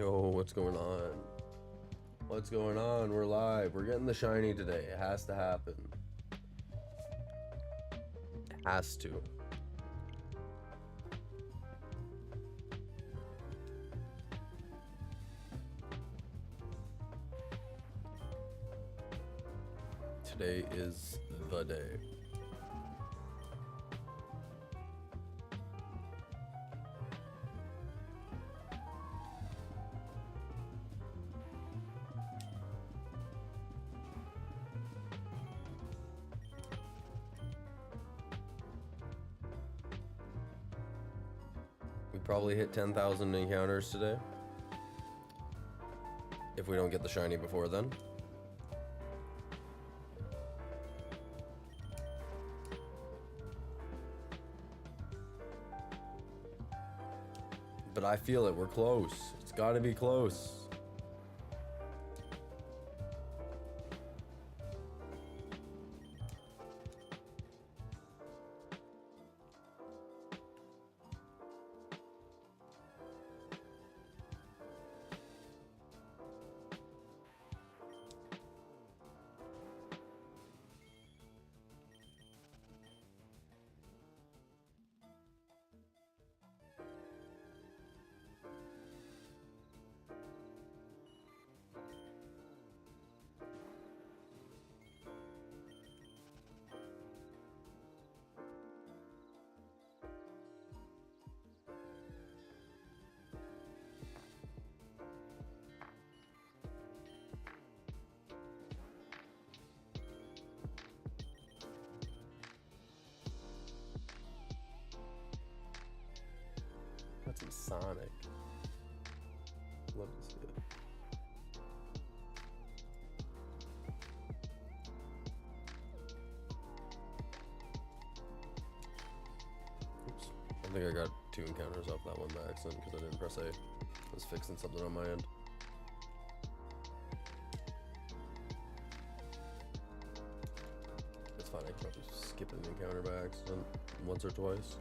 Yo, what's going on? What's going on? We're live. We're getting the shiny today. It has to happen. It has to. Today is the day. We probably hit 10,000 encounters today. If we don't get the shiny before then. But I feel it. We're close. It's got to be close. That's some Sonic. Love to see it. Oops. I think I got 2 encounters off that one by accident because I didn't press A. I was fixing something on my end. It's fine, I can probably skip an encounter by accident once or twice.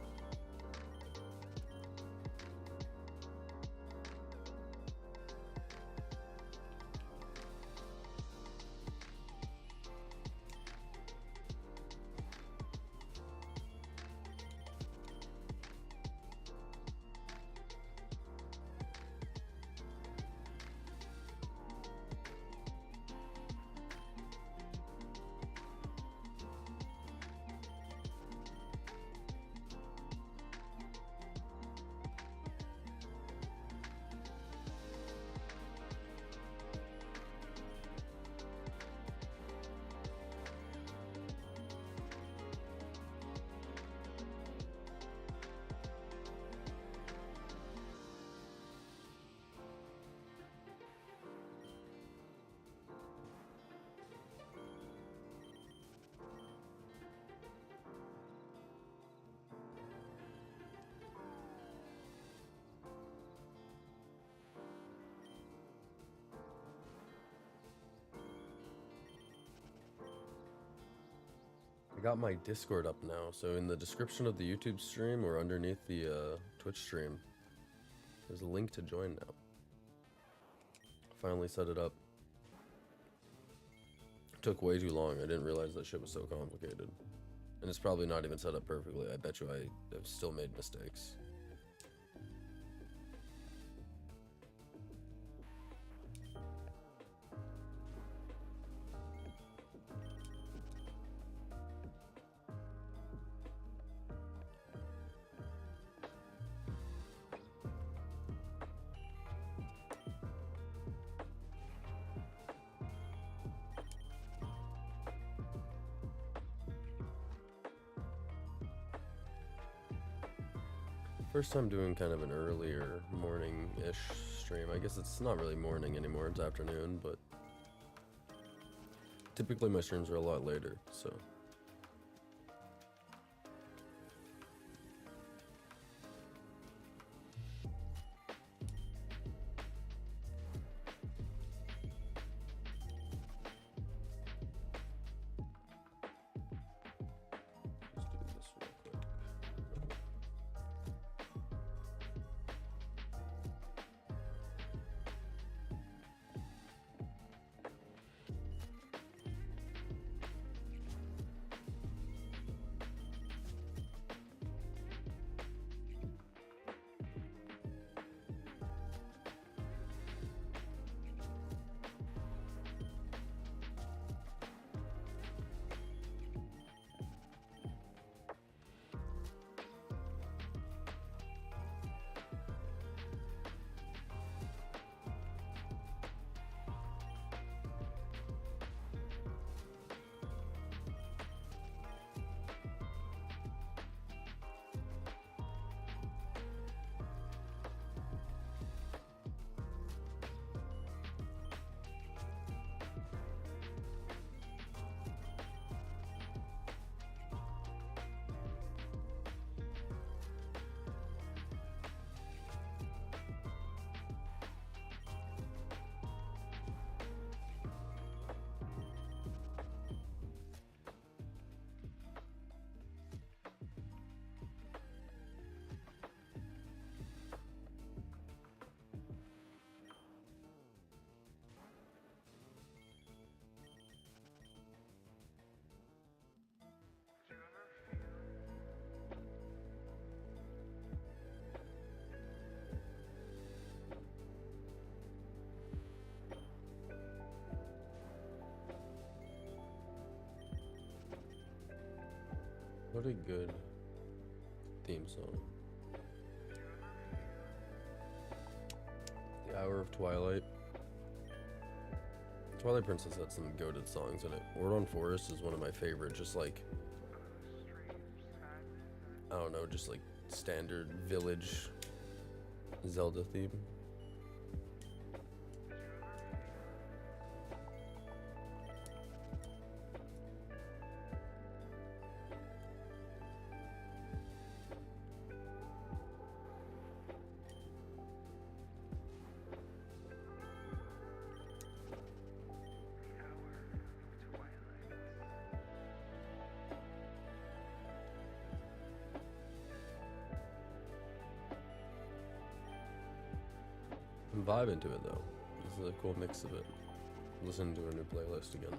I got my Discord up now, so in the description of the YouTube stream or underneath the Twitch stream, there's a link to join now. Finally set it up. Took way too long. I didn't realize that shit was so complicated. And it's probably not even set up perfectly. I bet you I have still made mistakes. First time doing kind of an earlier morning-ish stream. I guess it's not really morning anymore, it's afternoon, but typically my streams are a lot later, so. What a good theme song. The Hour of Twilight. Twilight Princess had some goated songs in it. Ordon Forest is one of my favorite, just like, I don't know, just like standard village Zelda theme. I'm vibing to it though. This is a cool mix of it. Listen to a new playlist again.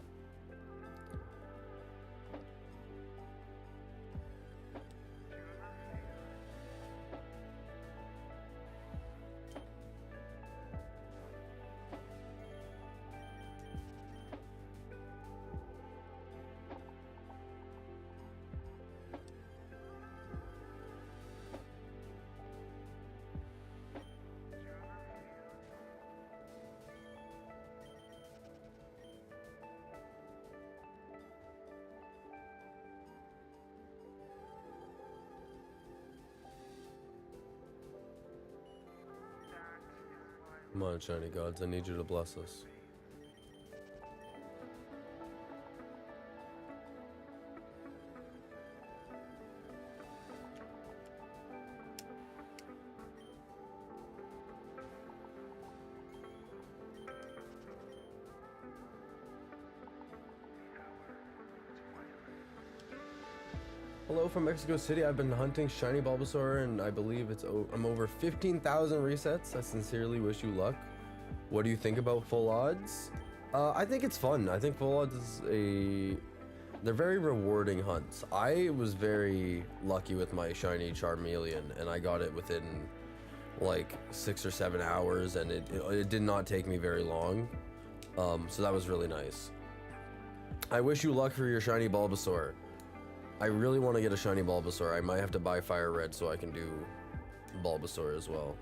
Come on, shiny gods, I need you to bless us. Hello from Mexico City. I've been hunting shiny Bulbasaur and I believe I'm over 15,000 resets. I sincerely wish you luck. What do you think about full odds? I think it's fun. I think full odds is they're very rewarding hunts. I was very lucky with my shiny Charmeleon and I got it within like 6 or 7 hours and it did not take me very long. So that was really nice. I wish you luck for your shiny Bulbasaur. I really want to get a shiny Bulbasaur. I might have to buy Fire Red so I can do Bulbasaur as well.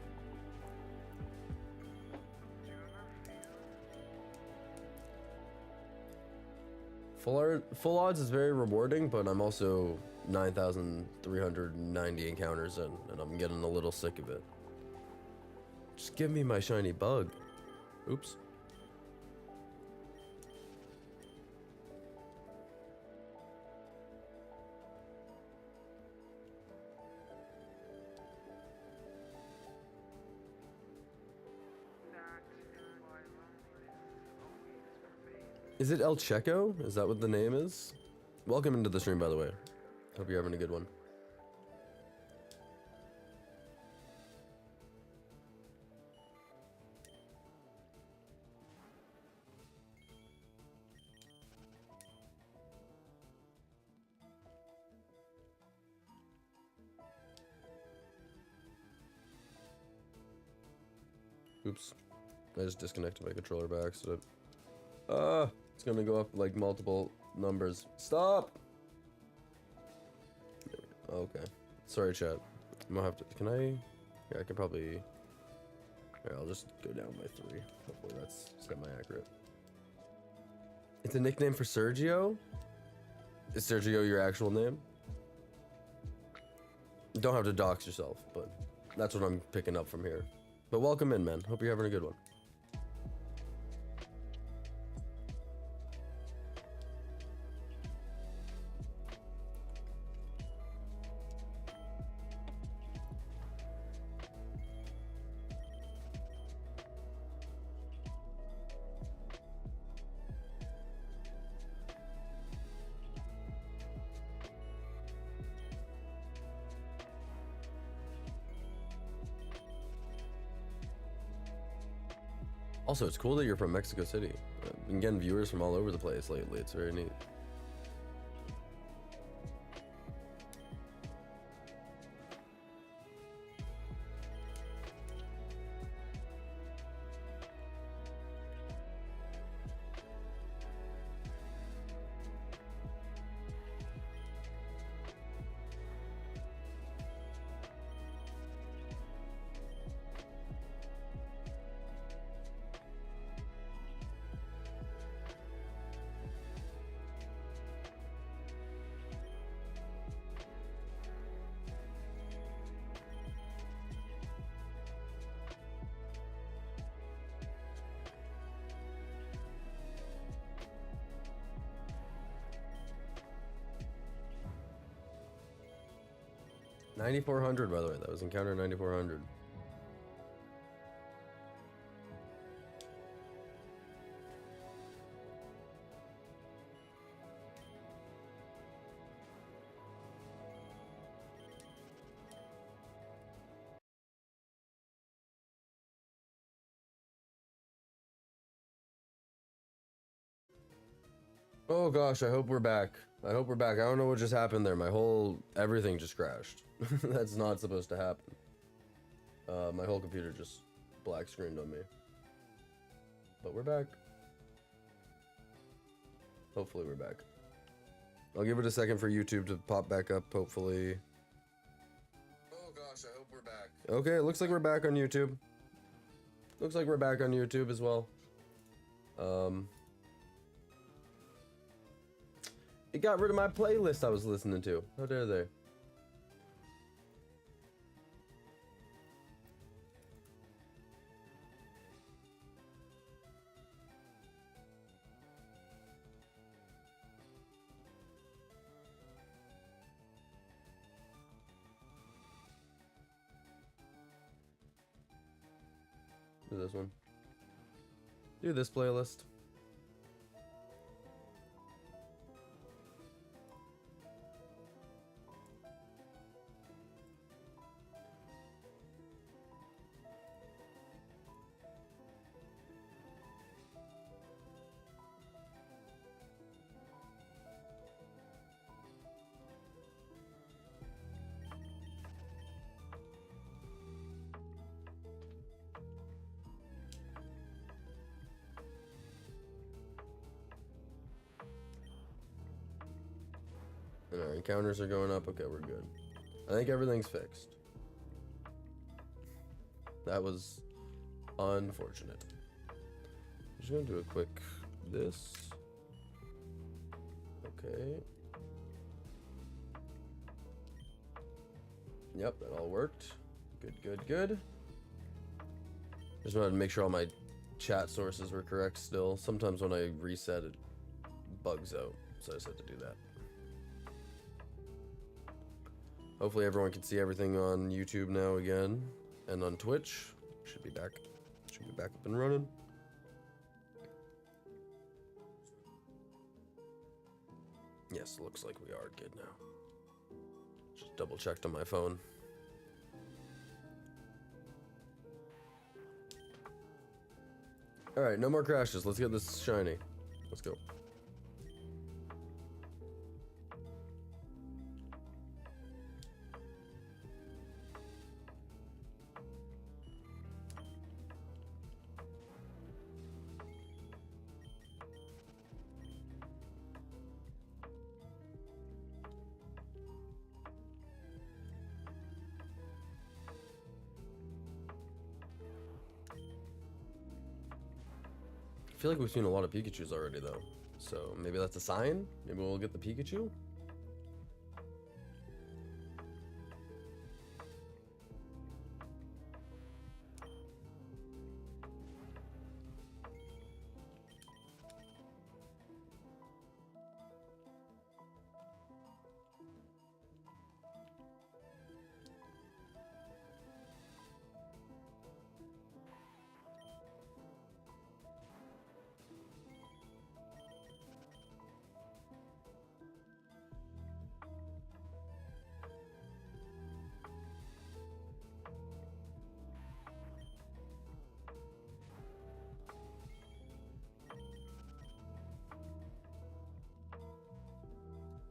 Full odds is very rewarding, but I'm also 9,390 encounters in, and I'm getting a little sick of it. Just give me my shiny bug. Oops. Is it El Checo? Is that what the name is? Welcome into the stream, by the way. Hope you're having a good one. Oops. I just disconnected my controller by accident. It's gonna go up like multiple numbers. Stop! Okay. Sorry, chat. I'm gonna have to. Can I? Yeah, I can probably. Here, I'll just go down by 3. Hopefully that's semi-accurate. It's a nickname for Sergio? Is Sergio your actual name? You don't have to dox yourself, but that's what I'm picking up from here. But welcome in, man. Hope you're having a good one. Also, it's cool that you're from Mexico City. I've been getting viewers from all over the place lately. It's very neat. 9400, by the way. That was encounter 9400. Oh gosh, I hope we're back. I hope we're back. I don't know what just happened there. My whole everything just crashed. That's not supposed to happen. My whole computer just black screened on me. But we're back. Hopefully we're back. I'll give it a second for YouTube to pop back up, hopefully. Oh gosh, I hope we're back. Okay, it looks like we're back on YouTube. Looks like we're back on YouTube as well. It got rid of my playlist I was listening to. How dare they? Do this one. Do this playlist. And our encounters are going up. Okay, we're good. I think everything's fixed. That was unfortunate. I'm just gonna do a quick this. Okay. Yep, that all worked. Good, good, good. Just wanted to make sure all my chat sources were correct still. Sometimes when I reset it bugs out, so I just had to do that. Hopefully everyone can see everything on YouTube now again, and on Twitch. Should be back up and running. Yes, looks like we are good now. Just double checked on my phone. All right, no more crashes. Let's get this shiny. Let's go. I feel like we've seen a lot of Pikachus already though, so maybe that's a sign. Maybe we'll get the Pikachu.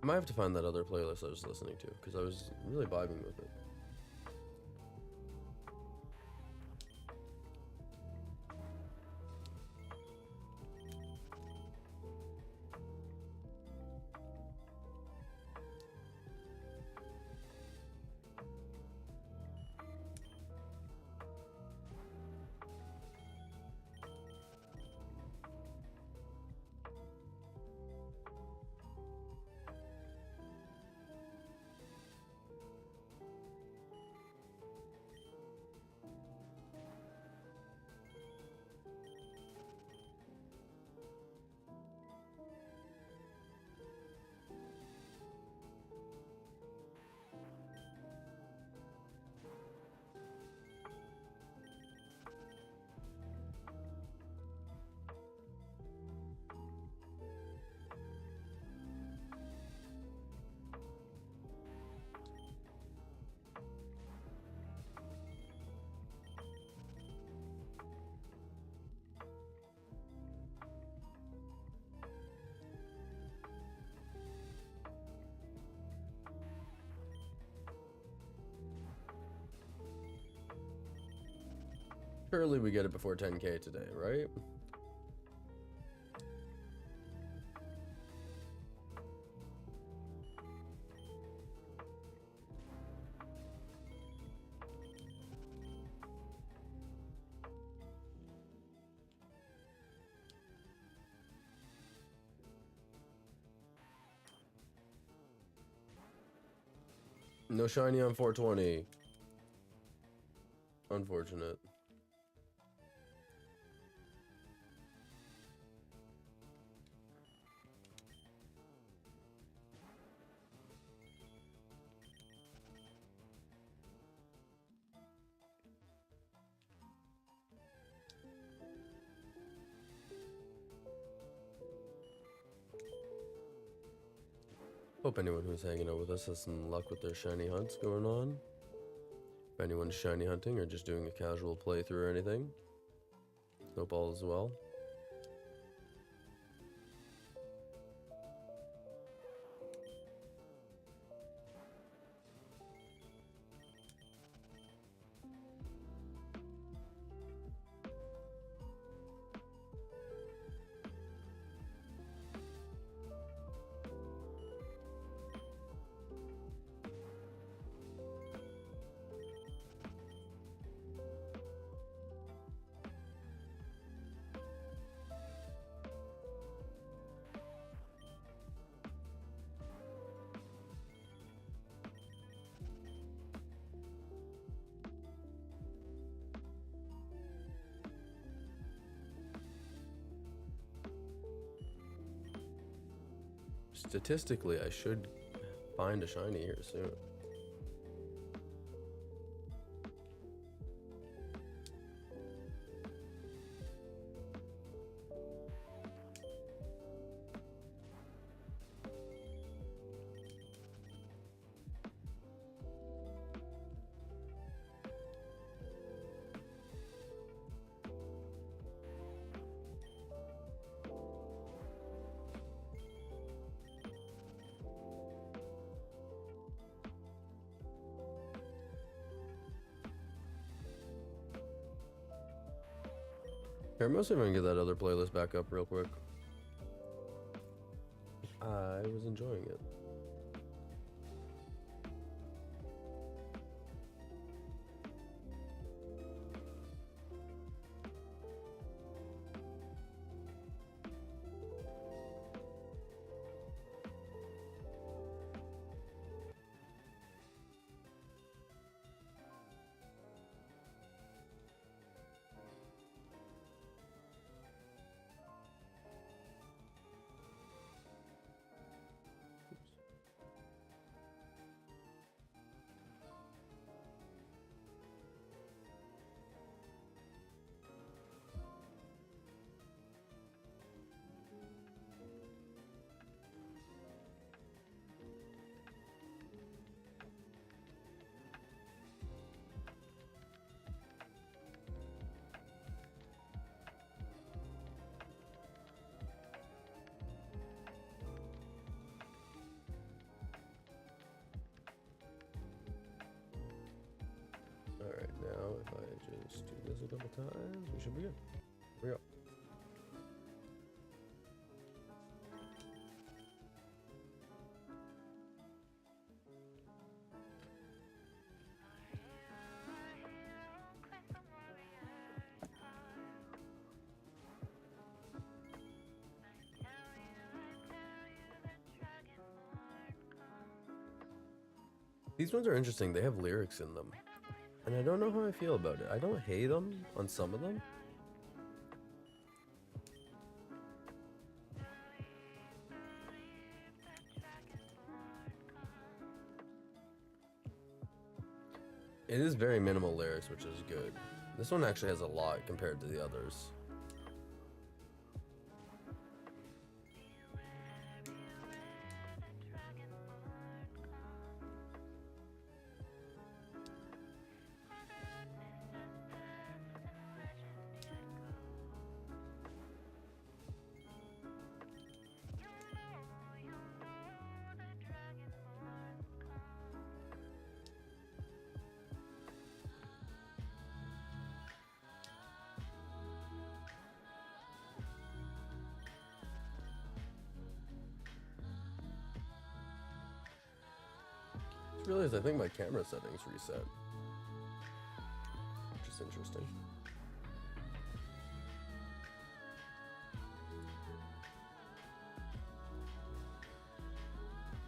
I might have to find that other playlist I was listening to, because I was really vibing with it. Surely we get it before 10K today, right? No shiny on 420. Unfortunate. Hope anyone who's hanging out with us has some luck with their shiny hunts going on. If anyone's shiny hunting or just doing a casual playthrough or anything, hope all is well. Statistically, I should find a shiny here soon. Here, mostly if I can get that other playlist back up real quick. I was enjoying it. Alright, now if I just do this a couple times, we should be good. Here we go. These ones are interesting. They have lyrics in them. And I don't know how I feel about it. I don't hate them on some of them. It is very minimal lyrics, which is good. This one actually has a lot compared to the others. realized I think my camera settings reset. Which is interesting.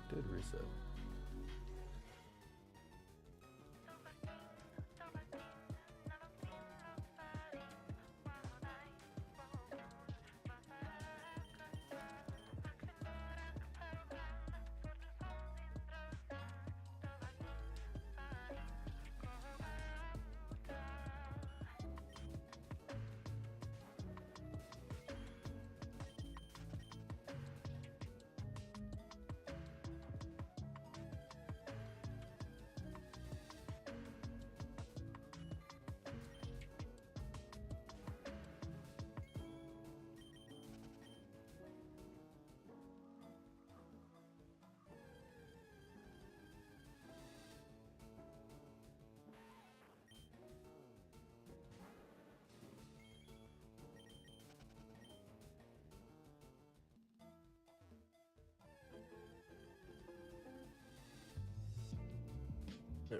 Did reset. There.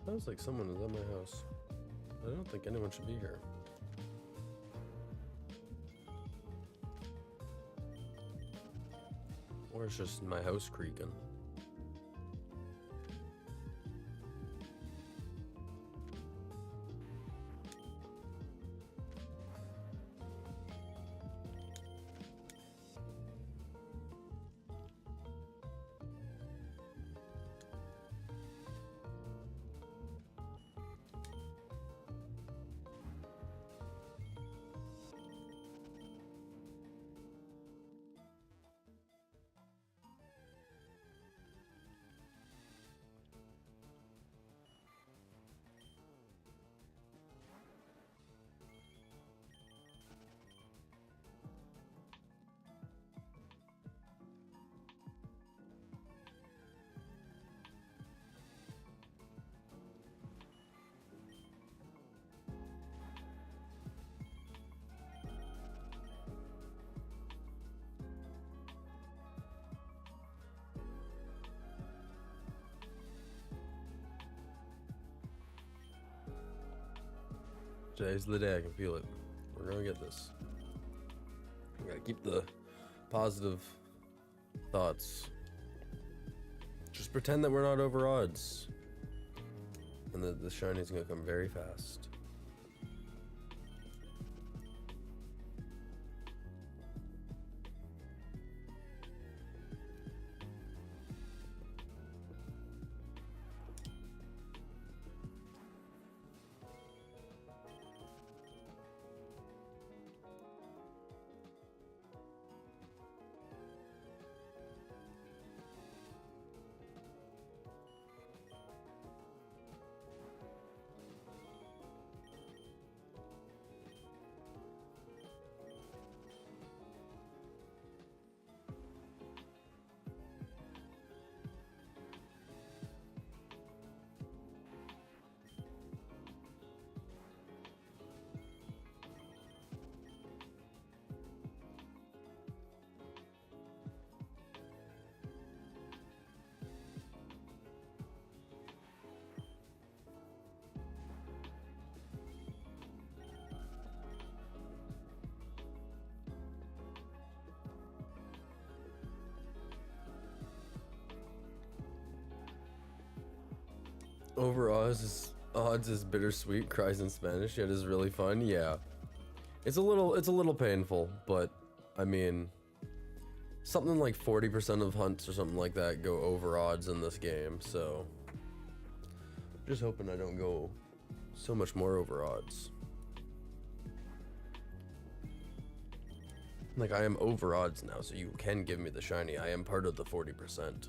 Sounds like someone is at my house. I don't think anyone should be here. Or it's just my house creaking. Today's the day, I can feel it. We're gonna get this. We gotta keep the positive thoughts. Just pretend that we're not over odds. And the shiny's gonna come very fast. Over odds is bittersweet, cries in Spanish, yet is really fun. Yeah. It's a little painful, but I mean something like 40% of hunts or something like that go over odds in this game, so just hoping I don't go so much more over odds. Like, I am over odds now, so you can give me the shiny. I am part of the 40%.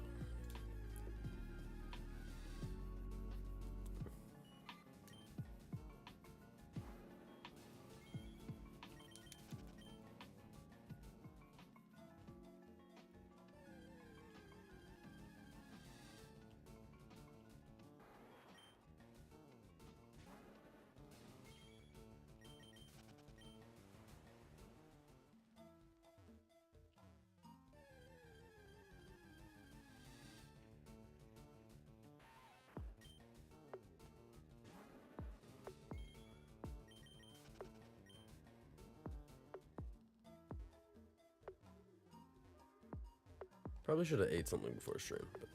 Probably should have ate something before stream, but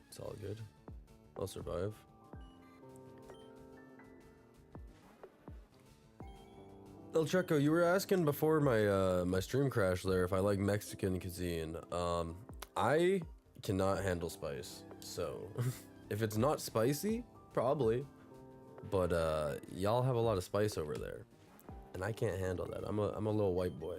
it's all good. I'll survive. El Checo, you were asking before my my stream crash there if I like Mexican cuisine. I cannot handle spice, so if it's not spicy, probably. But y'all have a lot of spice over there, and I can't handle that. I'm a little white boy.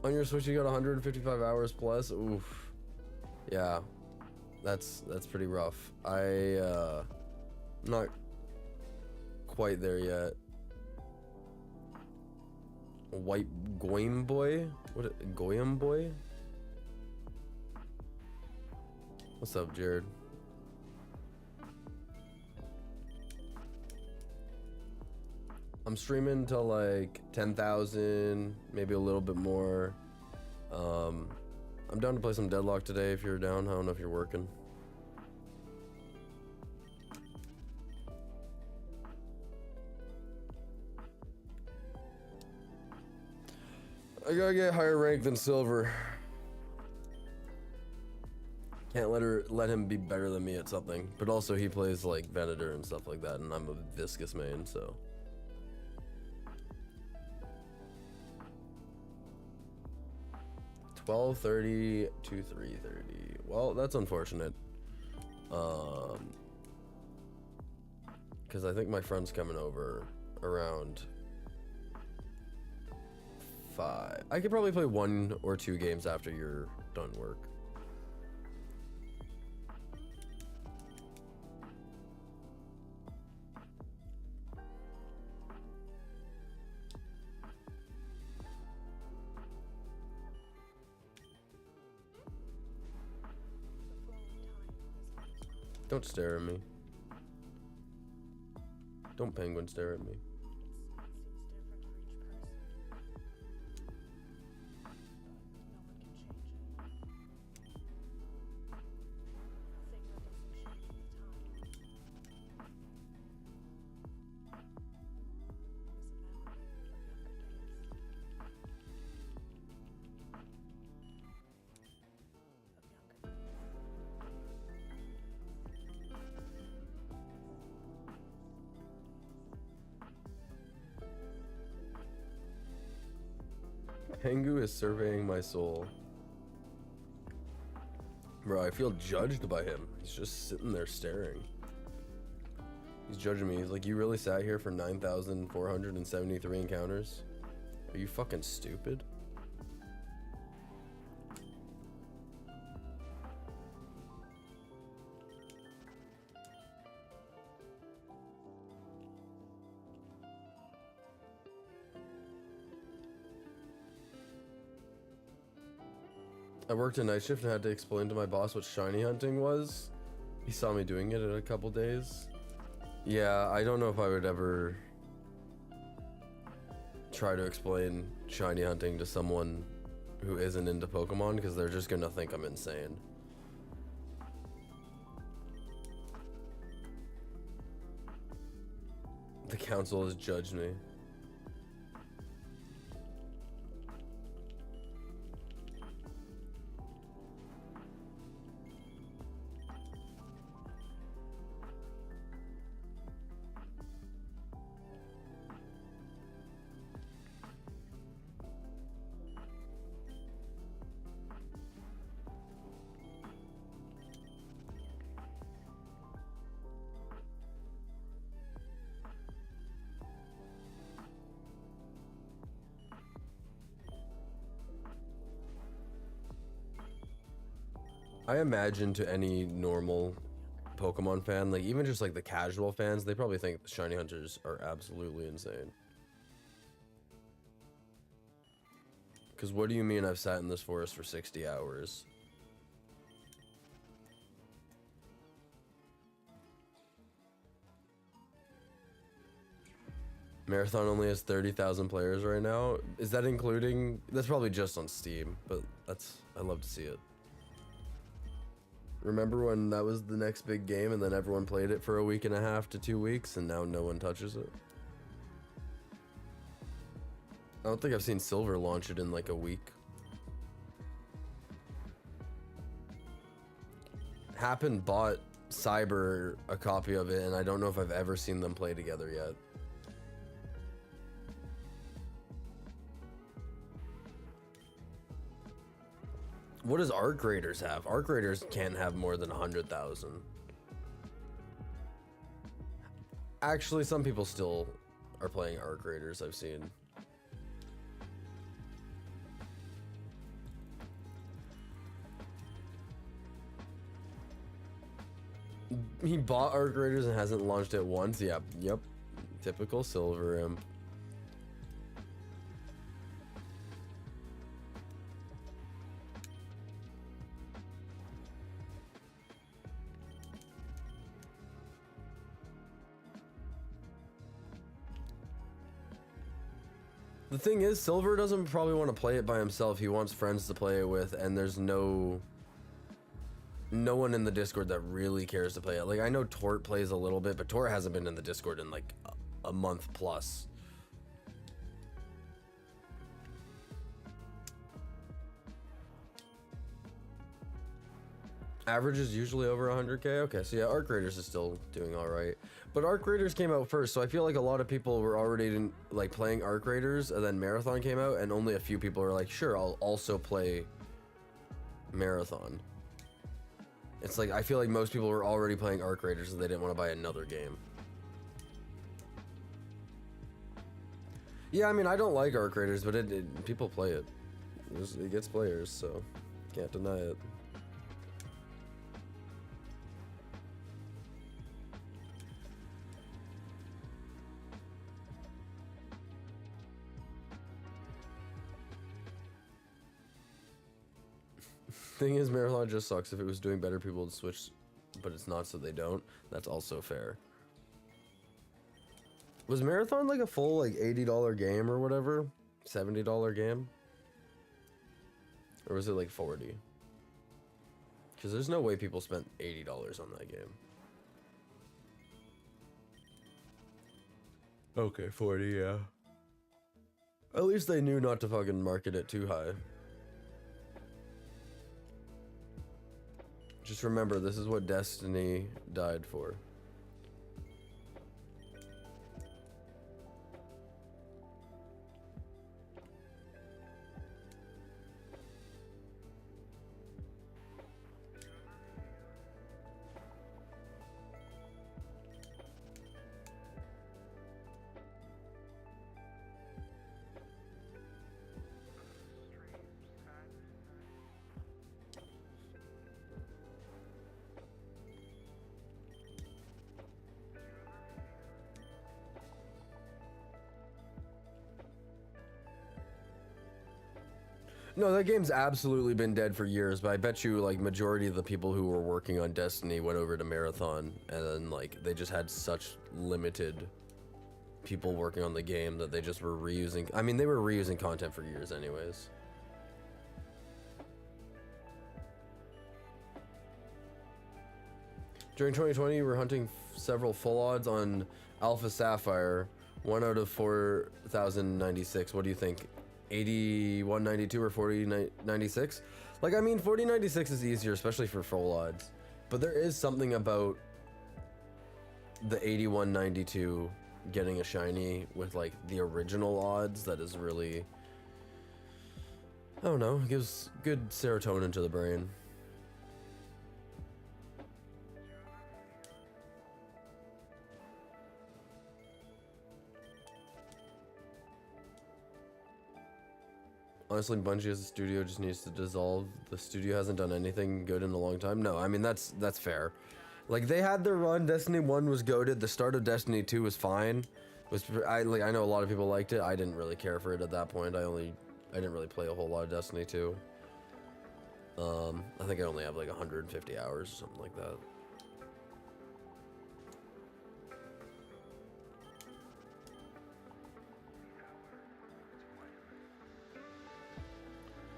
On your Switch, you got 155 hours plus. Oof. Yeah, that's pretty rough. Not quite there yet. White Goyim boy? What? Goyim boy? What's up, Jared? I'm streaming till like 10,000, maybe a little bit more. I'm down to play some Deadlock today if you're down. I don't know if you're working. I gotta get higher rank than silver. Can't let him be better than me at something. But also he plays like Venator and stuff like that, and I'm a Viscous main, so. $12.30 to $3.30. Well, that's unfortunate. Because I think my friend's coming over around 5. I could probably play 1 or 2 games after you're done work. Don't stare at me. Don't penguin stare at me. Pengu is surveying my soul. Bro, I feel judged by him. He's just sitting there staring. He's judging me. He's like, you really sat here for 9,473 encounters? Are you fucking stupid? I worked a night shift and had to explain to my boss what shiny hunting was. He saw me doing it in a couple days. Yeah, I don't know if I would ever try to explain shiny hunting to someone who isn't into Pokemon, because they're just gonna think I'm insane. The council has judged me. I imagine to any normal Pokemon fan, like even just like the casual fans, they probably think the shiny hunters are absolutely insane. Because what do you mean I've sat in this forest for 60 hours? Marathon only has 30,000 players right now. Is that including? That's probably just on Steam, but I love to see it. Remember when that was the next big game and then everyone played it for a week and a half to 2 weeks and now no one touches it? I don't think I've seen Silver launch it in like a week. Happen bought Cyber a copy of it and I don't know if I've ever seen them play together yet. What does Arc Raiders have? Arc Raiders can't have more than 100,000. Actually, some people still are playing Arc Raiders, I've seen. He bought Arc Raiders and hasn't launched it once. Yep. Typical Silver Imp. The thing is, Silver doesn't probably want to play it by himself. He wants friends to play it with, and there's no one in the Discord that really cares to play it. Like, I know Tort plays a little bit, but Tort hasn't been in the Discord in like a month plus. Average is usually over 100k. Okay, so yeah, Arc Raiders is still doing all right, but Arc Raiders came out first, so I feel like a lot of people were already like playing Arc Raiders, and then Marathon came out, and only a few people were like, sure, I'll also play Marathon. It's like I feel like most people were already playing Arc Raiders, and they didn't want to buy another game. Yeah, I mean, I don't like Arc Raiders, but people play it. It gets players, so can't deny it. Thing is, Marathon just sucks. If it was doing better, people would switch, but it's not, so they don't. That's also fair. Was Marathon like a full like $80 game or whatever? $70 game? Or was it like 40? Because there's no way people spent $80 on that game. Okay, 40, yeah. At least they knew not to fucking market it too high. Just remember, this is what Destiny died for. No, that game's absolutely been dead for years, but I bet you like majority of the people who were working on Destiny went over to Marathon, and then like they just had such limited people working on the game that they just were reusing. I mean, they were reusing content for years anyways. During 2020, we were hunting several full odds on Alpha Sapphire, 1 out of 4,096. What do you think? 8192 or 4096? Like, I mean, 4096 is easier, especially for full odds, but there is something about the 8192 getting a shiny with like the original odds that is really, I don't know, it gives good serotonin to the brain. Honestly, Bungie as a studio just needs to dissolve. The studio hasn't done anything good in a long time. No, I mean that's fair. Like they had their run. Destiny 1 was goated. The start of Destiny 2 was fine. I know a lot of people liked it. I didn't really care for it at that point. I didn't really play a whole lot of Destiny 2. I think I only have like 150 hours or something like that.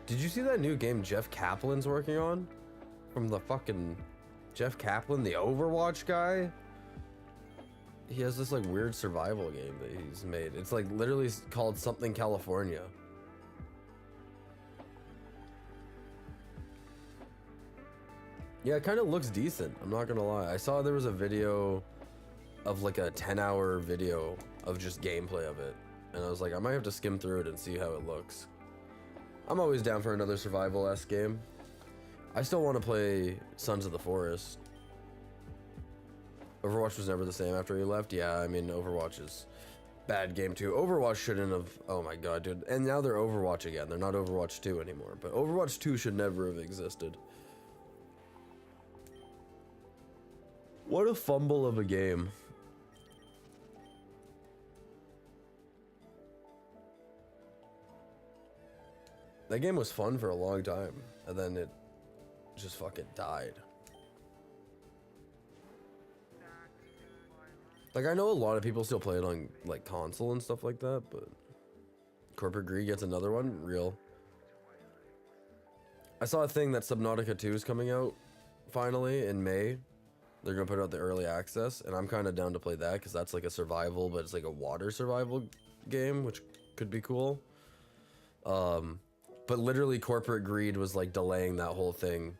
Did you see that new game Jeff Kaplan's working on? From the fucking Jeff Kaplan, the Overwatch guy? He has this like weird survival game that he's made. It's like literally called something California. Yeah, it kind of looks decent. I'm not gonna lie. I saw there was a video of like a 10-hour video of just gameplay of it. And I was like, I might have to skim through it and see how it looks. I'm always down for another survival-esque game. I still want to play Sons of the Forest. Overwatch was never the same after he left. Yeah, I mean, Overwatch is bad game too. Overwatch shouldn't have... Oh my god, dude. And now they're Overwatch again. They're not Overwatch 2 anymore. But Overwatch 2 should never have existed. What a fumble of a game. That game was fun for a long time, and then it just fucking died. Like, I know a lot of people still play it on, like, console and stuff like that, but... Corporate Greed gets another one? Real. I saw a thing that Subnautica 2 is coming out, finally, in May. They're gonna put out the early access, and I'm kind of down to play that, because that's like a survival, but it's like a water survival game, which could be cool. But literally Corporate Greed was like delaying that whole thing.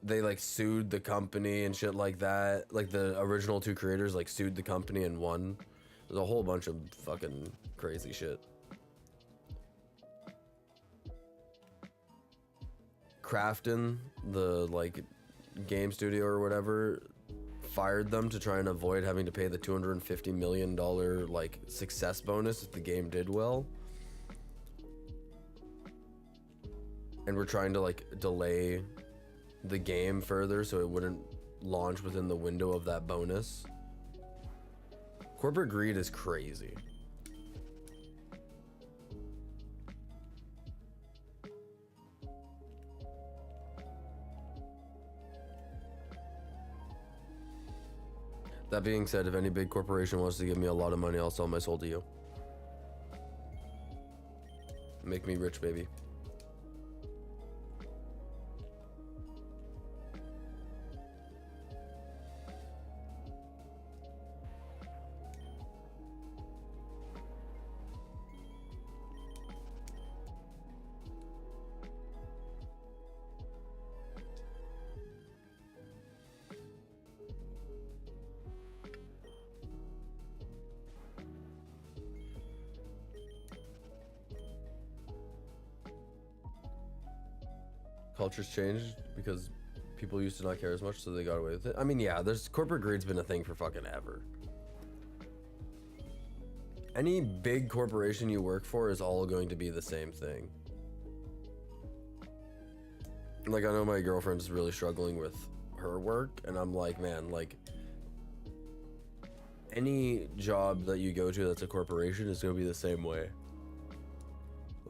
They like sued the company and shit like that. Like the original two creators like sued the company and won. There's a whole bunch of fucking crazy shit. Crafton, the like game studio or whatever, fired them to try and avoid having to pay the $250 million like success bonus if the game did well. And we're trying to like delay the game further so it wouldn't launch within the window of that bonus. Corporate Greed is crazy. That being said, if any big corporation wants to give me a lot of money, I'll sell my soul to you. Make me rich, baby. Culture's changed because people used to not care as much, so they got away with it. I mean, yeah, corporate greed's been a thing for fucking ever. Any big corporation you work for is all going to be the same thing. Like, I know my girlfriend's really struggling with her work, and I'm like, man, like, any job that you go to that's a corporation is going to be the same way.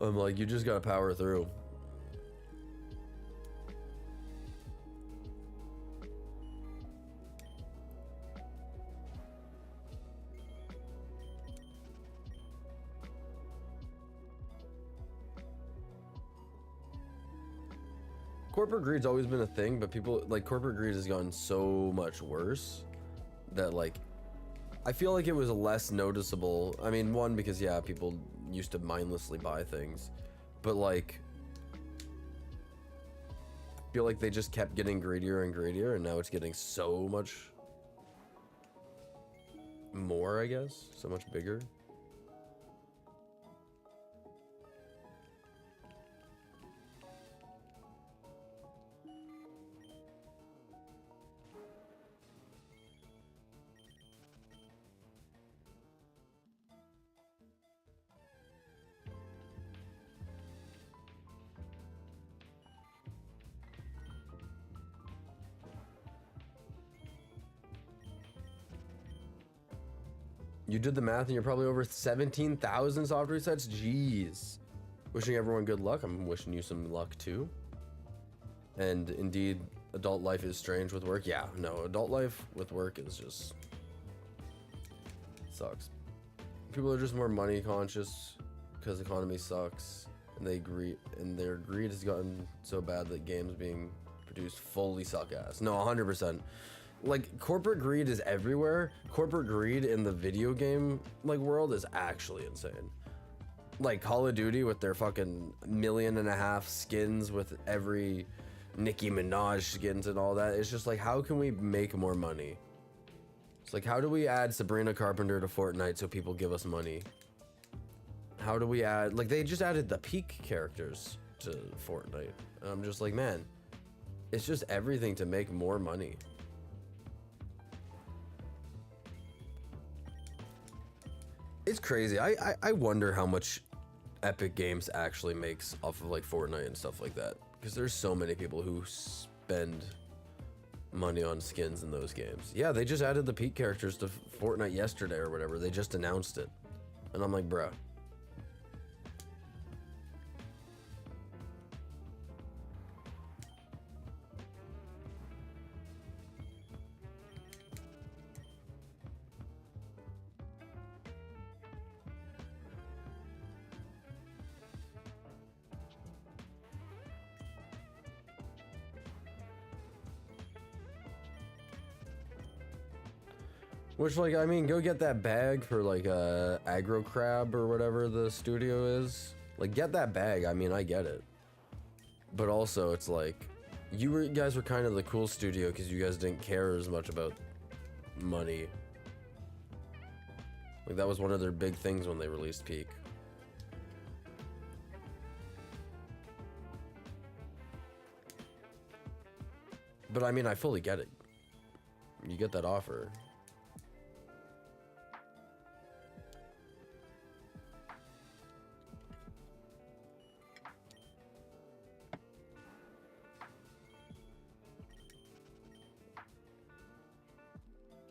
I'm like, you just gotta power through. Corporate greed's always been a thing, but people like corporate greed has gotten so much worse that like I feel like it was less noticeable. I mean, one, because yeah, people used to mindlessly buy things, but like I feel like they just kept getting greedier and greedier, and now it's getting so much more, I guess, so much bigger. You did the math and you're probably over 17,000 soft resets. Jeez. Wishing everyone good luck. I'm wishing you some luck too. And indeed, adult life is strange with work. Yeah, no, adult life with work is just sucks. People are just more money conscious because the economy sucks, and their greed has gotten so bad that games being produced fully suck ass. No, 100%. Like, corporate greed is everywhere. Corporate greed in the video game like world is actually insane. Like Call of Duty with their fucking 1.5 million skins with every Nicki Minaj skins and all that. It's just like, how can we make more money? It's like, how do we add Sabrina Carpenter to Fortnite so people give us money? How do we add, like, they just added the peak characters to Fortnite. And I'm just like, man, it's just everything to make more money. It's crazy. I wonder how much Epic Games actually makes off of like Fortnite and stuff like that. Because there's so many people who spend money on skins in those games. Yeah, they just added the peak characters to Fortnite yesterday or whatever. They just announced it. And I'm like, bruh. Which, like, I mean, go get that bag for, like, aggro crab or whatever the studio is. Like, get that bag. I mean, I get it. But also, it's like, you guys were kind of the cool studio because you guys didn't care as much about money. Like, that was one of their big things when they released Peak. But, I mean, I fully get it. You get that offer.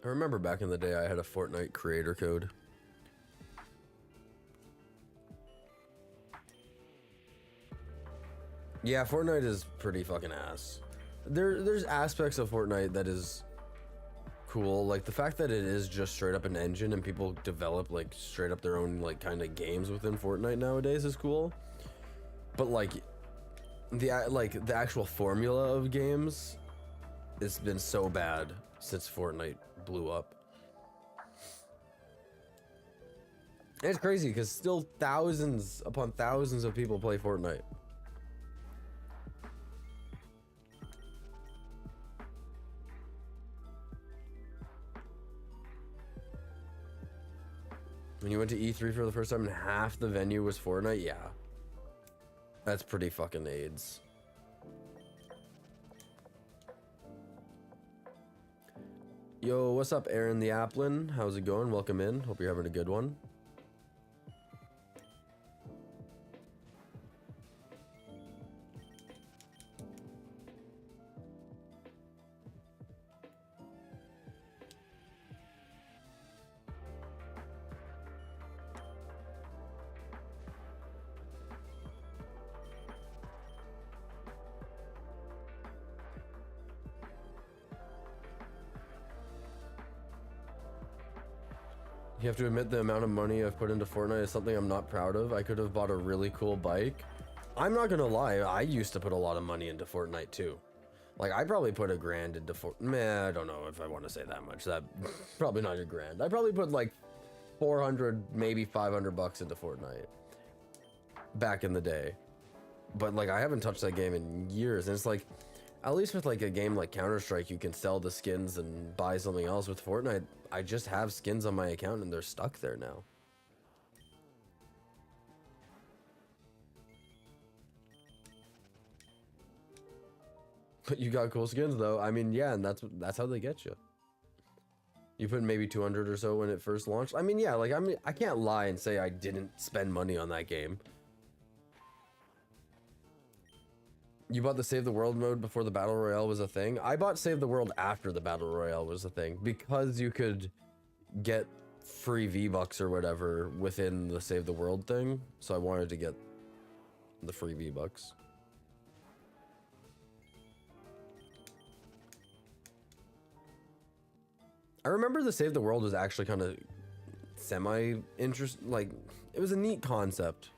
I remember back in the day I had a Fortnite creator code. Yeah, Fortnite is pretty fucking ass. There's aspects of Fortnite that is cool, like the fact that it is just straight up an engine and people develop like straight up their own like kind of games within Fortnite nowadays is cool. But like the actual formula of games, it's been so bad since Fortnite blew up. And it's crazy because still thousands upon thousands of people play Fortnite. When you went to E3 for the first time and half the venue was Fortnite, yeah. That's pretty fucking AIDS. Yo, what's up, Aaron the Applin? How's it going? Welcome in. Hope you're having a good one. You have to admit the amount of money I've put into Fortnite is something I'm not proud of. I could have bought a really cool bike. I'm not gonna lie, I used to put a lot of money into Fortnite too. Like, I probably put $1,000 into Fortnite. I don't know if I want to say that much. That probably not $1,000. I probably put like 400, maybe 500 bucks into Fortnite back in the day. But like, I haven't touched that game in years. And it's like, at least with like a game like Counter-Strike, you can sell the skins and buy something else. With Fortnite, I just have skins on my account and they're stuck there now. But you got cool skins though. I mean, yeah, and that's how they get you. You put maybe 200 or so when it first launched. I mean, yeah, like I can't lie and say I didn't spend money on that game. You bought the Save the World mode before the Battle Royale was a thing? I bought Save the World after the Battle Royale was a thing because you could get free V-Bucks or whatever within the Save the World thing, so I wanted to get the free V-Bucks. I remember the Save the World was actually kind of like, it was a neat concept.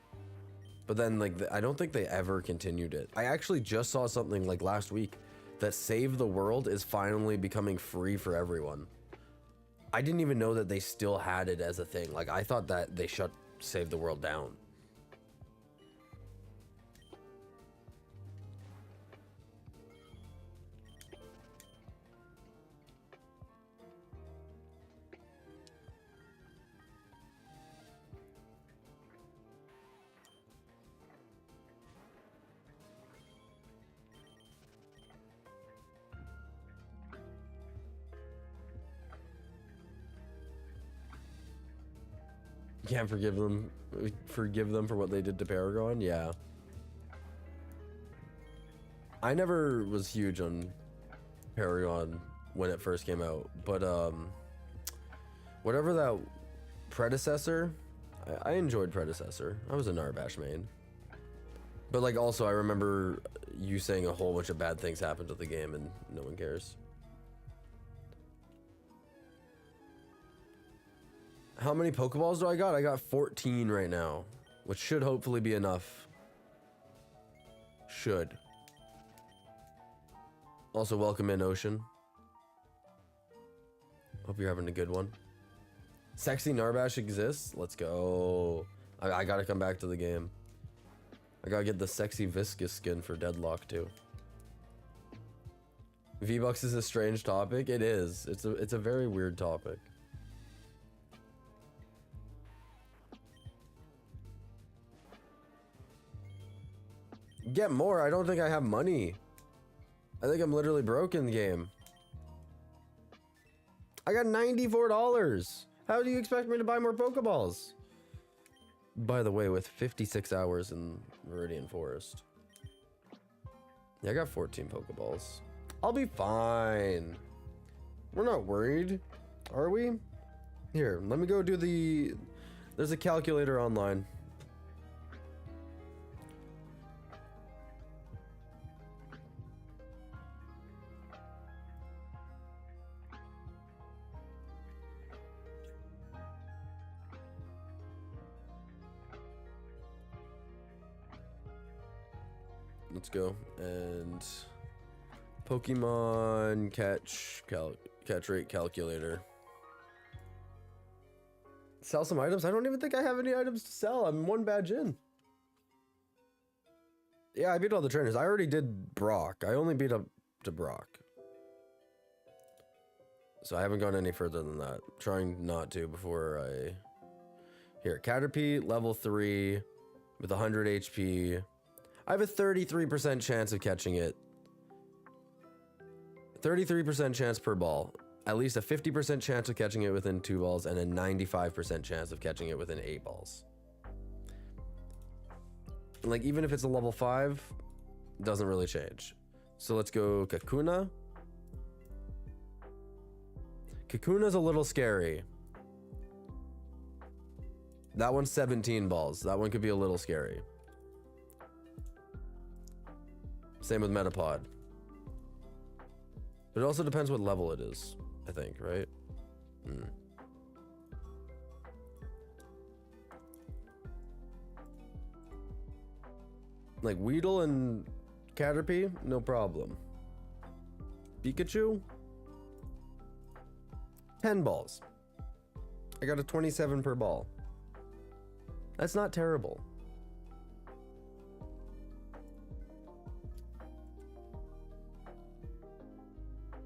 But then, like, I don't think they ever continued it. I actually just saw something, like, last week that Save the World is finally becoming free for everyone. I didn't even know that they still had it as a thing. Like, I thought that they shut Save the World down. You can't forgive them for what they did to Paragon. Yeah, I never was huge on Paragon when it first came out, but whatever that predecessor, I enjoyed predecessor. I was a Narbash main, but like also I remember you saying a whole bunch of bad things happened to the game and no one cares. How many Pokeballs do I got? I got 14 right now, which should hopefully be enough. Should. Also, welcome in, Ocean. Hope you're having a good one. Sexy Narbash exists? Let's go. I gotta come back to the game. I gotta get the sexy Viscous skin for Deadlock too. V-Bucks is a strange topic. It is. It's a very weird topic. Get more. I don't think I have money. I think I'm literally broke in the game. I got $94. How do you expect me to buy more Pokeballs? By the way, with 56 hours in Viridian Forest. Yeah, I got 14 Pokeballs. I'll be fine. We're not worried, are we? Here, let me go do the... There's a calculator online. Let's go. And Pokemon catch rate calculator. Sell some items? I don't even think I have any items to sell. I'm one badge in. Yeah, I beat all the trainers. I already did Brock. I only beat up to Brock. So I haven't gone any further than that. I'm trying not to before I... Here, Caterpie, level 3 with 100 HP. I have a 33% chance of catching it. 33% chance per ball. At least a 50% chance of catching it within 2 balls and a 95% chance of catching it within 8 balls. Like, even if it's a level 5, it doesn't really change. So let's go Kakuna. Kakuna's a little scary. That one's 17 balls. That one could be a little scary. Same with Metapod. But it also depends what level it is, I think, right? Like Weedle and Caterpie, no problem. Pikachu? 10 balls. I got a 27 per ball. That's not terrible.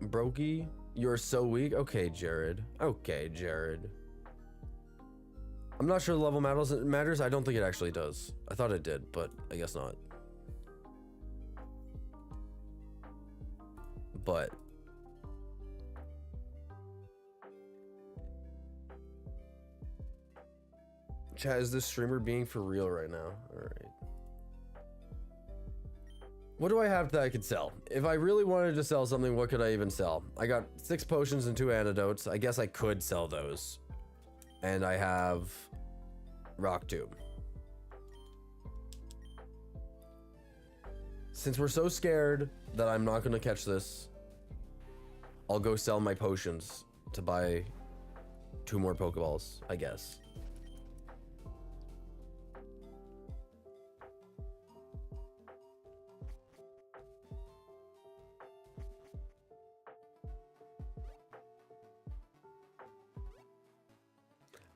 Brokey, you're so weak. Okay, Jared. Okay, Jared. I'm not sure the level matters. I don't think it actually does. I thought it did, but I guess not. But chat, is this streamer being for real right now? All right. What do I have that I could sell? If I really wanted to sell something, what could I even sell? I got 6 potions and 2 antidotes. I guess I could sell those. And I have Rock Tomb. Since we're so scared that I'm not gonna catch this, I'll go sell my potions to buy 2 more Pokeballs, I guess.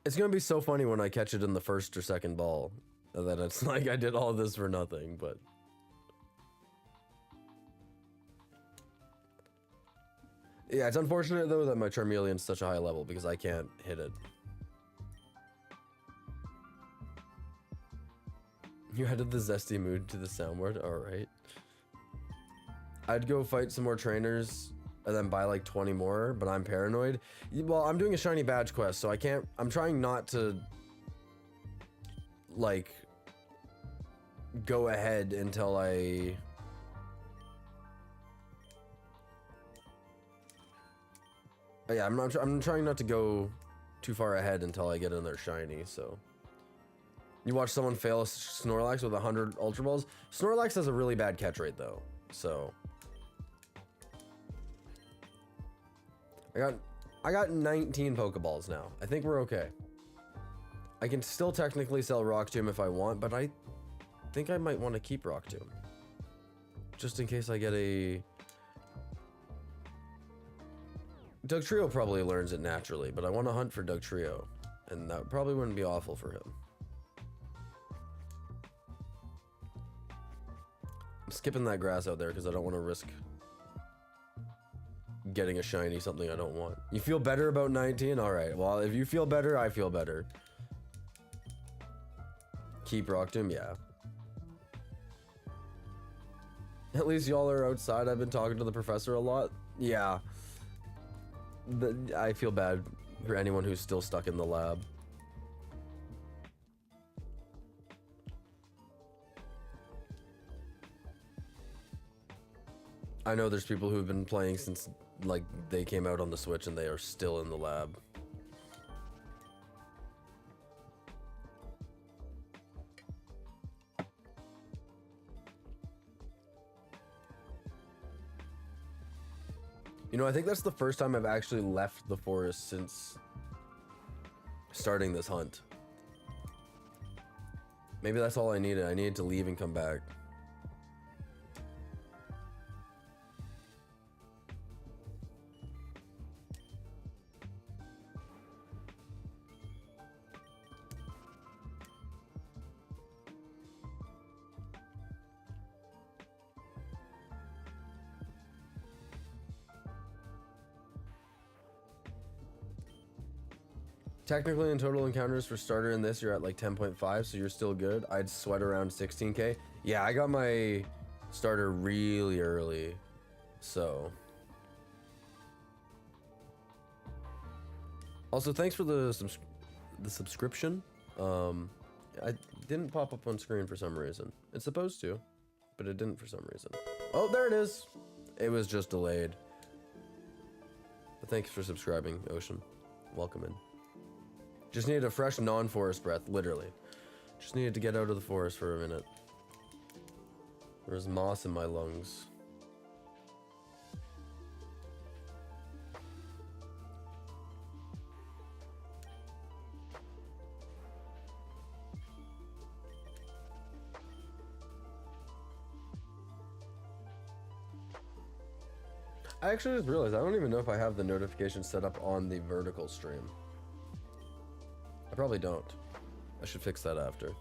It's gonna be so funny when I catch it in the first or second ball, and then it's like I did all this for nothing, but... Yeah, it's unfortunate though that my Charmeleon's such a high level because I can't hit it. You added the zesty mood to the soundboard? Alright. I'd go fight some more trainers and then buy like 20 more, but I'm paranoid. Well, I'm doing a shiny badge quest, so I can't... I'm trying not to... like... go ahead until I... Yeah, I'm trying not to go too far ahead until I get in there shiny, so... You watch someone fail a Snorlax with 100 Ultra Balls? Snorlax has a really bad catch rate, though, so... I got 19 Pokeballs now. I think we're okay. I can still technically sell Rock Tomb if I want, but I think I might want to keep Rock Tomb. Just in case I get a... Dugtrio probably learns it naturally, but I want to hunt for Dugtrio, and that probably wouldn't be awful for him. I'm skipping that grass out there because I don't want to risk getting a shiny something I don't want. You feel better about 19? Alright, well, if you feel better, I feel better. Keep Rock Tomb, yeah. At least y'all are outside. I've been talking to the professor a lot. Yeah. I feel bad for anyone who's still stuck in the lab. I know there's people who've been playing since like they came out on the Switch and they are still in the lab. You know, I think that's the first time I've actually left the forest since starting this hunt. Maybe that's all I needed. I needed to leave and come back. Technically, in total encounters for starter in this, you're at like 10.5, so you're still good. I'd sweat around 16k. Yeah, I got my starter really early, so. Also, thanks for the subscription. I didn't pop up on screen for some reason. It's supposed to, but it didn't for some reason. Oh, there it is. It was just delayed. But thanks for subscribing, Ocean. Welcome in. Just needed a fresh non-forest breath, literally. Just needed to get out of the forest for a minute. There was moss in my lungs. I actually just realized I don't even know if I have the notification set up on the vertical stream. I probably don't. I should fix that after.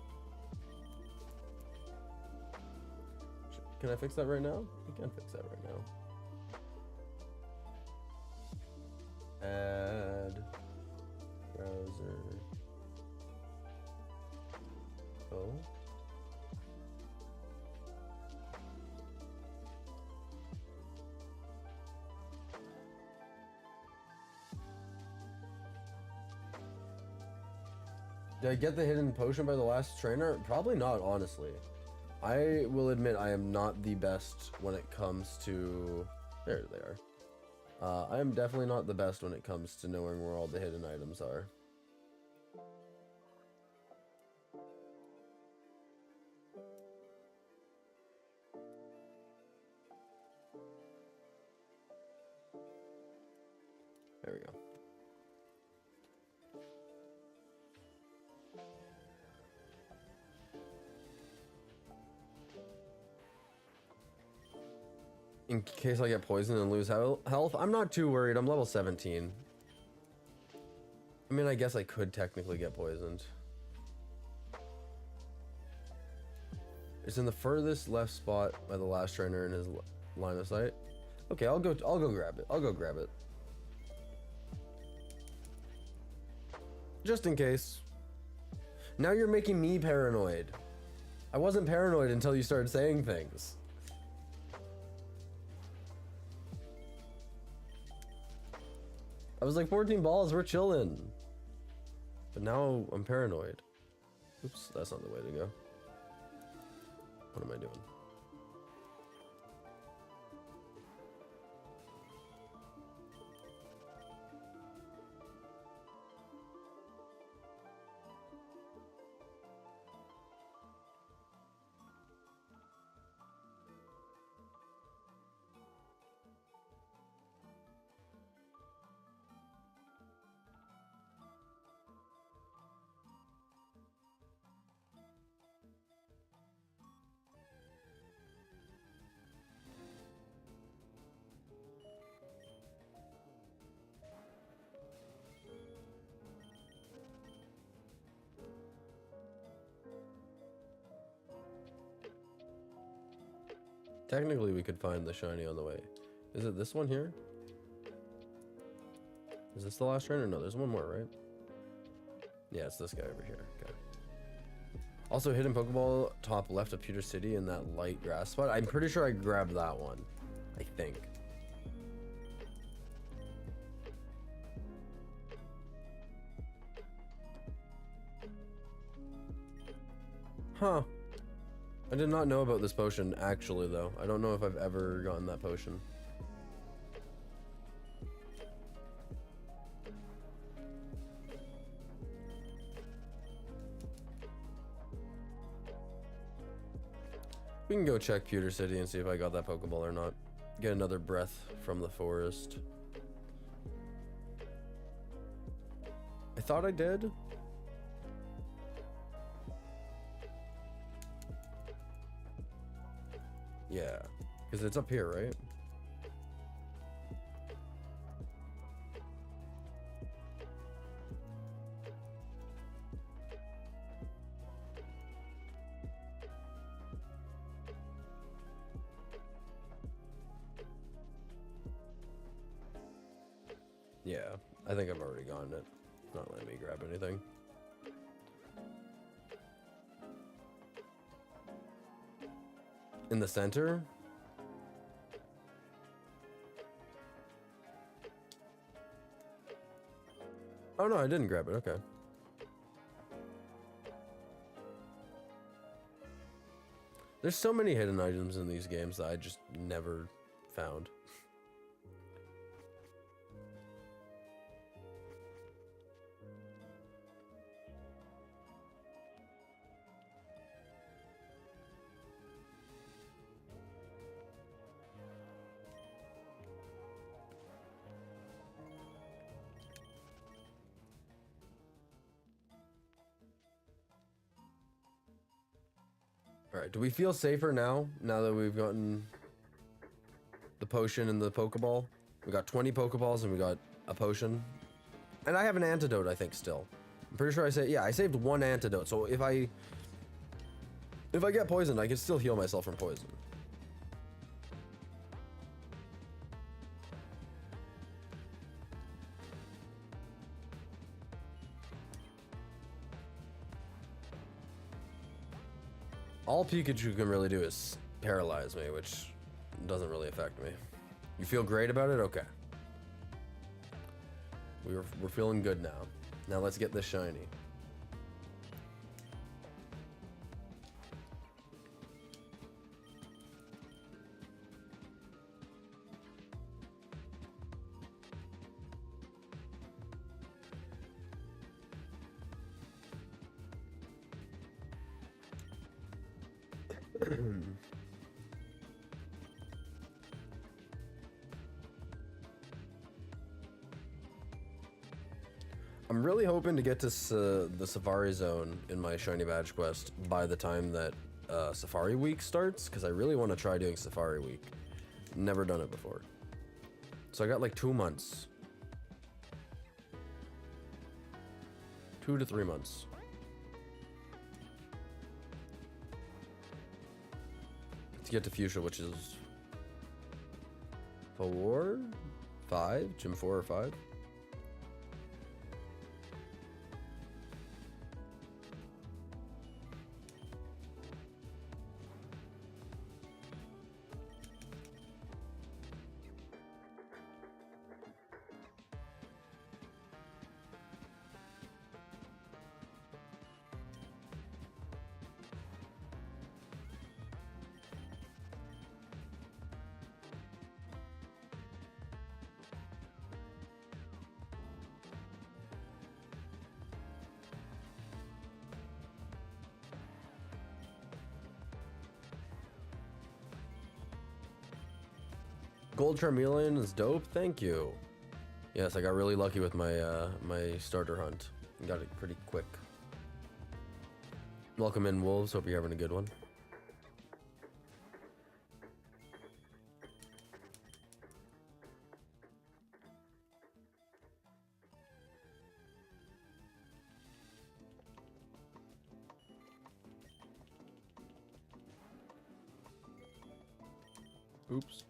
Can I fix that right now? I can fix that right now. Add browser. Oh. Did I get the hidden potion by the last trainer? Probably not, honestly. I will admit I am not the best when it comes to... There they are. I am definitely not the best when it comes to knowing where all the hidden items are. in case I get poisoned and lose health. I'm not too worried. I'm level 17. I mean, I guess I could technically get poisoned. It's in the furthest left spot by the last trainer in his line of sight. Okay, I'll go grab it. I'll go grab it. Just in case. Now you're making me paranoid. I wasn't paranoid until you started saying things. I was like, 14 balls, we're chilling. But now I'm paranoid. Oops, that's not the way to go. What am I doing? Technically, we could find the shiny on the way. Is it this one here? Is this the last trainer? No, there's one more, right? Yeah, it's this guy over here. Okay. Also, hidden Pokeball top left of Pewter City in that light grass spot. I'm pretty sure I grabbed that one. I think. Huh. I did not know about this potion, actually, though. I don't know if I've ever gotten that potion. We can go check Pewter City and see if I got that Pokeball or not. Get another breath from the forest. I thought I did. Yeah, because it's up here, right? Yeah, I think I've already gotten it. It's not letting me grab anything. In the center? Oh no, I didn't grab it, okay. There's so many hidden items in these games that I just never found. Alright, do we feel safer now that we've gotten the potion and the Pokeball? We got 20 Pokeballs and we got a potion. And I have an antidote, I think, still. I'm pretty sure I saved one antidote, so if I get poisoned, I can still heal myself from poison. All Pikachu can really do is paralyze me, which doesn't really affect me. You feel great about it? Okay. We're feeling good now. Now let's get this shiny. I'm really hoping to get to the Safari Zone in my Shiny Badge quest by the time that Safari Week starts, because I really want to try doing Safari Week. Never done it before. So I got like 2 months. 2 to 3 months. To get to Fuchsia, which is 4, 5, gym 4 or 5. Gold Charmeleon is dope. Thank you. Yes, I got really lucky with my my starter hunt. Got it pretty quick. Welcome in, Wolves. Hope you're having a good one. Oops.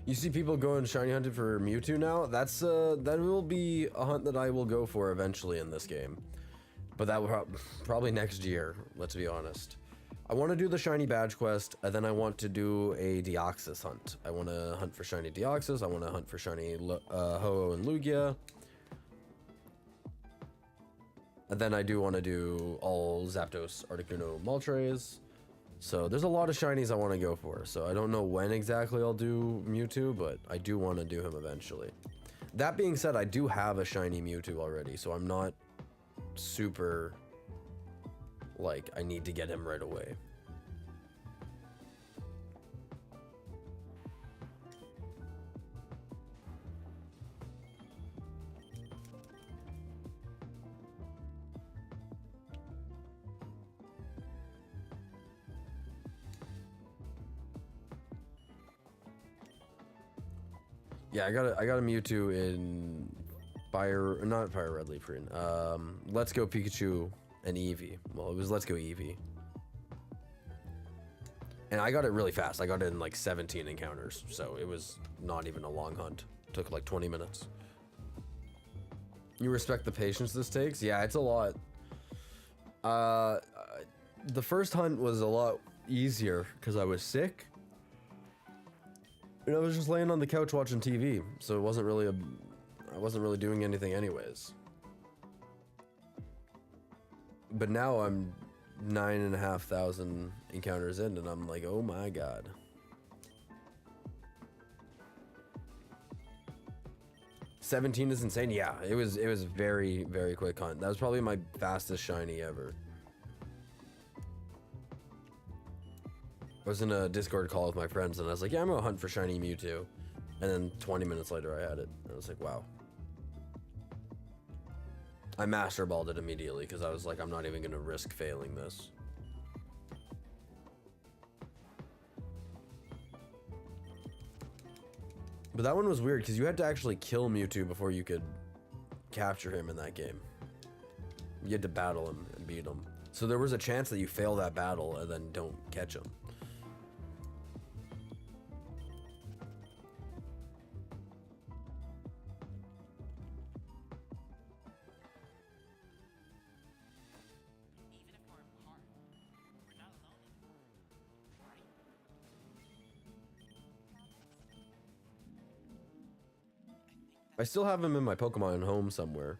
You see people going shiny hunted for Mewtwo now? That's that will be a hunt that I will go for eventually in this game. But that will probably next year, let's be honest. I want to do the shiny badge quest, and then I want to do a Deoxys hunt. I want to hunt for shiny Deoxys, I want to hunt for shiny Ho-Oh and Lugia. And then I do want to do all Zapdos, Articuno, Moltres. So there's a lot of shinies I want to go for. So I don't know when exactly I'll do Mewtwo, but I do want to do him eventually. That being said, I do have a shiny Mewtwo already, so I'm not super like I need to get him right away. Yeah, I got a Mewtwo in not Fire Red Leaf Green. Let's Go Pikachu and Eevee. Well, it was Let's Go Eevee. And I got it really fast. I got it in like 17 encounters, so it was not even a long hunt. It took like 20 minutes. You respect the patience this takes? Yeah, it's a lot. The first hunt was a lot easier because I was sick. And I was just laying on the couch watching TV, so it wasn't really I wasn't really doing anything anyways. But now I'm 9,500 encounters in, and I'm like, oh my god. $17 is insane. Yeah, it was very, very quick hunt. That was probably my fastest shiny ever. I was in a Discord call with my friends, and I was like, yeah, I'm gonna hunt for shiny Mewtwo. And then 20 minutes later, I had it. And I was like, wow. I master balled it immediately, because I was like, I'm not even gonna risk failing this. But that one was weird, because you had to actually kill Mewtwo before you could capture him in that game. You had to battle him and beat him. So there was a chance that you fail that battle and then don't catch him. I still have him in my Pokemon home somewhere.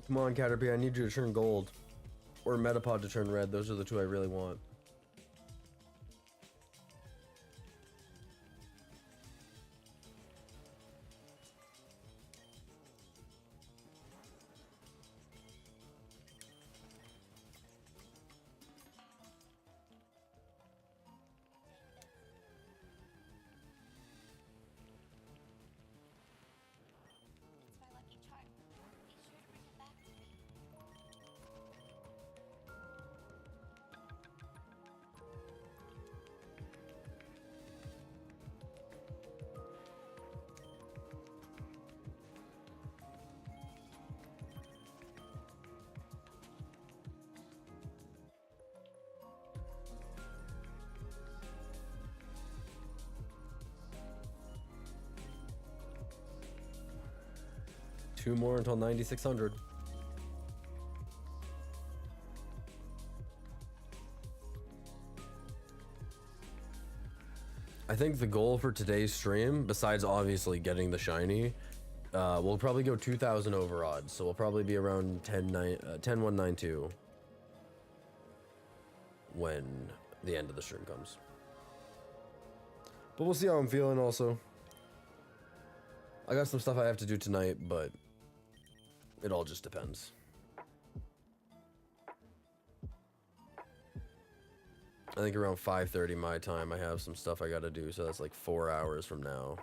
Come on, Caterpie, I need you to turn gold. Or Metapod to turn red. Those are the two I really want. Two more until 9,600. I think the goal for today's stream, besides obviously getting the shiny, we'll probably go 2,000 over odds. So we'll probably be around 10,192 when the end of the stream comes. But we'll see how I'm feeling also. I got some stuff I have to do tonight, but it all just depends. I think around 5:30 my time, I have some stuff I gotta do, so that's like 4 hours from now.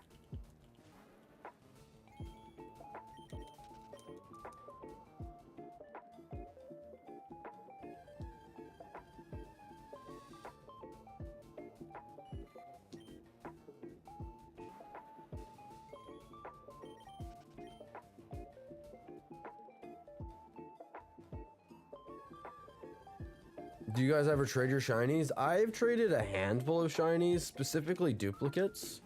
Do you guys ever trade your shinies? I've traded a handful of shinies, specifically duplicates.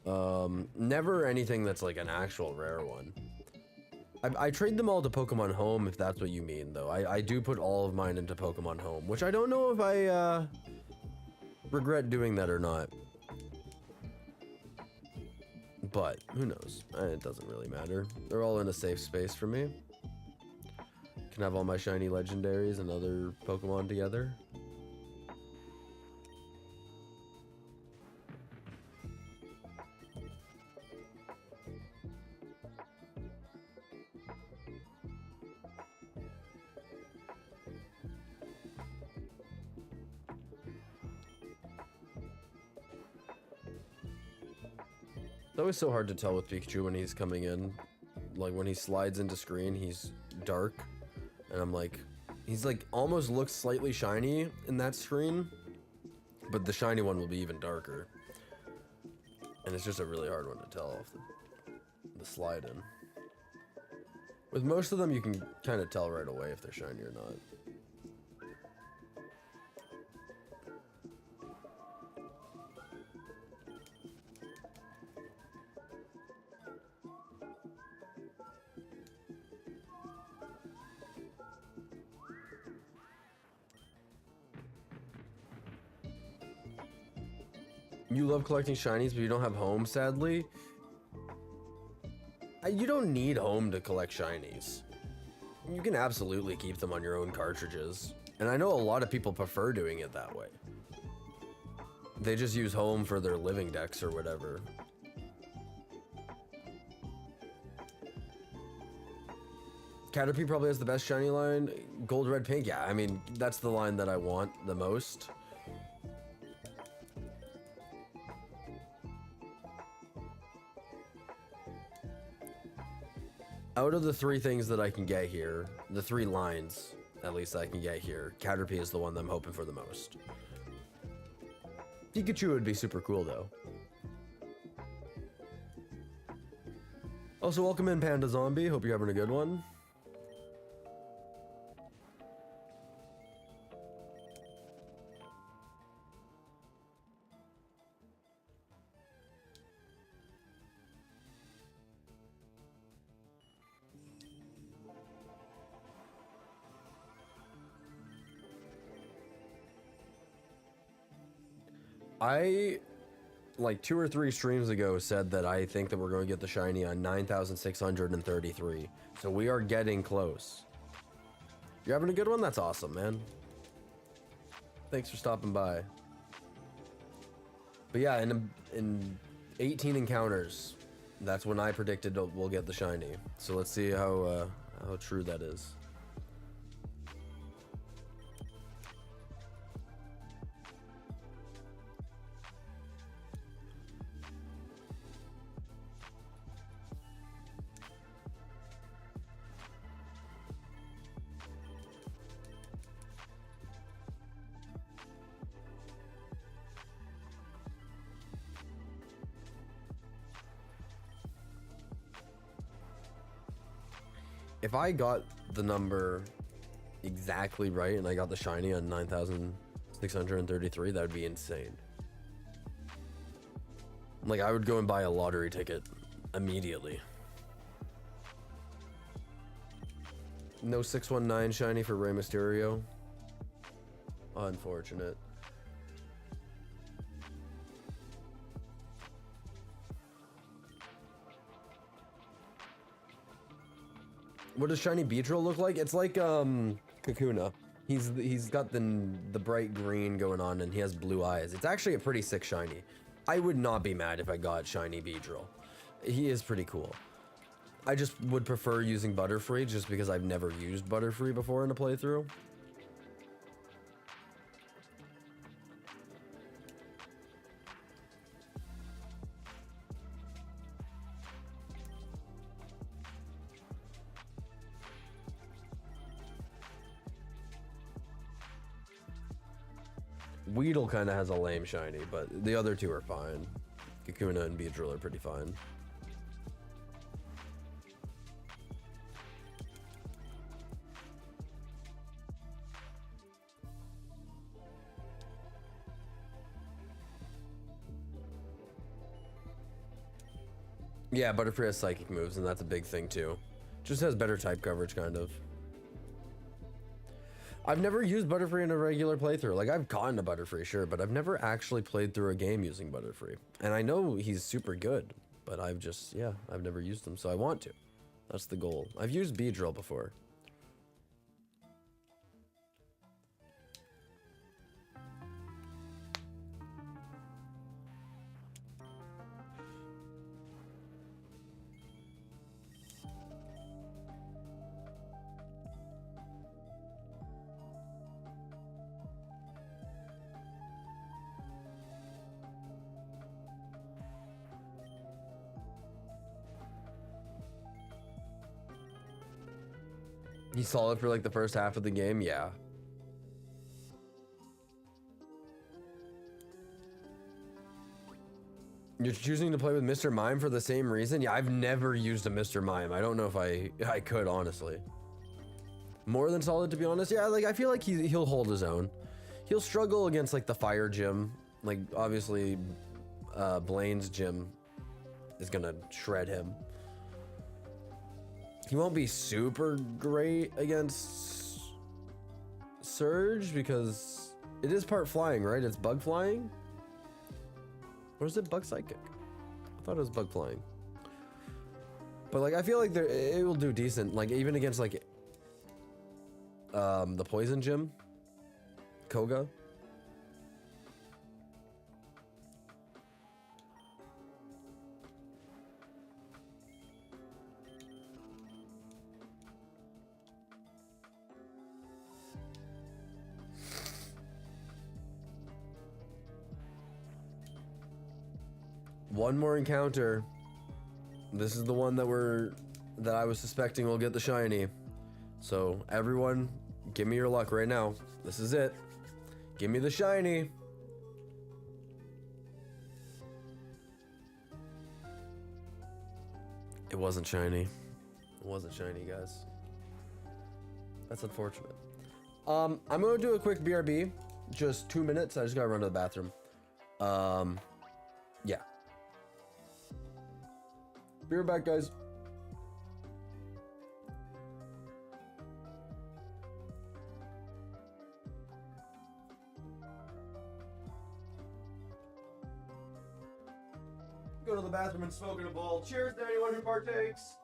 Never anything that's like an actual rare one. I trade them all to Pokemon Home, if that's what you mean, though. I do put all of mine into Pokemon Home, which I don't know if I regret doing that or not. But who knows? It doesn't really matter. They're all in a safe space for me. Can have all my shiny legendaries and other Pokemon together. It's always so hard to tell with Pikachu when he's coming in. Like when he slides into screen, he's dark. And I'm like, he's like almost looks slightly shiny in that screen, but the shiny one will be even darker. And it's just a really hard one to tell off the slide in. With most of them, you can kind of tell right away if they're shiny or not. You love collecting shinies, but you don't have home, sadly. You don't need home to collect shinies. You can absolutely keep them on your own cartridges. And I know a lot of people prefer doing it that way. They just use home for their living decks or whatever. Caterpie probably has the best shiny line. Gold, red, pink. Yeah, I mean, that's the line that I want the most. Out of the three things that I can get here, the three lines, at least I can get here, Caterpie is the one that I'm hoping for the most. Pikachu would be super cool, though. Also, welcome in, Panda Zombie. Hope you're having a good one. like 2 or 3 streams ago said that I think that we're going to get the shiny on 9,633. So we are getting close. You're having a good one? That's awesome, man. Thanks for stopping by. But yeah, in 18 encounters, that's when I predicted we'll get the shiny. So let's see how true that is. If I got the number exactly right and I got the shiny on 9,633, that would be insane. Like, I would go and buy a lottery ticket immediately. No 619 shiny for Rey Mysterio. Unfortunate. What does shiny Beedrill look like? It's like Kakuna. He's got the bright green going on and he has blue eyes. It's actually a pretty sick shiny. I would not be mad if I got shiny Beedrill. He is pretty cool. I just would prefer using Butterfree just because I've never used Butterfree before in a playthrough. Weedle kind of has a lame shiny, but the other two are fine. Kakuna and Beedrill are pretty fine. Yeah, Butterfree has psychic moves, and that's a big thing too. Just has better type coverage, kind of. I've never used Butterfree in a regular playthrough. Like, I've gotten a Butterfree, sure, but I've never actually played through a game using Butterfree. And I know he's super good, but I've never used him, so I want to. That's the goal. I've used Beedrill before. He's solid for like the first half of the game, yeah. You're choosing to play with Mr. Mime for the same reason? Yeah, I've never used a Mr. Mime. I don't know if I could, honestly. More than solid, to be honest. Yeah, like, I feel like he'll hold his own. He'll struggle against like the fire gym. Like, obviously, Blaine's gym is gonna shred him. He won't be super great against Surge because it is part flying, right? It's bug flying? Or is it bug psychic? I thought it was bug flying. But like, I feel like it will do decent. Like, even against like the poison gym, Koga. One more encounter. This is the one that I was suspecting will get the shiny. So everyone, give me your luck right now. This is it. Give me the shiny. It wasn't shiny. It wasn't shiny, guys. That's unfortunate. I'm gonna do a quick BRB. Just 2 minutes. I just gotta run to the bathroom. Yeah. Be right back, guys. go to the bathroom and smoke in a bowl. Cheers to anyone who partakes.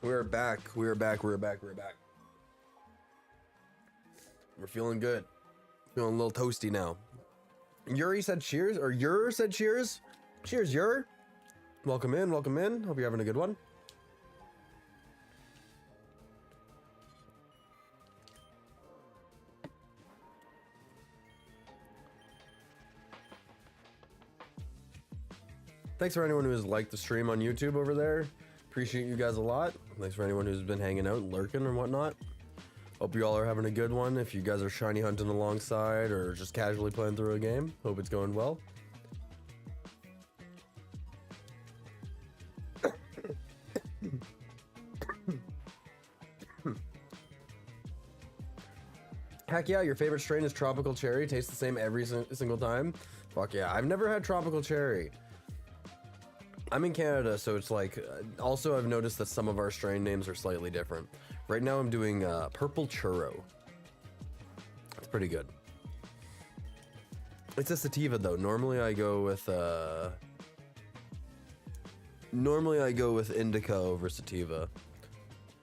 We're back. We're back. We're back. We're back. We're feeling good. Feeling a little toasty now. Yuri said cheers, or Ur said cheers. Cheers, Ur. Welcome in. Welcome in. Hope you're having a good one. Thanks for anyone who has liked the stream on YouTube over there. Appreciate you guys a lot. Thanks for anyone who's been hanging out and lurking and whatnot. Hope you all are having a good one. If you guys are shiny hunting alongside or just casually playing through a game, hope it's going well. Heck yeah, your favorite strain is tropical cherry. Tastes the same every single time. Fuck yeah, I've never had tropical cherry. I'm in Canada, so it's like, also I've noticed that some of our strain names are slightly different. Right now I'm doing purple churro. It's pretty good. It's a sativa though. Normally I go with indica over sativa.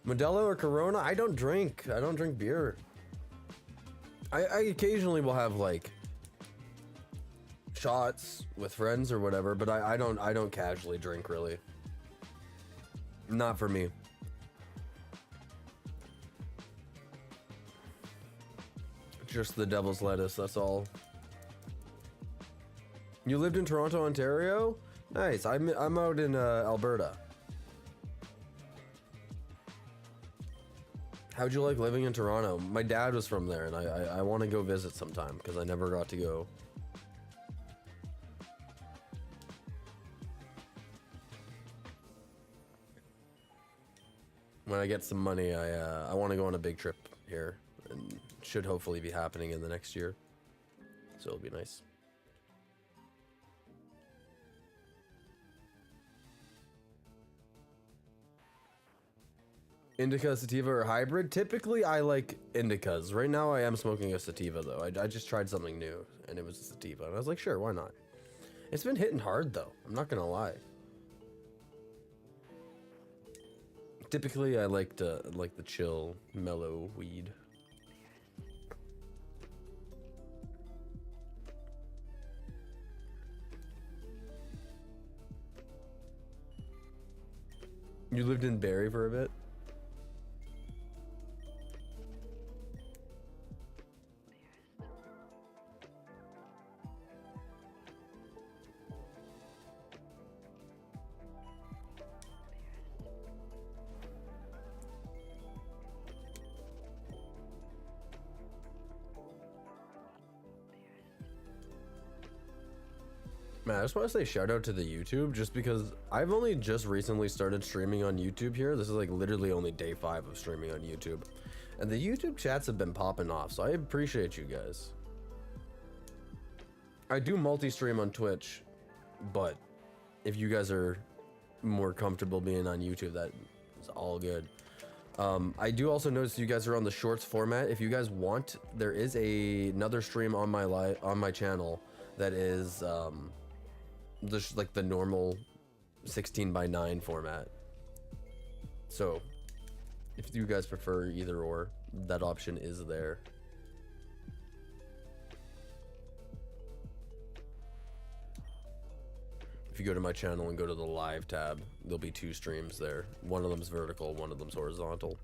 Modelo or Corona? I don't drink beer. I occasionally will have like shots with friends or whatever, but I don't casually drink really. Not for me. Just the devil's lettuce, that's all. You lived in Toronto, Ontario? Nice. I'm out in Alberta. How'd you like living in Toronto? My dad was from there, and I want to go visit sometime because I never got to go. When I get some money, I want to go on a big trip here, and should hopefully be happening in the next year. So it'll be nice. Indica, sativa, or hybrid? Typically, I like indicas. Right now, I am smoking a sativa, though. I just tried something new, and it was a sativa. And I was like, sure, why not? It's been hitting hard, though. I'm not gonna lie. Typically, I like the chill, mellow weed. You lived in Barrie for a bit? Man, I just want to say shout out to the YouTube just because I've only just recently started streaming on YouTube here. This is like literally only day 5 of streaming on YouTube. And the YouTube chats have been popping off, so I appreciate you guys. I do multi-stream on Twitch, but if you guys are more comfortable being on YouTube, that is all good. I do also notice you guys are on the shorts format. If you guys want, there is another stream on my channel that is just like the normal 16:9 format. So if you guys prefer either or, that option is there. If you go to my channel and go to the live tab, there'll be 2 streams there. One of them's vertical, one of them's horizontal.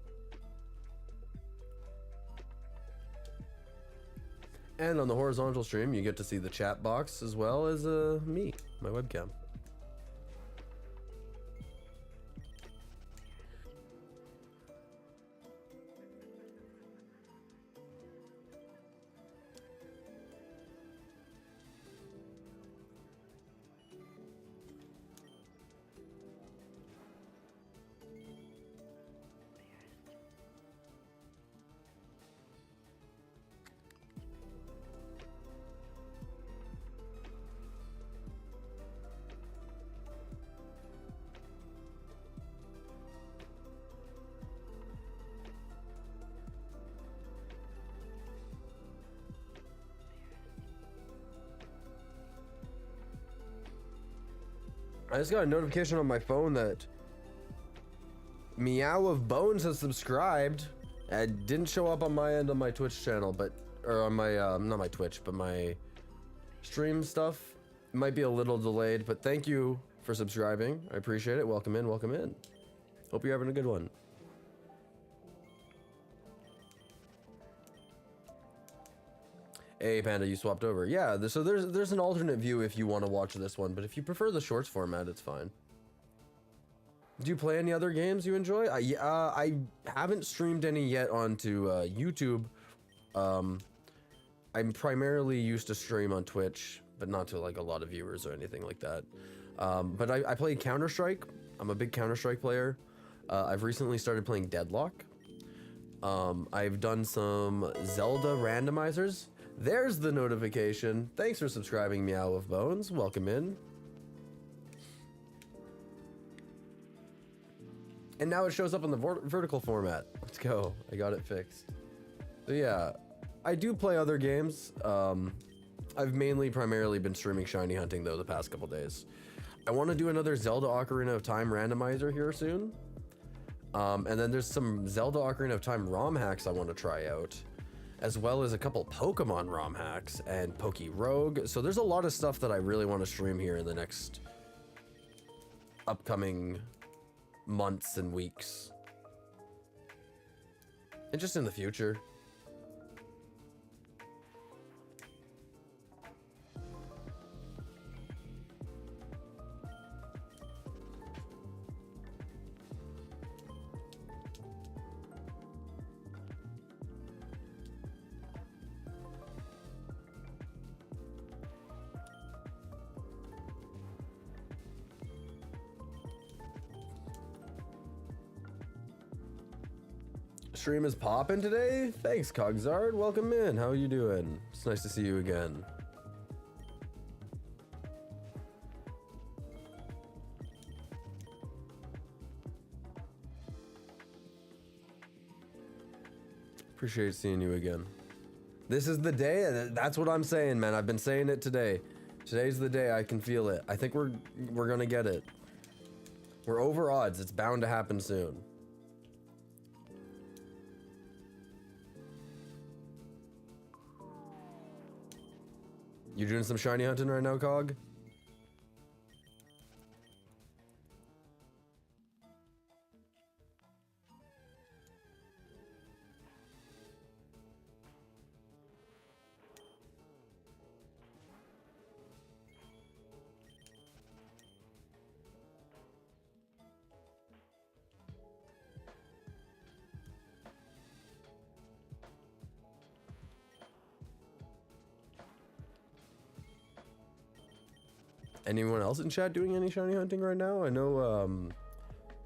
And on the horizontal stream, you get to see the chat box as well as me, my webcam. I just got a notification on my phone that Meow of Bones has subscribed. It didn't show up on my end on my Twitch channel, but or on my not my Twitch, but my stream stuff. It might be a little delayed, but thank you for subscribing. I appreciate it. Welcome in, welcome in. Hope you're having a good one. Hey Panda, you swapped over. Yeah, so there's an alternate view if you want to watch this one, but if you prefer the shorts format, it's fine. Do you play any other games you enjoy? I haven't streamed any yet onto YouTube. I'm primarily used to stream on Twitch, but not to like a lot of viewers or anything like that. But I play Counter-Strike. I'm a big Counter-Strike player. I've recently started playing Deadlock. I've done some Zelda randomizers. There's the notification. Thanks for subscribing, Meow of Bones. Welcome in. And now it shows up on the vertical format. Let's go. I got it fixed. So yeah, I do play other games. I've primarily been streaming shiny hunting though the past couple days. I want to do another Zelda Ocarina of Time randomizer here soon. And then there's some Zelda Ocarina of Time ROM hacks I want to try out, as well as a couple Pokemon ROM hacks and Poke Rogue. So there's a lot of stuff that I really want to stream here in the next upcoming months and weeks. And just in the future. Stream is popping today. Thanks, Cogzard. Welcome in. How are you doing? It's nice to see you again. Appreciate seeing you again. This is the day. That's what I'm saying, man. I've been saying it today. Today's the day. I can feel it. I think we're gonna get it. We're over odds. It's bound to happen soon. You doing some shiny hunting right now, Cog? Anyone else in chat doing any shiny hunting right now? I know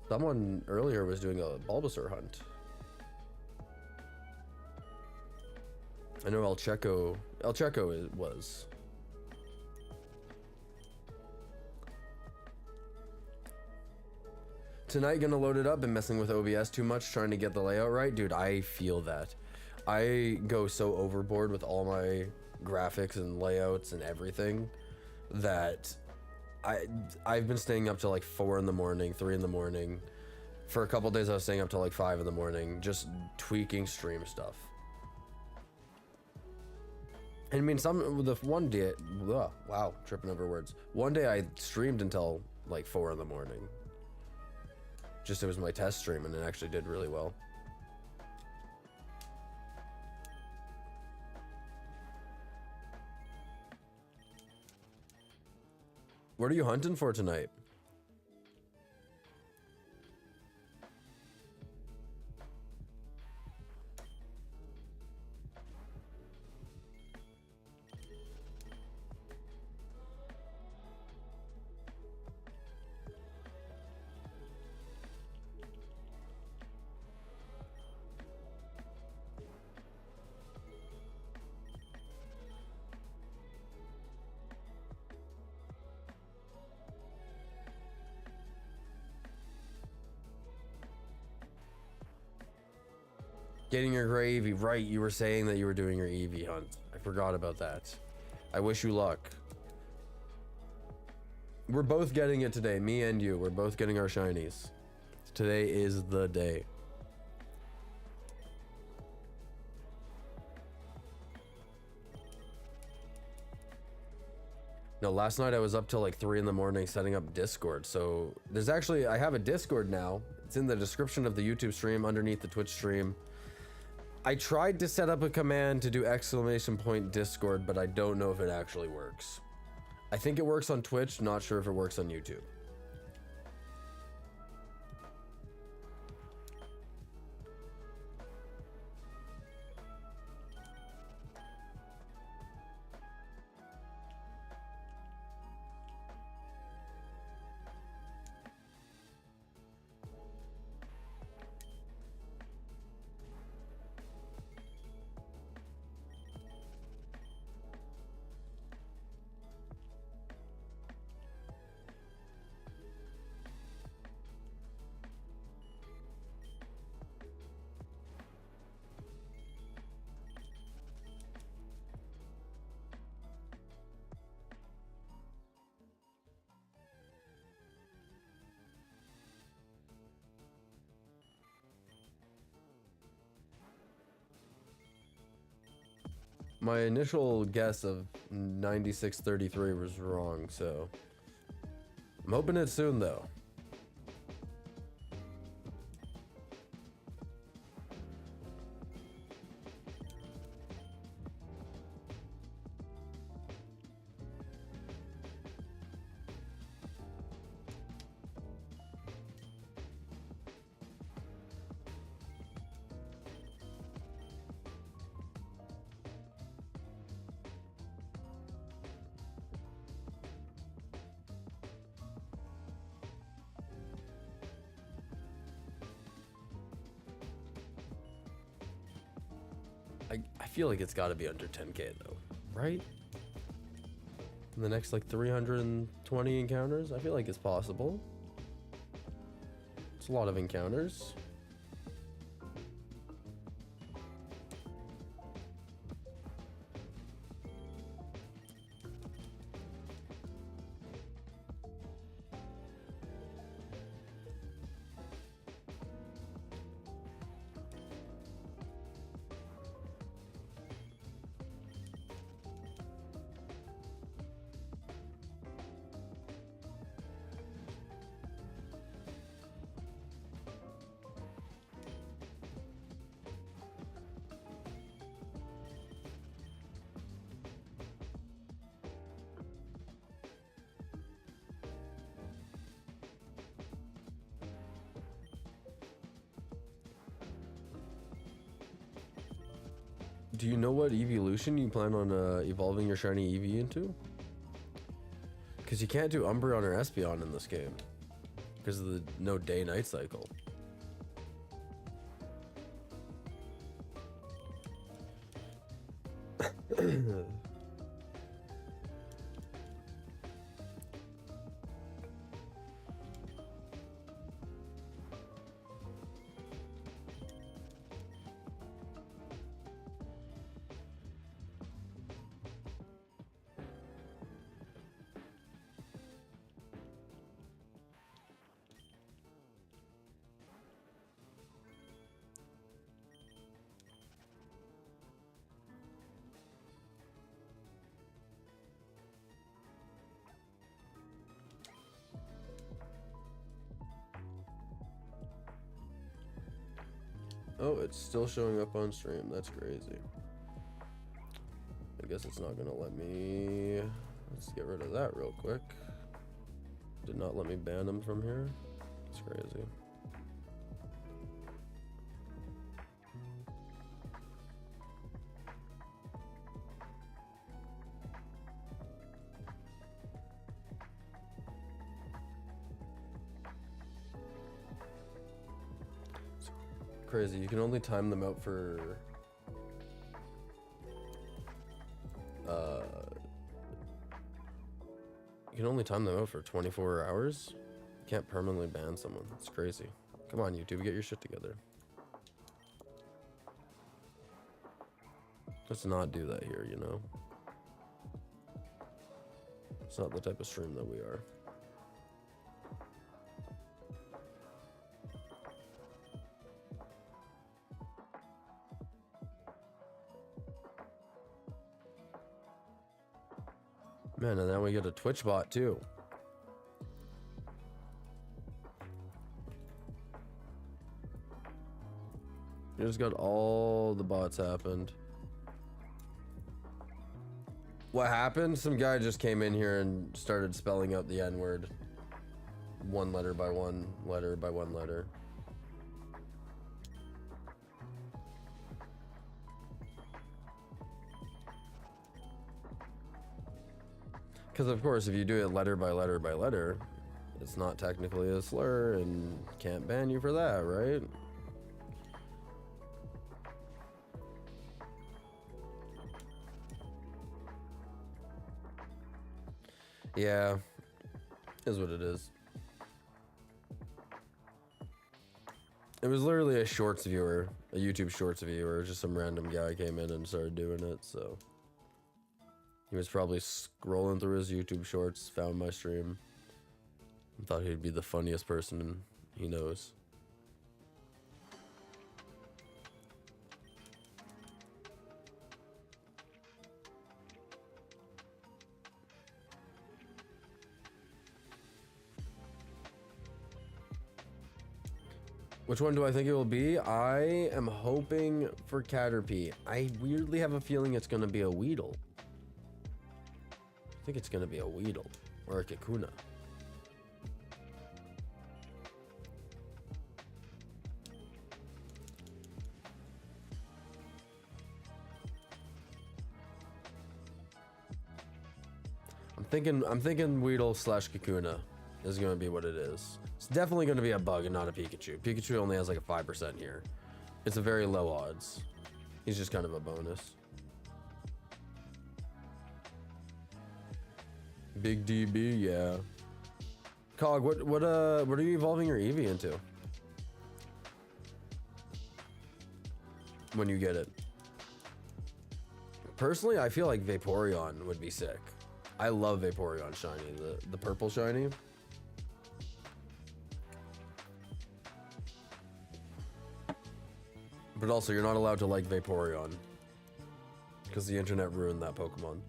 someone earlier was doing a Bulbasaur hunt. I know El Checo was. Tonight gonna load it up. Been messing with OBS too much, trying to get the layout right. Dude, I feel that. I go so overboard with all my graphics and layouts and everything that I've been staying up till like 4 in the morning, 3 in the morning. For a couple days I was staying up till like 5 in the morning, just tweaking stream stuff. And I mean, the one day, wow, tripping over words. One day I streamed until like 4 in the morning. Just it was my test stream and it actually did really well. What are you hunting for tonight? Getting your gray Eevee, right? You were saying that you were doing your Eevee hunt. I forgot about that. I wish you luck. We're both getting it today, me and you. We're both getting our shinies. Today is the day. No, last night I was up till like 3 in the morning setting up Discord. So there's actually, I have a Discord now. It's in the description of the YouTube stream underneath the Twitch stream. I tried to set up a command to do !Discord, but I don't know if it actually works. I think it works on Twitch, not sure if it works on YouTube. My initial guess of 9633 was wrong, so I'm hoping it's soon though. I feel like it's got to be under 10k though, right? In the next like 320 encounters, I feel like it's possible. It's a lot of encounters. Do you know what evolution you plan on evolving your shiny Eevee into? Because you can't do Umbreon or Espeon in this game. Because of the no day-night cycle. Oh, it's still showing up on stream. That's crazy. I guess it's not gonna let me. Let's get rid of that real quick. Did not let me ban them from here. It's crazy. Crazy. You can only time them out for you can only time them out for 24 hours. You can't permanently ban someone. It's crazy. Come on, YouTube, get your shit together. Let's not do that here, you know? It's not the type of stream that we are. Man, and then we get a Twitch bot too. You just got all the bots happened. What happened? Some guy just came in here and started spelling out the N-word. One letter by one letter by one letter. Because of course, if you do it letter by letter by letter, it's not technically a slur and can't ban you for that, right? Yeah, is what it is. It was literally a shorts viewer, a YouTube shorts viewer, just some random guy came in and started doing it, so. He was probably scrolling through his YouTube shorts, found my stream, and thought he'd be the funniest person he knows. Which one do I think it will be? I am hoping for Caterpie. I weirdly have a feeling it's going to be a Weedle. I think it's going to be a Weedle or a Kakuna. I'm thinking Weedle slash Kakuna is going to be what it is. It's definitely going to be a bug and not a Pikachu. Pikachu only has like a 5% here. It's a very low odds. He's just kind of a bonus. Big DB, yeah. Cog, what are you evolving your Eevee into? When you get it. Personally, I feel like Vaporeon would be sick. I love Vaporeon shiny, the purple shiny. But also, you're not allowed to like Vaporeon because the internet ruined that Pokemon.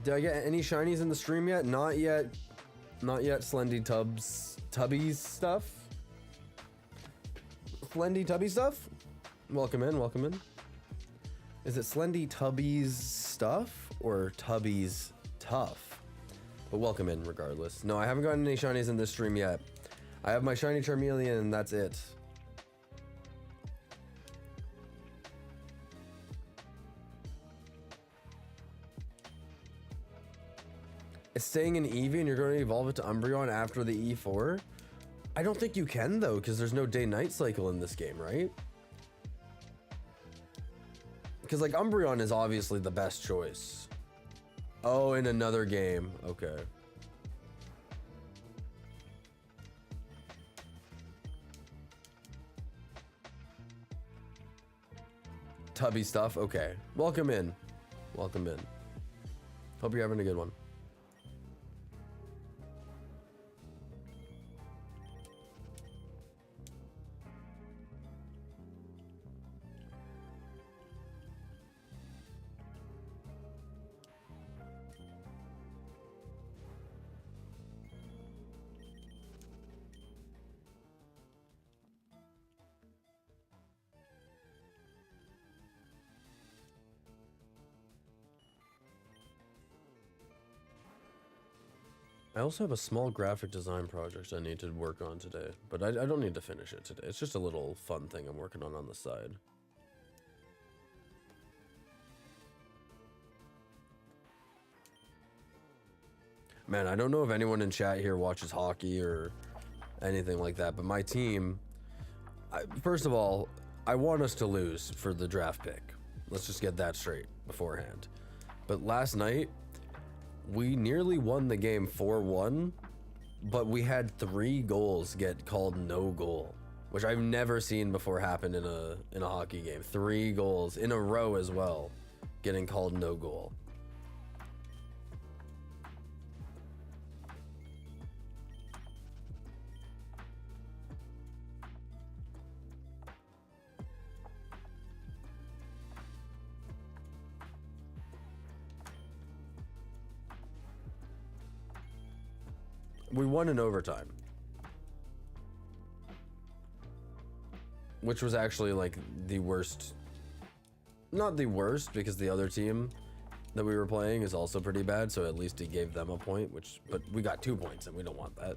Did I get any shinies in the stream yet? Not yet. Not yet. Slendy Tubbies stuff. Slendy Tubby stuff? Welcome in, welcome in. Is it Slendy Tubbies stuff or Tubby's tough? But welcome in regardless. No, I haven't gotten any shinies in this stream yet. I have my shiny Charmeleon and that's it. It's staying in Eevee and you're going to evolve it to Umbreon after the E4? I don't think you can though, because there's no day-night cycle in this game, right? Because like Umbreon is obviously the best choice. Oh, in another game. Okay. Tubby stuff. Okay. Welcome in. Welcome in. Hope you're having a good one. I also have a small graphic design project I need to work on today, but I don't need to finish it today. It's just a little fun thing I'm working on the side. Man, I don't know if anyone in chat here watches hockey or anything like that, but my team, first of all, I want us to lose for the draft pick. Let's just get that straight beforehand. But last night, we nearly won the game 4-1, but we had 3 goals get called no goal, which I've never seen before happen in a hockey game. 3 goals in a row as well, getting called no goal. We won in overtime, which was actually like the worst, not the worst, because the other team that we were playing is also pretty bad, so at least he gave them a point, but we got 2 points and we don't want that.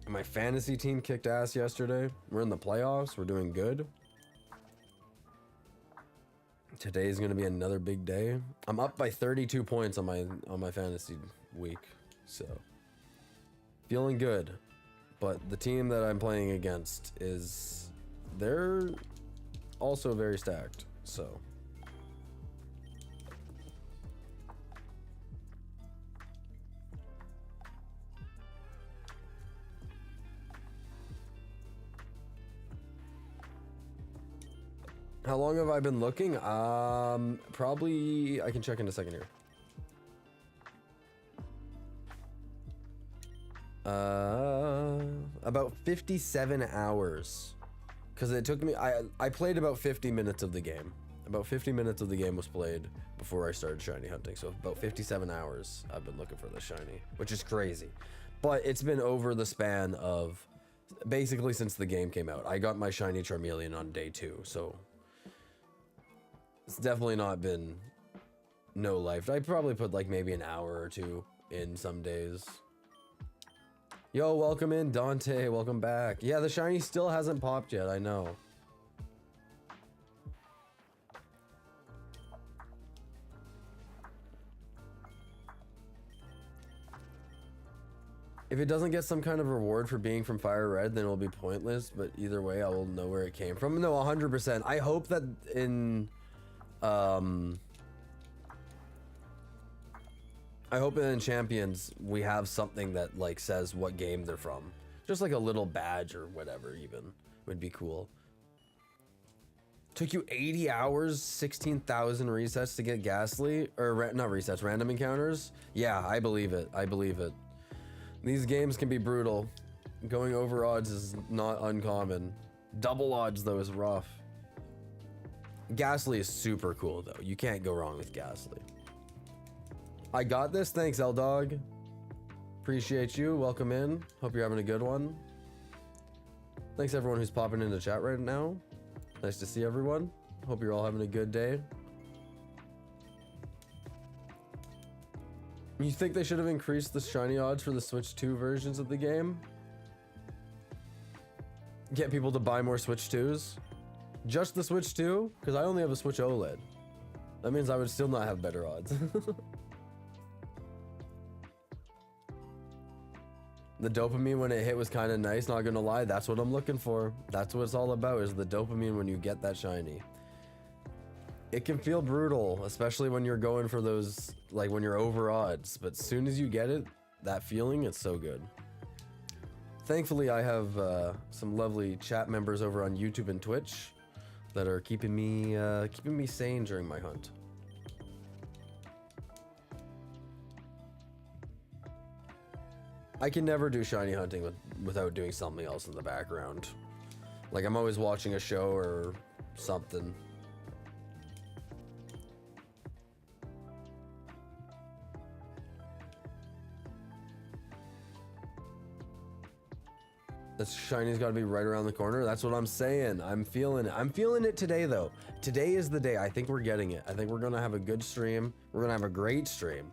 My fantasy team kicked ass yesterday. We're in the playoffs, we're doing good. Today's gonna be another big day. I'm up by 32 points on my fantasy week, so feeling good. But the team that I'm playing against they're also very stacked, so. How long have I been looking? Probably, I can check in a second here. About 57 hours. Because it took me, I played about 50 minutes of the game. About 50 minutes of the game was played before I started shiny hunting. So about 57 hours I've been looking for the shiny, which is crazy. But it's been over the span of, basically since the game came out. I got my shiny Charmeleon on day 2, so. It's definitely not been no life. I probably put like maybe an hour or 2 in some days. Yo, welcome in, Dante. Welcome back. Yeah, the shiny still hasn't popped yet. I know. If it doesn't get some kind of reward for being from Fire Red, then it'll be pointless. But either way, I will know where it came from. No, 100%. I hope that in... I hope in Champions we have something that like says what game they're from. Just like a little badge or whatever even would be cool. Took you 80 hours, 16,000 resets to get Ghastly, or not resets, random encounters? Yeah, I believe it. I believe it. These games can be brutal. Going over odds is not uncommon. Double odds though is rough. Ghastly is super cool though. You can't go wrong with Ghastly. I got this. Thanks, L-Dog. Appreciate you. Welcome in. Hope you're having a good one. Thanks everyone who's popping into chat right now. Nice to see everyone. Hope you're all having a good day. You think they should have increased the shiny odds for the Switch 2 versions of the game? Get people to buy more Switch 2s? Just the Switch 2? Because I only have a Switch OLED. That means I would still not have better odds. The dopamine when it hit was kind of nice, not gonna lie. That's what I'm looking for. That's what it's all about, is the dopamine when you get that shiny. It can feel brutal, especially when you're going for those, like when you're over odds. But as soon as you get it, that feeling, it's so good. Thankfully, I have some lovely chat members over on YouTube and Twitch that are keeping me sane during my hunt. I can never do shiny hunting without doing something else in the background. Like I'm always watching a show or something. The shiny's got to be right around the corner. That's what I'm saying. I'm feeling it. I'm feeling it today though. Today is the day. I think we're getting it. I think we're gonna have a good stream. We're gonna have a great stream.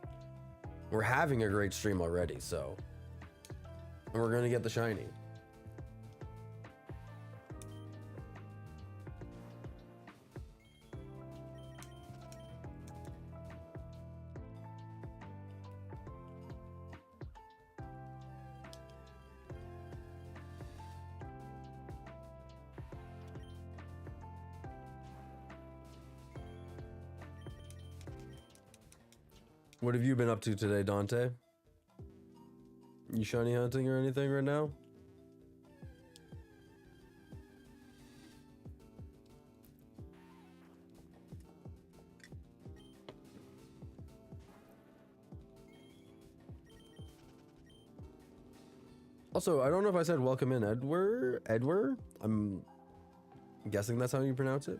We're having a great stream already, so. And we're gonna get the shiny. What have you been up to today, Dante? You shiny hunting or anything right now? Also, I don't know if I said welcome in, Edward? I'm guessing that's how you pronounce it.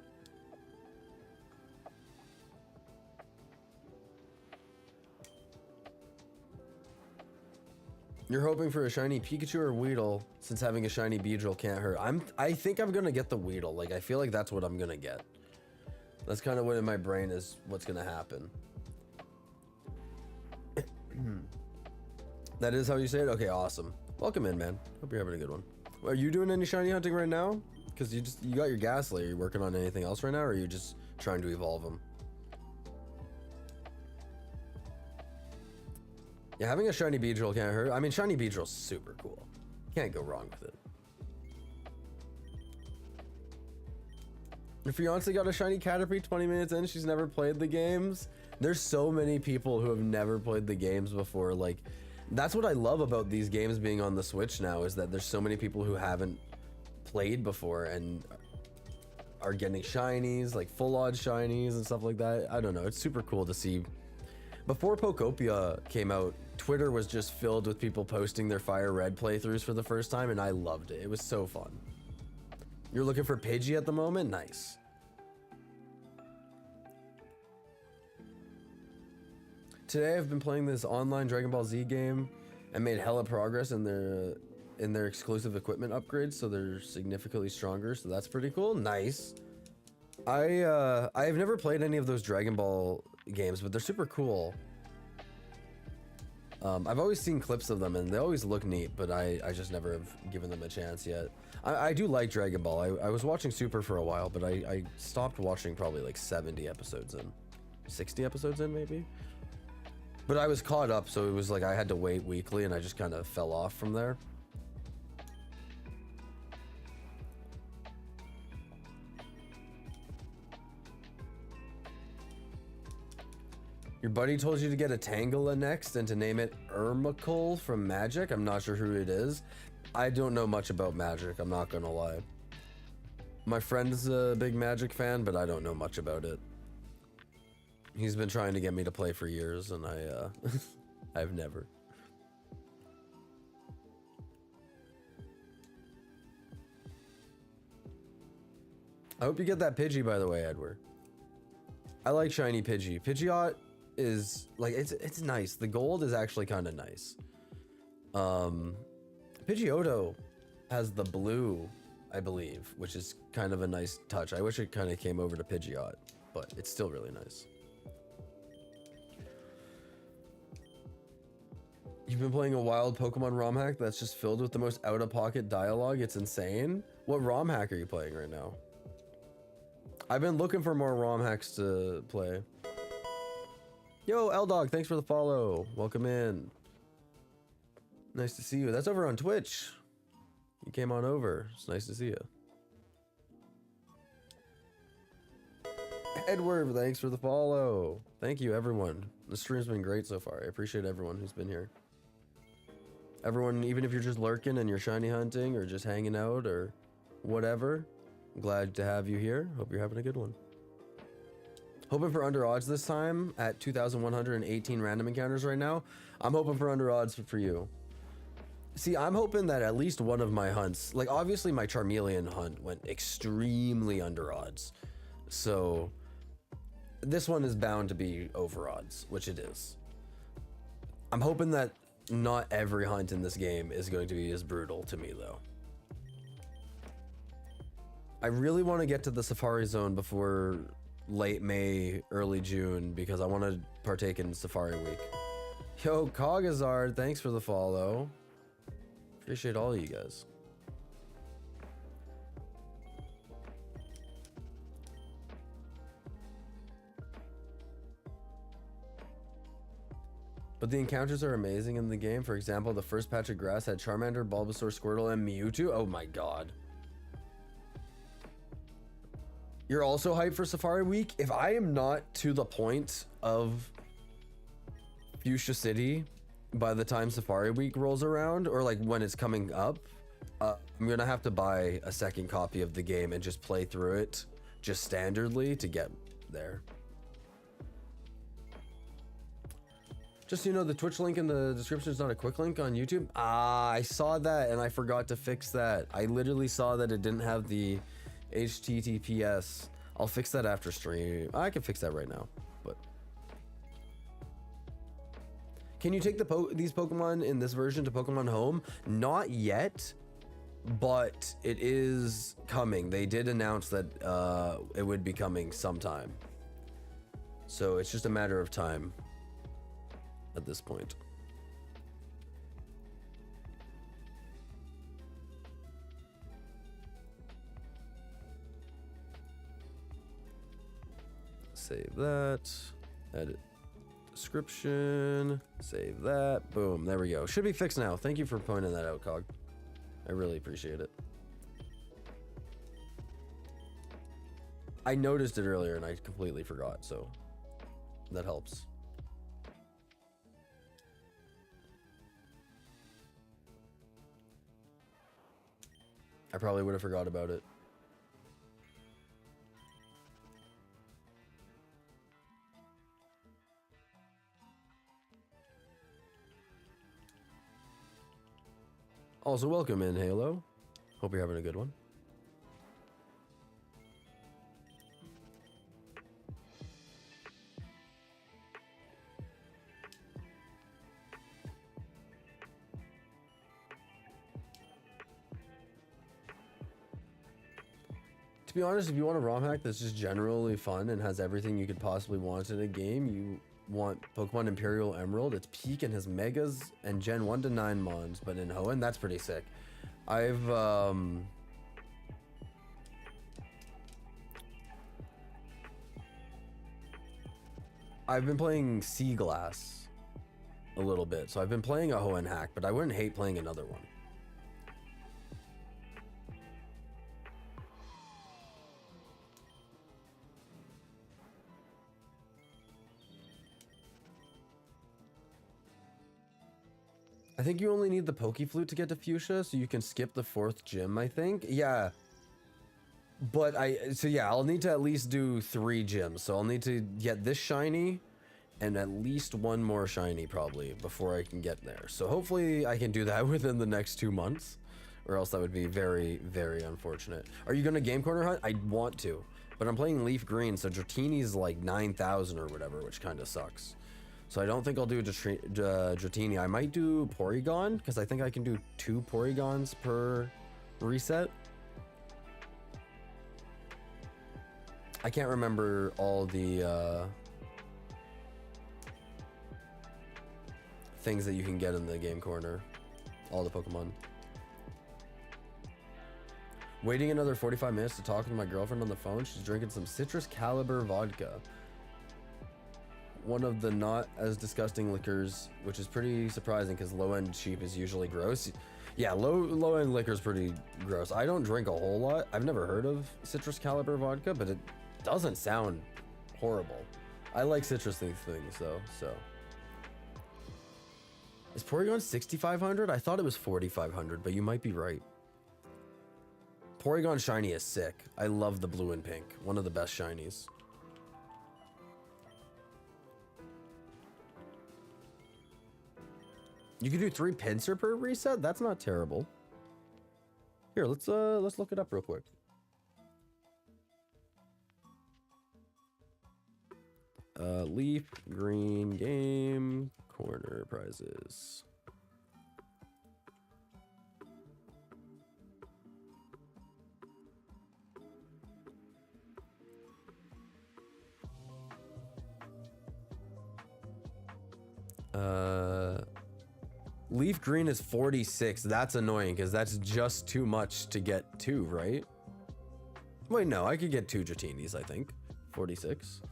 You're hoping for a shiny Pikachu or Weedle, since having a shiny Beedrill can't hurt. I think I'm gonna get the Weedle. Like, I feel like that's what I'm gonna get. That's kind of what in my brain is what's gonna happen. That is how you say it? Okay, awesome. Welcome in, man. Hope you're having a good one. Are you doing any shiny hunting right now? Because you got your Ghastly. Are you working on anything else right now, or are you just trying to evolve them? Yeah, having a shiny Beedrill can't hurt. I mean, shiny Beedrill's super cool. Can't go wrong with it. Your fiance got a shiny Caterpie 20 minutes in. She's never played the games. There's so many people who have never played the games before. Like, that's what I love about these games being on the Switch now, is that there's so many people who haven't played before and are getting shinies, like full odds shinies and stuff like that. I don't know. It's super cool to see. Before Pokopia came out, Twitter was just filled with people posting their Fire Red playthroughs for the first time, and I loved it. It was so fun. You're looking for Pidgey at the moment? Nice. Today I've been playing this online Dragon Ball Z game and made hella progress in their exclusive equipment upgrades, so they're significantly stronger, so that's pretty cool. Nice. I've never played any of those Dragon Ball games, but they're super cool. I've always seen clips of them and they always look neat, but I just never have given them a chance yet. I do like Dragon Ball. I was watching Super for a while, but I stopped watching probably like 70 episodes in. 60 episodes in, maybe? But I was caught up, so it was like I had to wait weekly and I just kind of fell off from there. Your buddy told you to get a Tangela next and to name it Ermical from Magic. I'm not sure who it is. I don't know much about Magic, I'm not gonna lie. My friend's a big Magic fan, but I don't know much about it. He's been trying to get me to play for years, and I've never. I hope you get that Pidgey, by the way, Edward. I like shiny Pidgey. Pidgeot is like, it's nice. The gold is actually kind of nice. Pidgeotto has the blue I believe, which is kind of a nice touch. I wish it kind of came over to Pidgeot, but it's still really nice. You've been playing a wild Pokemon ROM hack that's just filled with the most out-of-pocket dialogue. It's insane. What ROM hack are you playing right now? I've been looking for more ROM hacks to play. Yo, L-Dog, thanks for the follow. Welcome in. Nice to see you. That's over on Twitch. You came on over. It's nice to see you. Edward, thanks for the follow. Thank you, everyone. The stream's been great so far. I appreciate everyone who's been here. Everyone, even if you're just lurking and you're shiny hunting or just hanging out or whatever, I'm glad to have you here. Hope you're having a good one. Hoping for under odds this time at 2,118 random encounters right now. I'm hoping for under odds for you. See, I'm hoping that at least one of my hunts, like obviously my Charmeleon hunt went extremely under odds. So this one is bound to be over odds, which it is. I'm hoping that not every hunt in this game is going to be as brutal to me though. I really want to get to the Safari Zone before late May, early June, because I want to partake in Safari Week. Yo, Cogazard, thanks for the follow. Appreciate all of you guys. But the encounters are amazing in the game. For example, the first patch of grass had Charmander, Bulbasaur, Squirtle, and Mewtwo. Oh my god. You're also hyped for Safari Week? If I am not to the point of Fuchsia City by the time Safari Week rolls around, or like when it's coming up, I'm gonna have to buy a second copy of the game and just play through it just standardly to get there. Just so you know, the Twitch link in the description is not a quick link on YouTube. Ah, I saw that and I forgot to fix that. I literally saw that it didn't have the HTTPS. I'll fix that after stream. I can fix that right now, but can you take these Pokemon in this version to Pokemon Home? Not yet, but it is coming. They did announce that it would be coming sometime, so it's just a matter of time at this point. Save that, edit description, save that, boom, there we go. Should be fixed now. Thank you for pointing that out, Cog. I really appreciate it. I noticed it earlier and I completely forgot, so that helps. I probably would have forgot about it. Also, welcome in, Halo. Hope you're having a good one. To be honest, if you want a ROM hack that's just generally fun and has everything you could possibly want in a game, you want Pokemon Imperial Emerald. It's peak and has Megas and Gen 1 to 9 Mons, but in Hoenn, that's pretty sick. I've been playing Sea Glass a little bit, so I've been playing a Hoenn hack, but I wouldn't hate playing another one. I think you only need the Pokeflute to get to Fuchsia, so you can skip the 4th gym, I think. Yeah. But I'll need to at least do 3 gyms. So I'll need to get this shiny and at least 1 more shiny probably before I can get there. So hopefully I can do that within the next 2 months, or else that would be very, very unfortunate. Are you gonna Game Corner hunt? I want to, but I'm playing Leaf Green, so Dratini's like 9,000 or whatever, which kind of sucks. So I don't think I'll do Dratini. I might do Porygon, because I think I can do 2 Porygons per reset. I can't remember all the things that you can get in the game corner. All the Pokemon. Waiting another 45 minutes to talk with my girlfriend on the phone. She's drinking some Citrus Caliber vodka. One of the not as disgusting liquors, which is pretty surprising because low-end cheap is usually gross. Yeah, low-end liquor is pretty gross. I don't drink a whole lot. I've never heard of Citrus Caliber vodka, but it doesn't sound horrible. I like citrus things though, so. Is Porygon 6,500? I thought it was 4,500, but you might be right. Porygon Shiny is sick. I love the blue and pink. One of the best shinies. You can do 3 pincer per reset? That's not terrible. Here, let's look it up real quick. Leaf Green Game Corner prizes. Leaf Green is 46. That's annoying because that's just too much to get 2, right? Wait, no, I could get 2 Dratinis, I think. 46.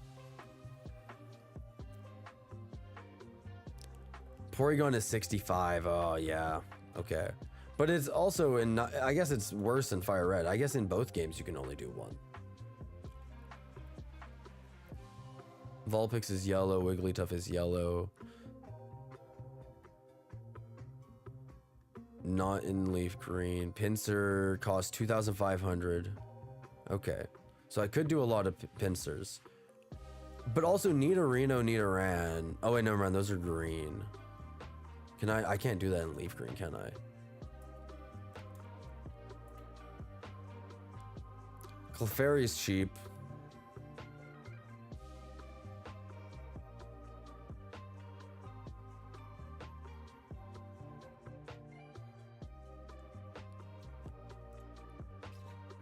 Porygon is 65. Oh, yeah. Okay. But it's also in... I guess it's worse than Fire Red. I guess in both games you can only do 1. Vulpix is yellow. Wigglytuff is yellow. Not in Leaf Green. Pinsir costs 2,500. Okay. So I could do a lot of Pinsers. But also Nidorino, Nidoran. Oh, wait, never mind. Those are green. Can I can't do that in Leaf Green, can I? Clefairy's cheap.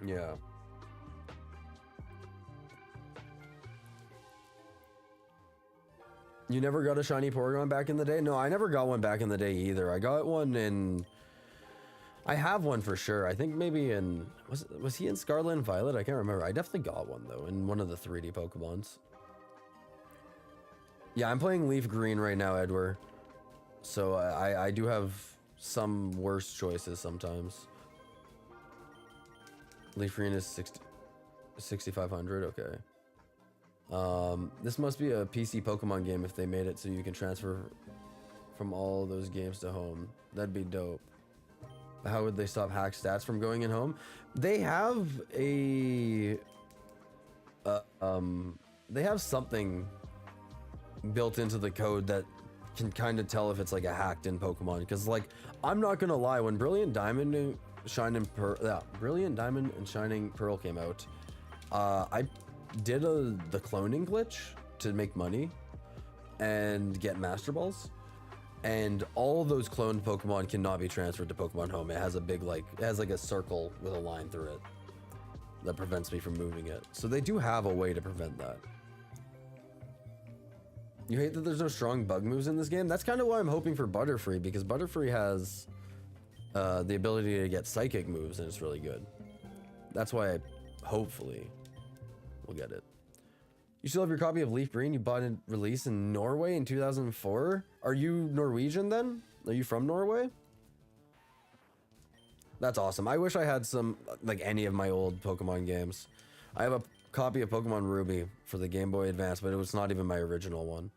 Yeah. You never got a shiny Porygon back in the day? No, I never got one back in the day either. I got one in... I have one for sure. I think maybe in... Was he in Scarlet and Violet? I can't remember. I definitely got one though in one of the 3D Pokemons. Yeah, I'm playing Leaf Green right now, Edward. So I do have some worse choices sometimes. Leaf Green is 6,500. Okay. This must be a PC Pokemon game if they made it so you can transfer from all those games to home. That'd be dope. How would they stop hack stats from going in home? They have a they have something built into the code that can kind of tell if it's like a hacked in Pokemon, because like I'm not gonna lie, when Brilliant Diamond and Shining Pearl came out, I did the cloning glitch to make money and get Master Balls, and all of those cloned Pokemon cannot be transferred to Pokemon Home. It has a big it has like a circle with a line through it that prevents me from moving it. So they do have a way to prevent that. You hate that there's no strong bug moves in this game? That's kind of why I'm hoping for Butterfree, because Butterfree has the ability to get psychic moves, and it's really good. That's why I hopefully will get it. You still have your copy of Leaf Green you bought in release in Norway in 2004? Are you Norwegian then? Are you from Norway? That's awesome. I wish I had some, like any of my old Pokemon games. I have a copy of Pokemon Ruby for the Game Boy Advance, but it was not even my original one.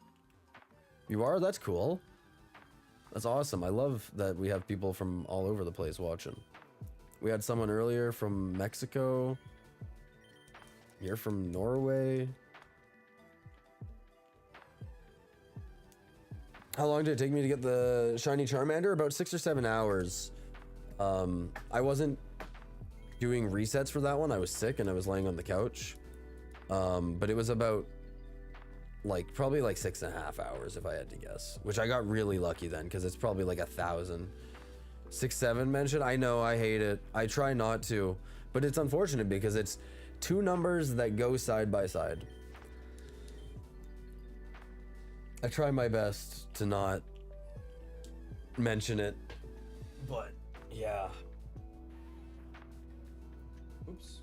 You are? That's cool. That's awesome. I love that we have people from all over the place watching. We had someone earlier from Mexico. You're from Norway. How long did it take me to get the shiny Charmander? About 6 or 7 hours. I wasn't doing resets for that one. I was sick and I was laying on the couch. But it was about probably 6.5 hours if I had to guess, which I got really lucky then, because it's probably like 1,000. 6-7 mention. I know, I hate it. I try not to, but it's unfortunate because it's Two numbers that go side by side. I try my best to not mention it, but yeah. Oops.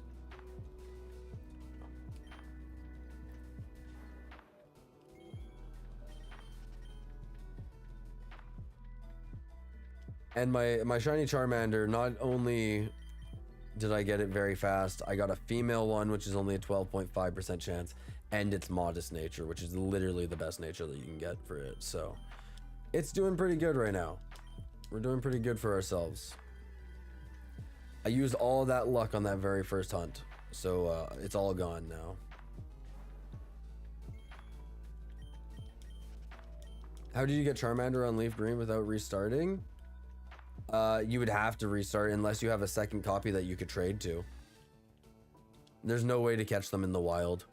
And my shiny Charmander, not only did I get it very fast, I got a female one, which is only a 12.5% chance, and its modest nature, which is literally the best nature that you can get for it. So it's doing pretty good right now. We're doing pretty good for ourselves. I used all that luck on that very first hunt, so it's all gone now. How did you get Charmander on Leaf Green without restarting? You would have to restart unless you have a second copy that you could trade to. There's no way to catch them in the wild.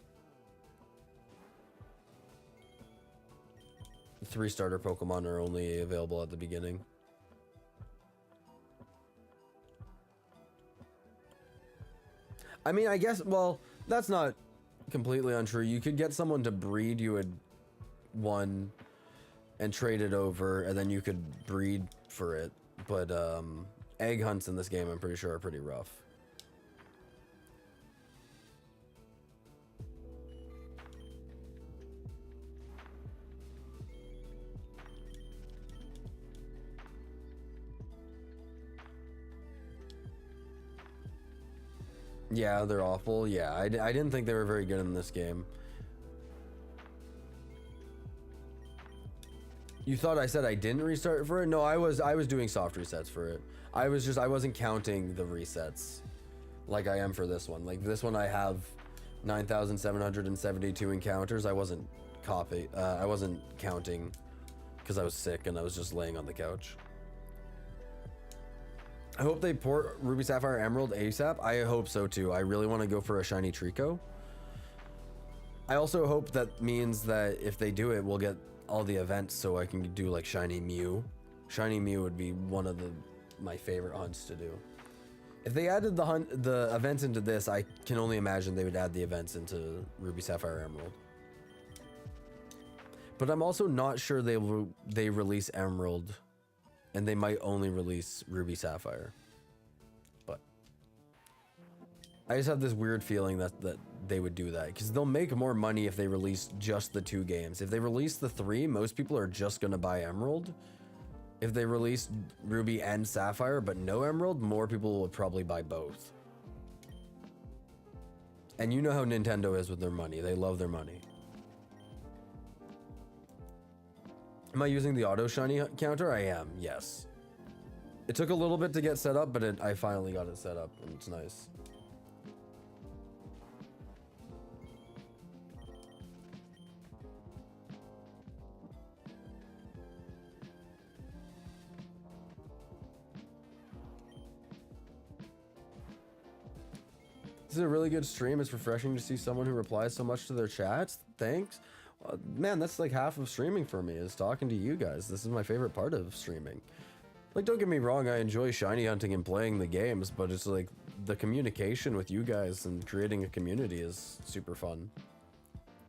3 starter Pokemon are only available at the beginning. I mean, I guess, well, that's not completely untrue. You could get someone to breed you a one and trade it over, and then you could breed for it. But egg hunts in this game, I'm pretty sure, are pretty rough. Yeah, they're awful. Yeah, I didn't think they were very good in this game. You thought I said I didn't restart for it? No, I was doing soft resets for it. I wasn't counting the resets like I am for this one. Like this one I have 9,772 encounters. I wasn't counting because I was sick and I was just laying on the couch. I hope they port Ruby Sapphire Emerald ASAP. I hope so too. I really want to go for a shiny Trico. I also hope that means that if they do it, we'll get all the events so I can do like shiny Mew. Shiny Mew would be one of my favorite hunts to do. If they added the events into this, I can only imagine they would add the events into Ruby Sapphire Emerald. But I'm also not sure they release Emerald, and they might only release Ruby Sapphire. But I just have this weird feeling that they would do that, because they'll make more money if they release just the 2 games. If they release the 3, most people are just gonna buy Emerald. If they release Ruby and Sapphire but no Emerald, more people will probably buy both. And you know how Nintendo is with their money. They love their money. Am I using the auto shiny counter? I am, yes. It took a little bit to get set up, but I finally got it set up, and it's nice. This is a really good stream. It's refreshing to see someone who replies so much to their chats. Thanks. Man, that's like half of streaming for me, is talking to you guys. This is my favorite part of streaming. Like, don't get me wrong, I enjoy shiny hunting and playing the games, but it's like the communication with you guys and creating a community is super fun.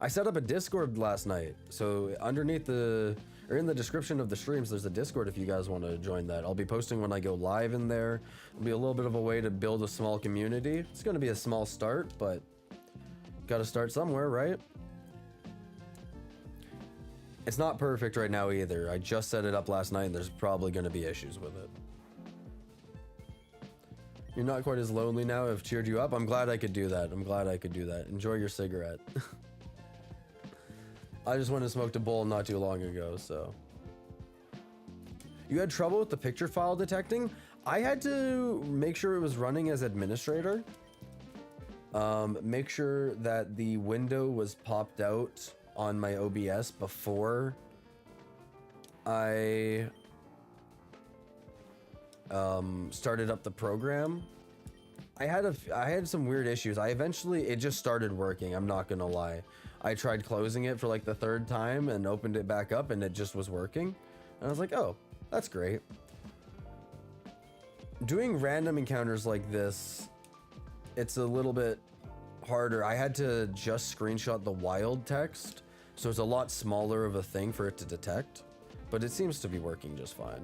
I set up a Discord last night, so underneath or in the description of the streams, there's a Discord if you guys want to join that. I'll be posting when I go live in there. It'll be a little bit of a way to build a small community. It's going to be a small start, but got to start somewhere, right? It's not perfect right now either. I just set it up last night and there's probably going to be issues with it. You're not quite as lonely now. I've cheered you up. I'm glad I could do that. I'm glad I could do that. Enjoy your cigarette. I just went and smoked a bowl not too long ago, so. You had trouble with the picture file detecting? I had to make sure it was running as administrator. Make sure that the window was popped out on my OBS before I started up the program. I had some weird issues. It just started working, I'm not gonna lie. I tried closing it for like the 3rd time and opened it back up and it just was working. And I was like, oh, that's great. Doing random encounters like this, it's a little bit harder. I had to just screenshot the wild text, so it's a lot smaller of a thing for it to detect, but it seems to be working just fine.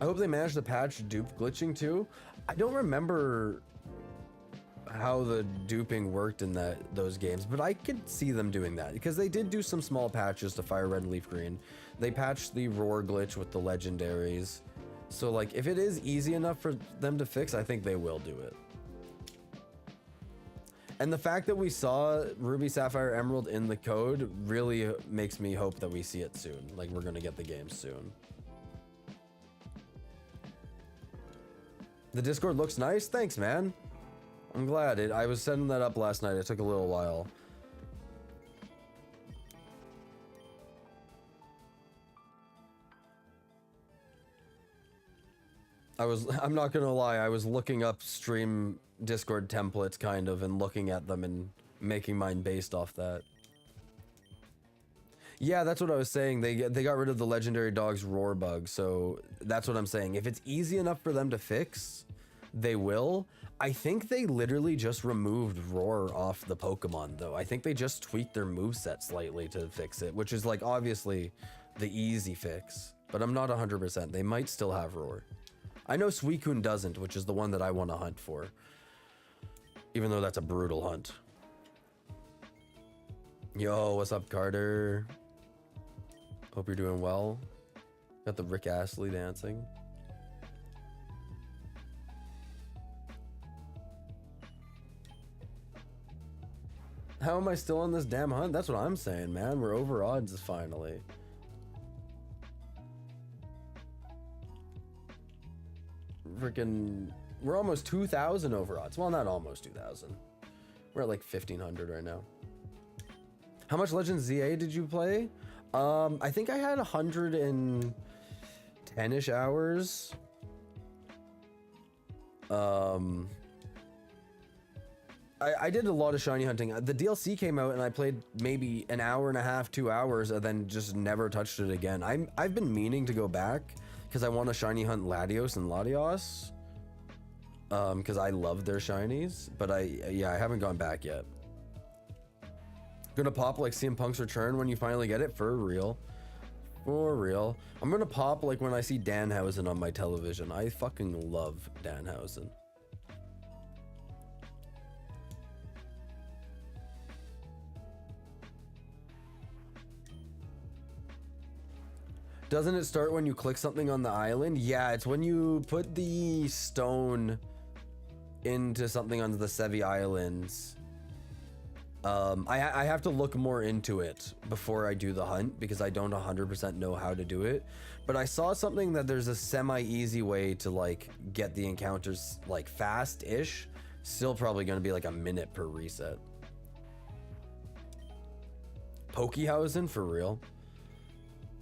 I hope they managed to patch dupe glitching too. I don't remember how the duping worked in those games, but I could see them doing that because they did do some small patches to Fire Red and Leaf Green. They patched the roar glitch with the legendaries. So like if it is easy enough for them to fix, I think they will do it. And the fact that we saw Ruby, Sapphire, Emerald in the code really makes me hope that we see it soon. Like we're gonna get the game soon. The Discord looks nice. Thanks, man. I'm glad. I was setting that up last night. It took a little while. I'm not gonna lie, I was looking up stream Discord templates kind of and looking at them and making mine based off that. Yeah, that's what I was saying. They got rid of the legendary dog's roar bug, so that's what I'm saying. If it's easy enough for them to fix, they will. I think they literally just removed roar off the Pokemon though. I think they just tweaked their moveset slightly to fix it, which is like obviously the easy fix, but I'm not 100%. They might still have roar. I know Suicune doesn't, which is the one that I want to hunt for. Even though that's a brutal hunt. Yo, what's up, Carter? Hope you're doing well. Got the Rick Astley dancing. How am I still on this damn hunt? That's what I'm saying, man. We're over odds finally. Freaking, we're almost 2,000 over odds. Well, not almost 2,000. We're at like 1,500 right now. How much Legends ZA did you play? I think I had 110-ish hours. I did a lot of shiny hunting. The DLC came out and I played maybe an hour and a half, 2 hours, and then just never touched it again. I've been meaning to go back because I want to shiny hunt Latios and Latios. Because I love their shinies, but I haven't gone back yet. Gonna pop like CM Punk's return when you finally get it, for real. For real. I'm gonna pop like when I see Danhausen on my television. I fucking love Danhausen. Doesn't it start when you click something on the island? Yeah, it's when you put the stone into something on the Sevi Islands. I have to look more into it before I do the hunt because I don't 100% know how to do it. But I saw something that there's a semi-easy way to like get the encounters like fast-ish. Still probably gonna be like a minute per reset. Pokehausen, for real.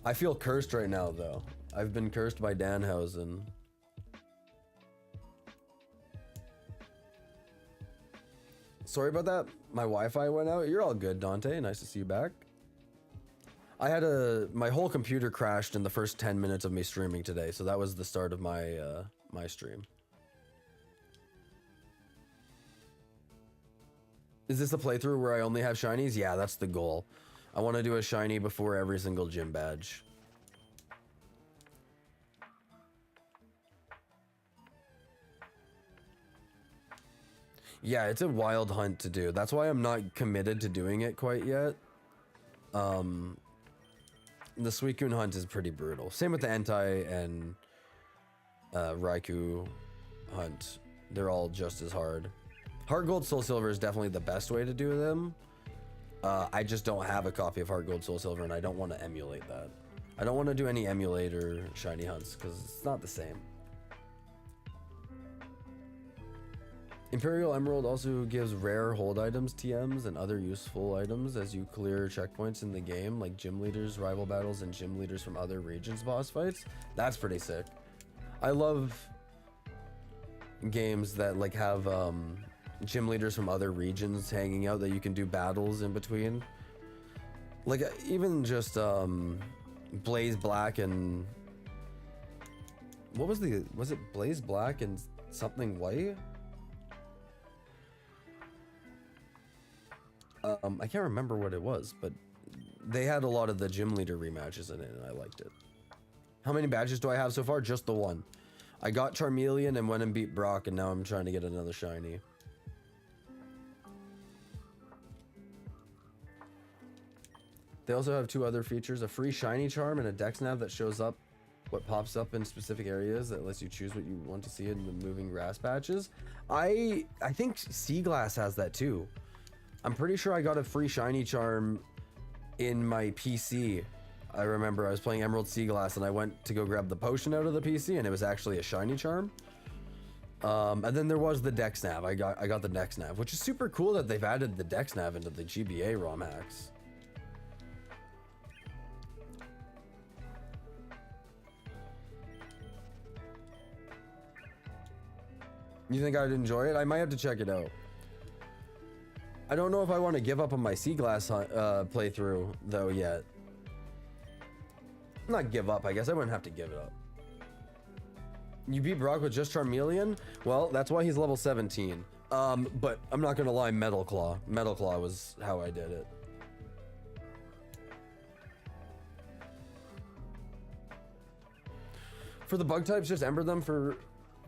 I feel cursed right now though. I've been cursed by Danhausen. Sorry about that. My Wi-Fi went out. You're all good, Dante. Nice to see you back. I had my whole computer crashed in the first 10 minutes of me streaming today, so that was the start of my my stream. Is this a playthrough where I only have shinies? Yeah, that's the goal. I want to do a shiny before every single gym badge. Yeah, it's a wild hunt to do. That's why I'm not committed to doing it quite yet. The Suicune hunt is pretty brutal. Same with the Entei and Raikou hunt. They're all just as hard. Heart Gold, Soul Silver is definitely the best way to do them. I just don't have a copy of Heart Gold, Soul Silver, and I don't want to emulate that. I don't want to do any emulator shiny hunts because it's not the same. Imperial Emerald also gives rare hold items, TMs, and other useful items as you clear checkpoints in the game, like gym leaders, rival battles, and gym leaders from other regions boss fights. That's pretty sick. I love games that like have gym leaders from other regions hanging out that you can do battles in between. Like even just Blaze Black and what was it Blaze Black and something white? I can't remember what it was, but they had a lot of the gym leader rematches in it, and I liked it. How many badges do I have so far? Just the one. I got Charmeleon and went and beat Brock, and now I'm trying to get another shiny. They also have 2 other features, a free shiny charm and a dex nav that shows up what pops up in specific areas that lets you choose what you want to see in the moving grass patches. I think Sea Glass has that too. I'm pretty sure I got a free shiny charm in my PC. I remember I was playing Emerald Sea Glass and I went to go grab the potion out of the PC and it was actually a shiny charm. And then there was the dex nav. I got the dex nav, which is super cool that they've added the dex nav into the GBA ROM hacks. You think I'd enjoy it? I might have to check it out. I don't know if I want to give up on my Sea Glass playthrough though yet. Not give up, I guess I wouldn't have to give it up. You beat Brock with just Charmeleon? Well, that's why he's level 17. But I'm not gonna lie, Metal Claw. Metal Claw was how I did it. For the bug types, just Ember them for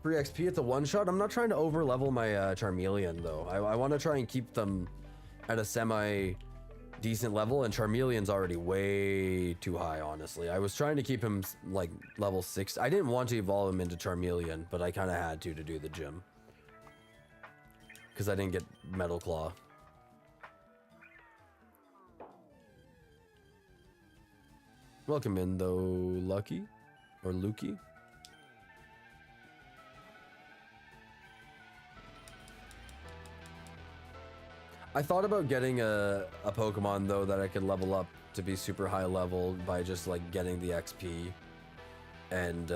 free XP. It's a one-shot. I'm not trying to over-level my Charmeleon, though. I want to try and keep them at a semi-decent level, and Charmeleon's already way too high, honestly. I was trying to keep him, like, level 6. I didn't want to evolve him into Charmeleon, but I kind of had to do the gym. Because I didn't get Metal Claw. Welcome in, though, Lucky. Or Lukey. I thought about getting a Pokemon though that I could level up to be super high level by just like getting the XP and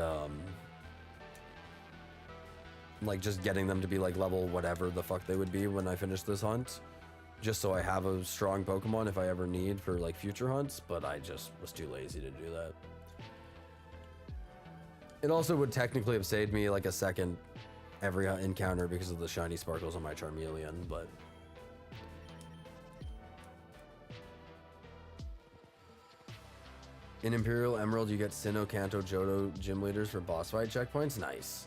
like just getting them to be like level whatever the fuck they would be when I finish this hunt, just so I have a strong Pokemon if I ever need for like future hunts, but I just was too lazy to do that. It also would technically have saved me like a second every encounter because of the shiny sparkles on my Charmeleon, but in Imperial Emerald, you get Sinnoh, Kanto, Johto gym leaders for boss fight checkpoints. Nice.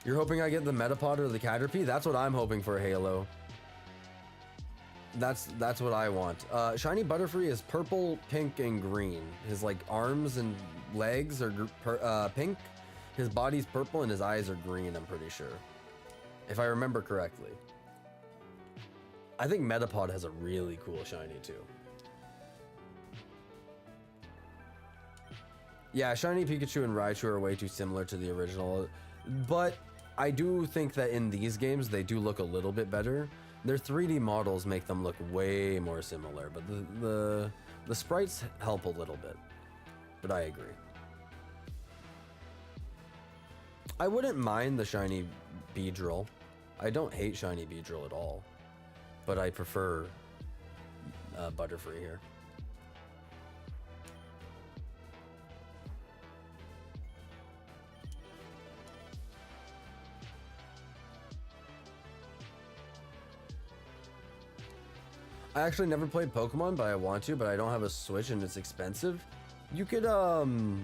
You're hoping I get the Metapod or the Caterpie? That's what I'm hoping for, Halo. That's what I want. Shiny Butterfree is purple, pink, and green. His like arms and legs are pink. His body's purple and his eyes are green, I'm pretty sure. If I remember correctly. I think Metapod has a really cool shiny too. Yeah, shiny Pikachu and Raichu are way too similar to the original, but I do think that in these games they do look a little bit better. Their 3D models make them look way more similar, but the sprites help a little bit. But I agree. I wouldn't mind the shiny Beedrill. I don't hate shiny Beedrill at all. But I prefer Butterfree here. I actually never played Pokemon, but I want to, but I don't have a Switch and it's expensive. You could, because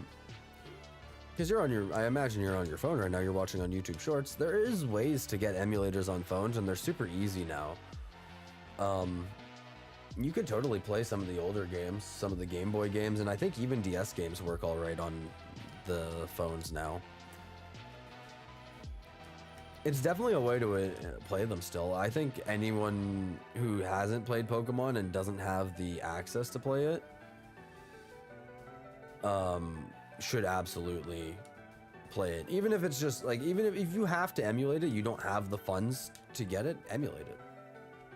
you're on your, I imagine you're on your phone right now, you're watching on YouTube Shorts. There is ways to get emulators on phones and they're super easy now. You could totally play some of the older games, some of the Game Boy games, and I think even DS games work all right on the phones now. It's definitely a way to play them still. I think anyone who hasn't played Pokemon and doesn't have the access to play it, should absolutely play it. Even if it's just like, even if you have to emulate it, you don't have the funds to get it, emulate it.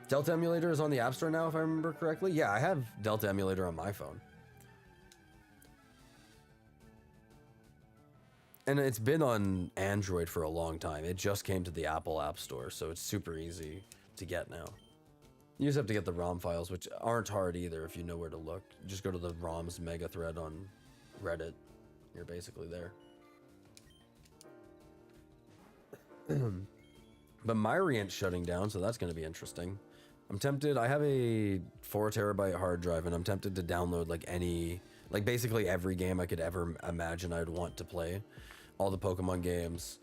Delta Emulator is on the App Store now, if I remember correctly. Yeah, I have Delta Emulator on my phone. And it's been on Android for a long time. It just came to the Apple App Store, so it's super easy to get now. You just have to get the ROM files, which aren't hard either if you know where to look. Just go to the ROMs mega thread on Reddit. You're basically there. But Myriant's shutting down, so that's going to be interesting. I'm tempted. I have a 4 terabyte hard drive, and I'm tempted to download like basically every game I could ever imagine I'd want to play. All the Pokemon games,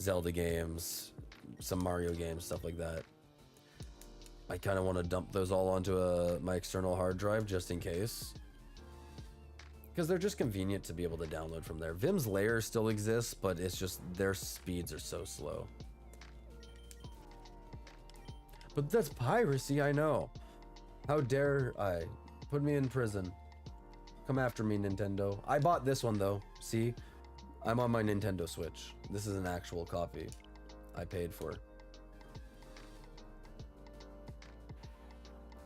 Zelda games, some Mario games, stuff like that. I kind of want to dump those all onto my external hard drive just in case. Because they're just convenient to be able to download from there. Vim's Lair still exists, but it's just their speeds are so slow. But that's piracy, I know. How dare I? Put me in prison. Come after me, Nintendo. I bought this one though. See? I'm on my Nintendo Switch. This is an actual copy I paid for.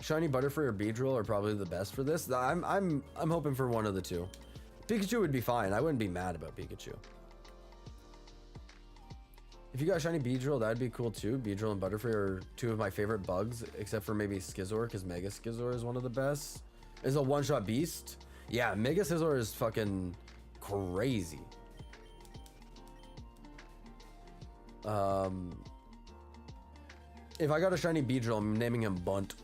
Shiny Butterfree or Beedrill are probably the best for this. I'm hoping for one of the two. Pikachu would be fine. I wouldn't be mad about Pikachu. If you got Shiny Beedrill, that'd be cool too. Beedrill and Butterfree are two of my favorite bugs, except for maybe Scizor, because Mega Scizor is one of the best. Is a one-shot beast. Yeah, Mega Scizor is fucking crazy. If I got a Shiny Beedrill, I'm naming him Bunt.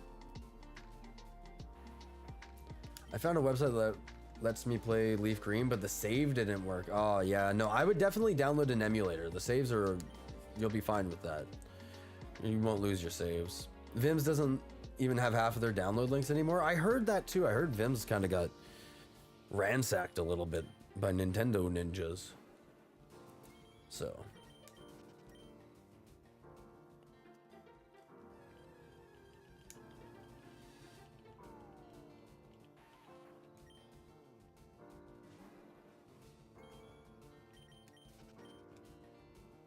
I found a website that lets me play Leaf Green, but the save didn't work. Oh yeah, no, I would definitely download an emulator. The saves are, you'll be fine with that. You won't lose your saves. Vims doesn't even have half of their download links anymore. I heard that too. I heard Vims kind of got ransacked a little bit by Nintendo ninjas. So.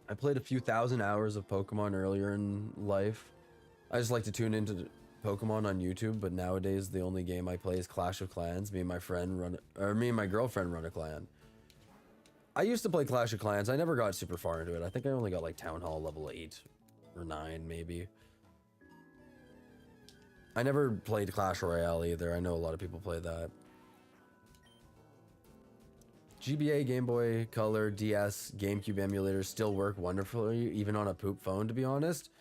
I played a few thousand hours of Pokemon earlier in life. I just like to tune into Pokemon on YouTube, but nowadays the only game I play is Clash of Clans. Me and my girlfriend run a clan. I used to play Clash of Clans. I never got super far into it. I think I only got like Town Hall level 8 or 9 maybe. I never played Clash Royale either. I know a lot of people play that. GBA, Game Boy Color, DS, GameCube emulators still work wonderfully, even on a poop phone, to be honest.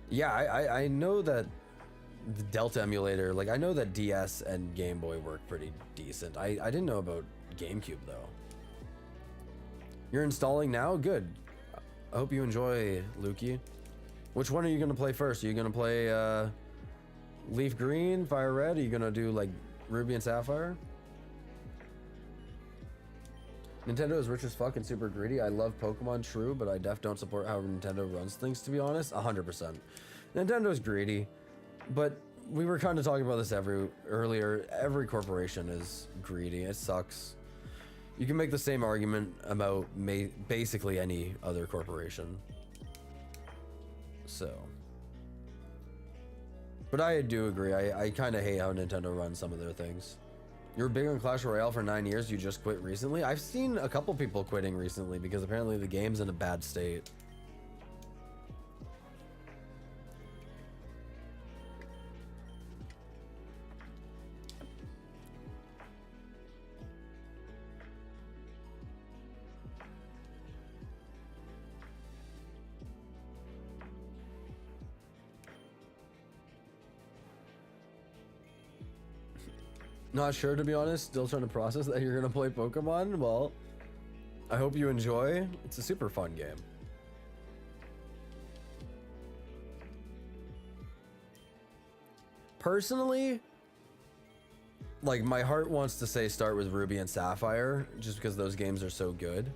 Yeah, I know that the Delta emulator, like I know that DS and Game Boy work pretty decent. I didn't know about GameCube though. You're installing now? Good. I hope you enjoy, Lukey. Which one are you gonna play first? Are you gonna play Leaf Green, Fire Red? Are you gonna do like Ruby and Sapphire? Nintendo is rich as fuck and super greedy. I love Pokemon, true, but I don't support how Nintendo runs things, to be honest. 100%. Nintendo's greedy, but we were kind of talking about this earlier. Every corporation is greedy. It sucks. You can make the same argument about basically any other corporation. So. But I do agree. I kind of hate how Nintendo runs some of their things. You were big on Clash Royale for 9 years, you just quit recently? I've seen a couple people quitting recently because apparently the game's in a bad state. Not sure, to be honest. Still trying to process that you're gonna play Pokemon. Well, I hope you enjoy. It's a super fun game. Personally, like my heart wants to say start with Ruby and Sapphire just because those games are so good.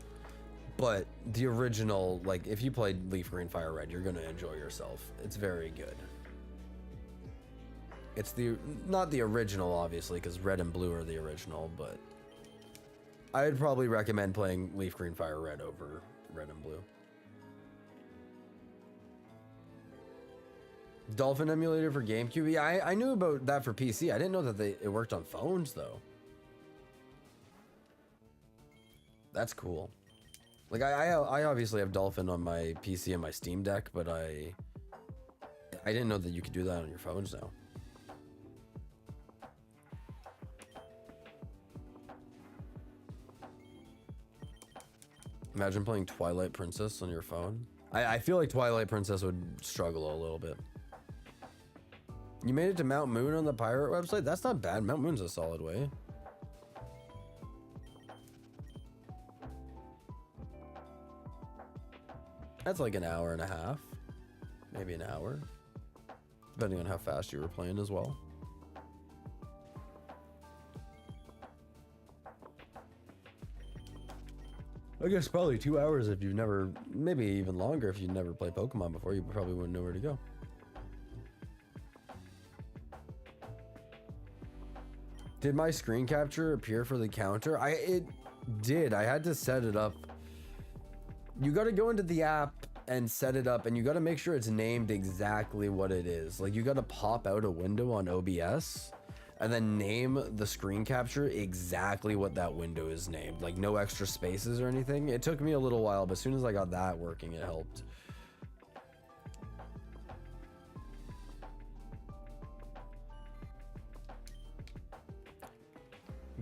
But the original, like if you played Leaf Green, Fire Red, you're gonna enjoy yourself. It's very good. It's not the original, obviously, because Red and Blue are the original, but I'd probably recommend playing Leaf Green, Fire Red over Red and Blue. Dolphin emulator for GameCube? Yeah, I knew about that for PC. I didn't know that it worked on phones, though. That's cool. Like, I obviously have Dolphin on my PC and my Steam Deck, but I didn't know that you could do that on your phones now. Imagine playing Twilight Princess on your phone. I feel like Twilight Princess would struggle a little bit. You made it to Mount Moon on the pirate website? That's not bad. Mount Moon's a solid way. That's like an hour and a half. Maybe an hour. Depending on how fast you were playing as well. I guess probably 2 hours if you've never, maybe even longer if you've never played Pokemon before. You probably wouldn't know where to go. Did my screen capture appear for the counter? It did. I had to set it up. You got to go into the app and set it up, and you got to make sure it's named exactly what it is. Like, you got to pop out a window on OBS and then name the screen capture exactly what that window is named. Like, no extra spaces or anything. It took me a little while, but as soon as I got that working, it helped.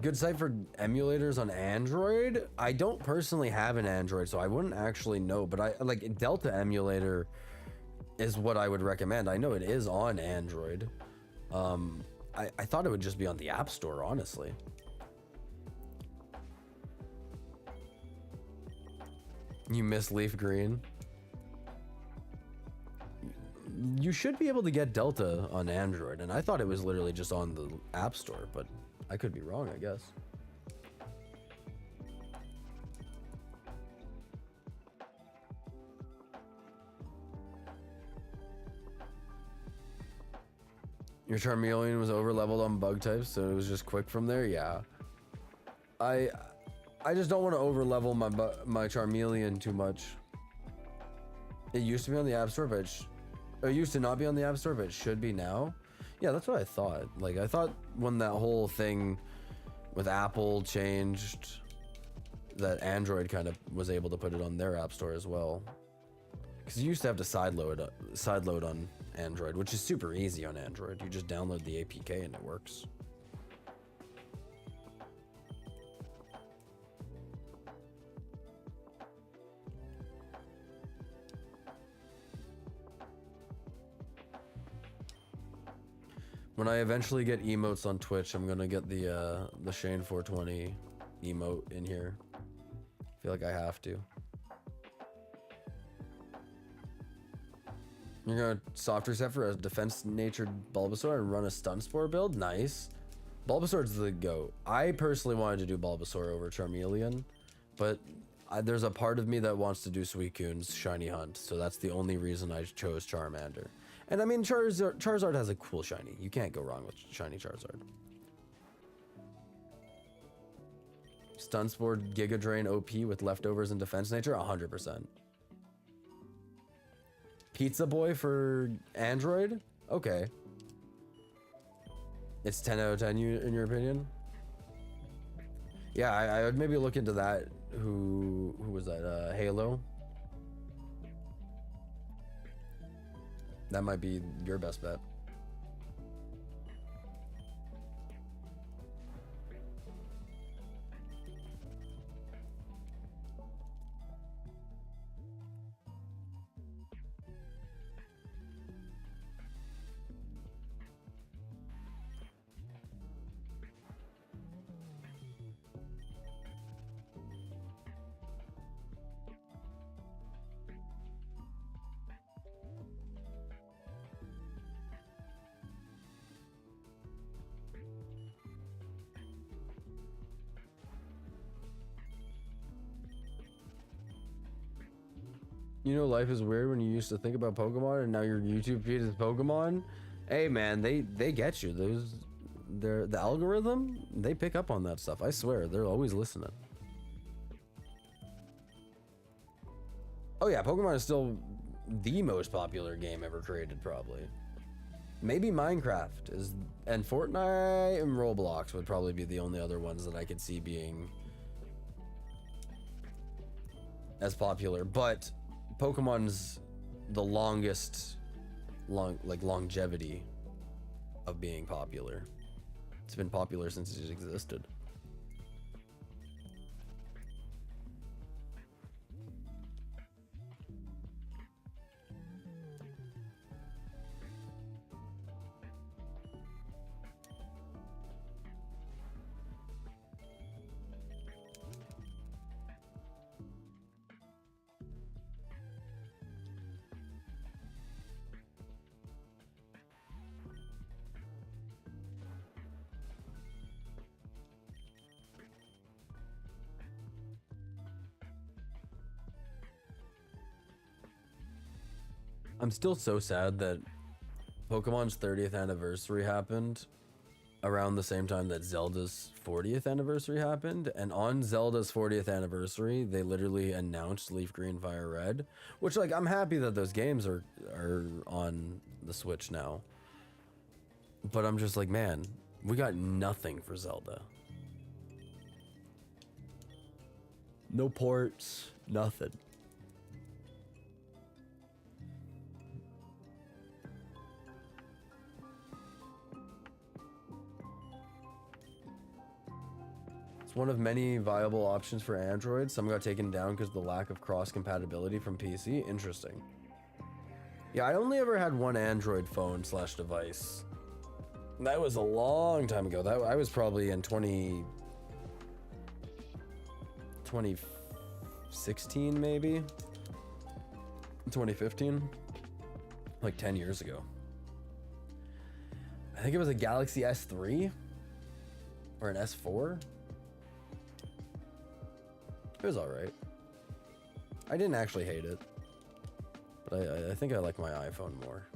Good site for emulators on Android. I don't personally have an Android, so I wouldn't actually know, but I like Delta emulator is what I would recommend. I know it is on Android. I thought it would just be on the App Store, honestly. You miss Leaf Green. You should be able to get Delta on Android, and I thought it was literally just on the App Store, but I could be wrong, I guess. Your Charmeleon was over leveled on bug types, so it was just quick from there. Yeah, I just don't want to over level my Charmeleon too much. It used to be on the App Store, but it used to not be on the App Store, but it should be now. Yeah, that's what I thought. Like, I thought when that whole thing with Apple changed, that Android kind of was able to put it on their App Store as well. Because you used to have to sideload on Android, which is super easy on Android. You just download the APK and it works. When I eventually get emotes on Twitch, I'm gonna get the Shane 420 emote in here. I feel like I have to. You're gonna soft reset for a defense-natured Bulbasaur and run a Stun Spore build? Nice. Bulbasaur's the GOAT. I personally wanted to do Bulbasaur over Charmeleon, but there's a part of me that wants to do Suicune's Shiny Hunt, so that's the only reason I chose Charmander. And I mean, Charizard has a cool shiny. You can't go wrong with shiny Charizard. Stun Spore Giga Drain OP with leftovers and defense nature? 100%. Pizza Boy for Android? Okay. It's 10 out of 10 in your opinion? Yeah, I would maybe look into that. Who was that? Halo? That might be your best bet. You know, life is weird when you used to think about Pokemon and now your YouTube feed is Pokemon. Hey man, they get you. The algorithm, they pick up on that stuff. I swear, they're always listening. Oh yeah, Pokemon is still the most popular game ever created, probably. Maybe Minecraft is, and Fortnite and Roblox would probably be the only other ones that I could see being as popular, but Pokemon's the longest longevity of being popular. It's been popular since it existed. I'm still so sad that Pokemon's 30th anniversary happened around the same time that Zelda's 40th anniversary happened, and on Zelda's 40th anniversary they literally announced Leaf Green Fire Red, which, like, I'm happy that those games are on the Switch now, but I'm just like, man, we got nothing for Zelda. No ports, nothing. One of many viable options for Android. Some got taken down because of the lack of cross-compatibility from PC. Interesting. Yeah, I only ever had one Android phone / device. That was a long time ago. That I was probably in 2016 maybe? 2015? Like 10 years ago. I think it was a Galaxy S3? Or an S4? It was alright. I didn't actually hate it, but I think I like my iPhone more.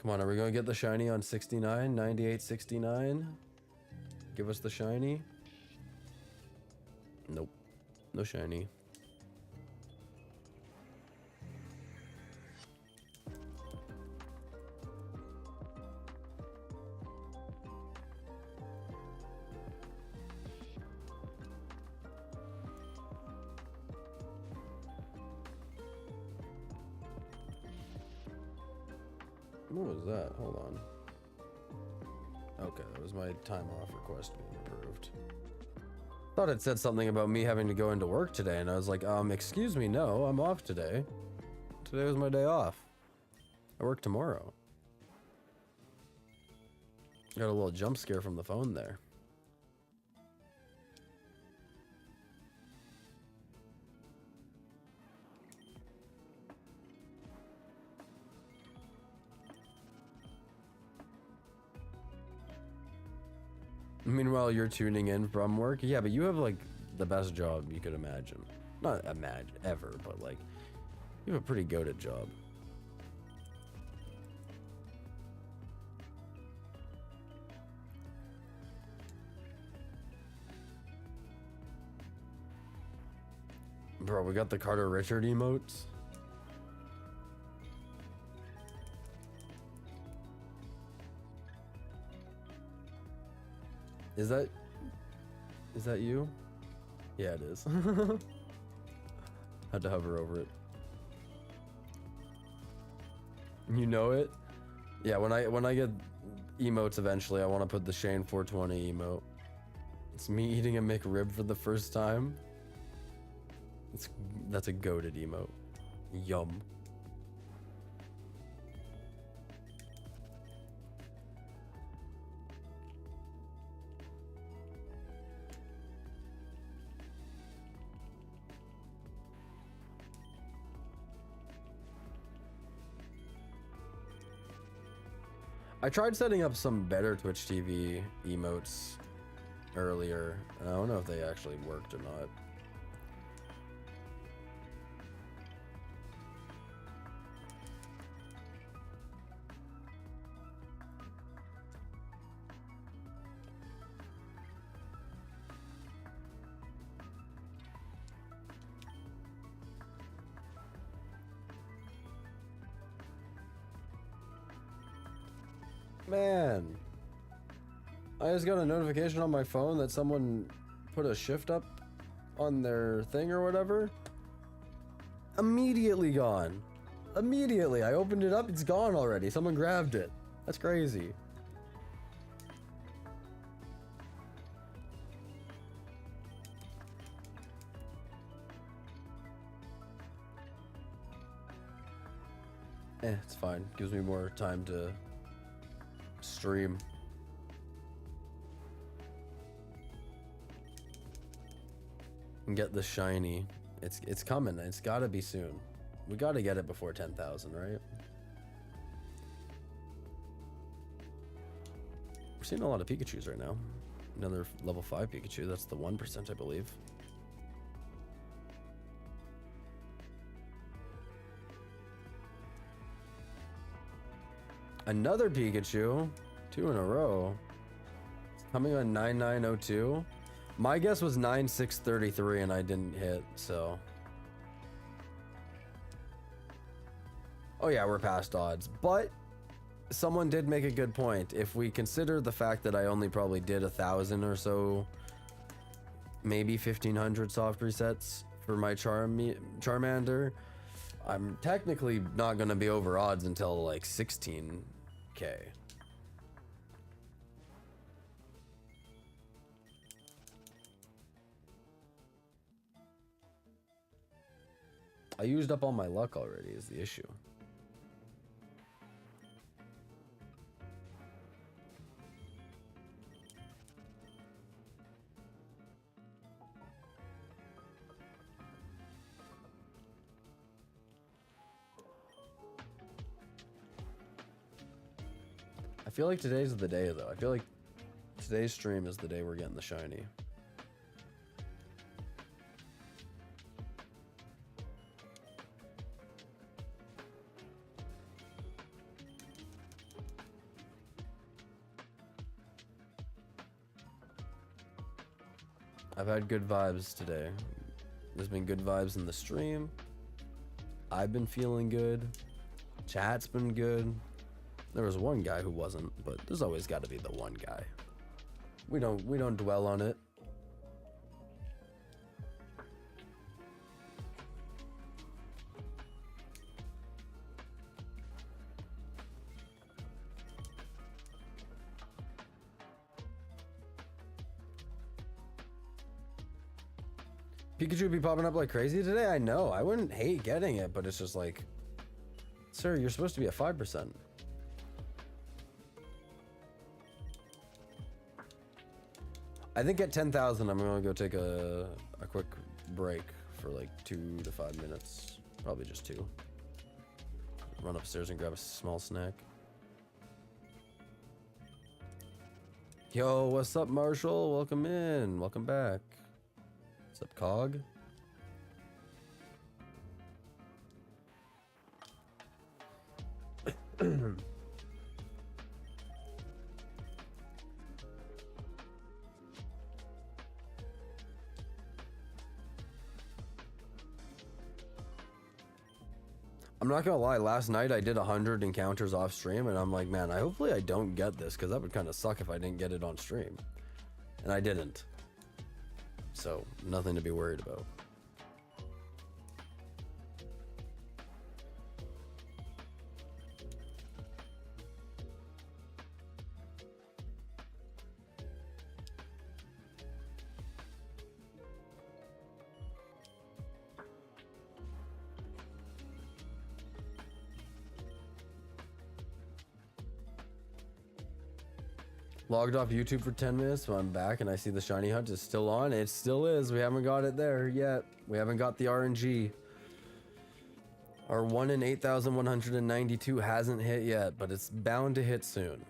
Come on, are we gonna get the shiny on 69, 98, 69? Give us the shiny. Nope, no shiny. What was that? Hold on. Okay, that was my time off request being approved. Thought it said something about me having to go into work today, and I was like, excuse me, no, I'm off today. Today was my day off. I work tomorrow. Got a little jump scare from the phone there. Meanwhile, you're tuning in from work. Yeah, but you have, like, the best job you could imagine. Not imagine ever, but, like, you have a pretty goated job. Bro, we got the Carter Richard emotes. Is that you? Yeah, it is. Had to hover over it. You know it? Yeah, when I get emotes eventually, I want to put the Shane 420 emote. It's me eating a McRib for the first time. That's a goated emote. Yum. I tried setting up some better Twitch TV emotes earlier, and I don't know if they actually worked or not. Man. I just got a notification on my phone that someone put a shift up on their thing or whatever. Immediately gone. Immediately. I opened it up, it's gone already. Someone grabbed it. That's crazy. It's fine. Gives me more time to stream. And get the shiny. It's coming. It's gotta be soon. We gotta get it before 10,000, right? We're seeing a lot of Pikachus right now. Another level 5 Pikachu. That's the 1%, I believe. Another Pikachu. 2 in a row. It's coming on 9902. My guess was 9633 and I didn't hit, so. Oh yeah, we're past odds. But someone did make a good point. If we consider the fact that I only probably did 1,000 or so, maybe 1,500 soft resets for my Charmander, I'm technically not gonna be over odds until like 16K. I used up all my luck already is the issue. I feel like today's the day though. I feel like today's stream is the day we're getting the shiny. I've had good vibes today. There's been good vibes in the stream. I've been feeling good. Chat's been good. There was one guy who wasn't, but there's always got to be the one guy. We don't dwell on it. Pikachu be popping up like crazy today? I know. I wouldn't hate getting it, but it's just like, sir, you're supposed to be at 5%. I think at 10,000, I'm gonna go take a quick break for like 2 to 5 minutes. Probably just 2. Run upstairs and grab a small snack. Yo, what's up, Marshall? Welcome in. Welcome back. What's up, Cog? I'm not gonna lie, last night I did 100 encounters off stream and I'm like, man, hopefully I don't get this because that would kind of suck if I didn't get it on stream. And I didn't. So, nothing to be worried about. Logged off YouTube for 10 minutes, so I'm back and I see the shiny hunt is still on. It still is. We haven't got it there yet. We haven't got the RNG. Our 1 in 8,192 hasn't hit yet, but it's bound to hit soon.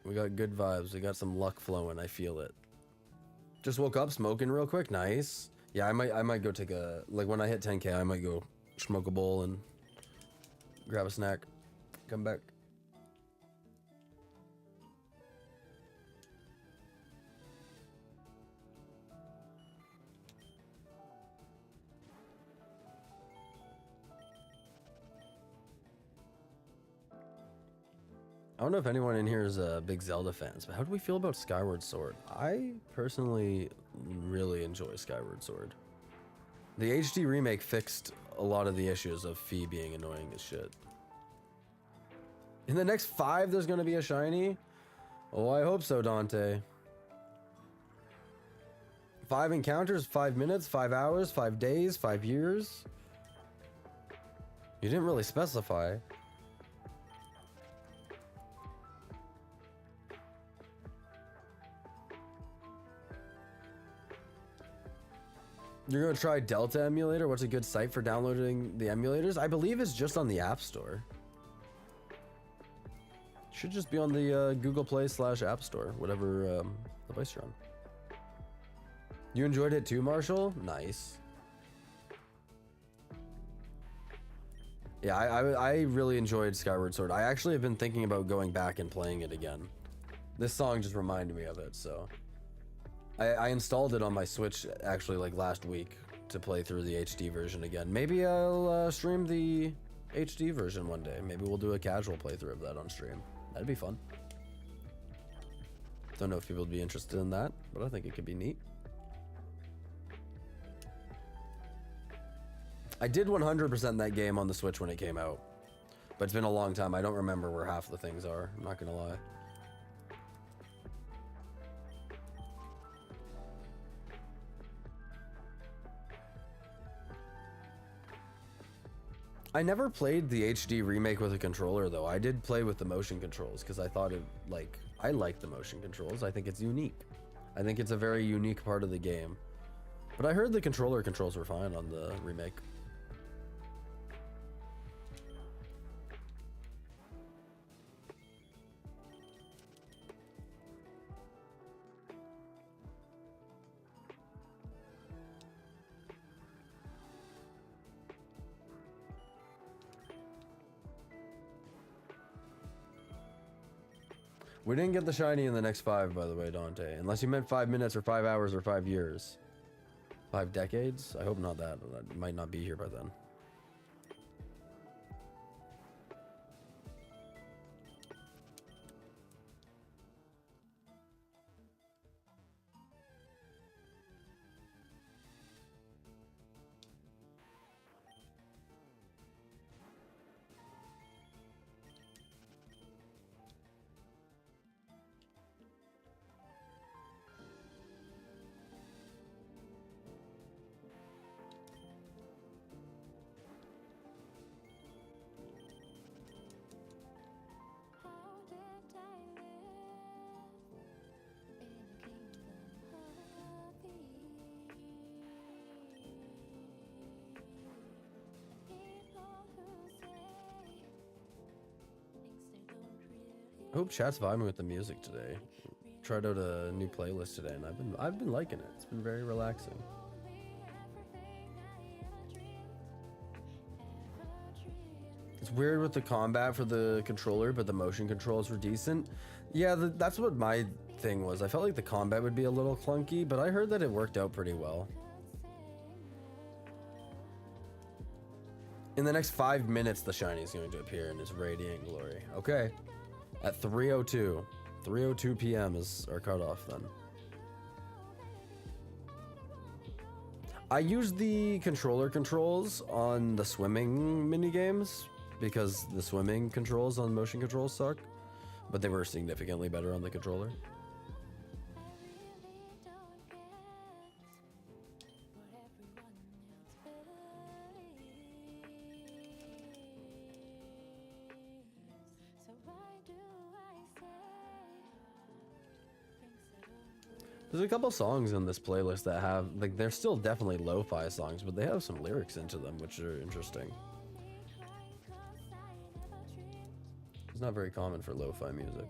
We got good vibes. We got some luck flowing. I feel it. Just woke up smoking real quick. Nice. Yeah, I might go take a, like when I hit 10K, I might go smoke a bowl and grab a snack. Come back. I don't know if anyone in here is big Zelda fans, but how do we feel about Skyward Sword? I personally really enjoy Skyward Sword. The HD remake fixed a lot of the issues of Fee being annoying as shit. In the next 5, there's gonna be a shiny? Oh, I hope so, Dante. 5 encounters, 5 minutes, 5 hours, 5 days, 5 years? You didn't really specify. You're gonna try Delta Emulator? What's a good site for downloading the emulators? I believe it's just on the App Store. Should just be on the Google Play / App Store, whatever device you're on. You enjoyed it too, Marshall? Nice. Yeah, I really enjoyed Skyward Sword. I actually have been thinking about going back and playing it again. This song just reminded me of it, so. I installed it on my Switch actually like last week to play through the HD version again. Maybe I'll stream the HD version one day. Maybe we'll do a casual playthrough of that on stream. That'd be fun. Don't know if people would be interested in that, but I think it could be neat. I did 100% that game on the Switch when it came out, but it's been a long time. I don't remember where half the things are. I'm not gonna lie. I never played the HD remake with a controller though. I did play with the motion controls because I thought I like the motion controls. I think it's unique. I think it's a very unique part of the game. But I heard the controller controls were fine on the remake. We didn't get the shiny in the next 5, by the way, Dante. Unless you meant 5 minutes or 5 hours or 5 years. 5 decades? I hope not that. I might not be here by then. I hope chat's vibing with the music today. Tried out a new playlist today, and I've been liking it. It's been very relaxing. It's weird with the combat for the controller, but the motion controls were decent. Yeah, that's what my thing was. I felt like the combat would be a little clunky, but I heard that it worked out pretty well. In the next 5 minutes, the shiny is going to appear in its radiant glory. Okay. At 3:02 p.m. is our cutoff then. I used the controller controls on the swimming mini games because the swimming controls on motion controls suck, but they were significantly better on the controller. There's a couple songs in this playlist that have, like, they're still definitely lo-fi songs, but they have some lyrics into them, which are interesting. It's not very common for lo-fi music.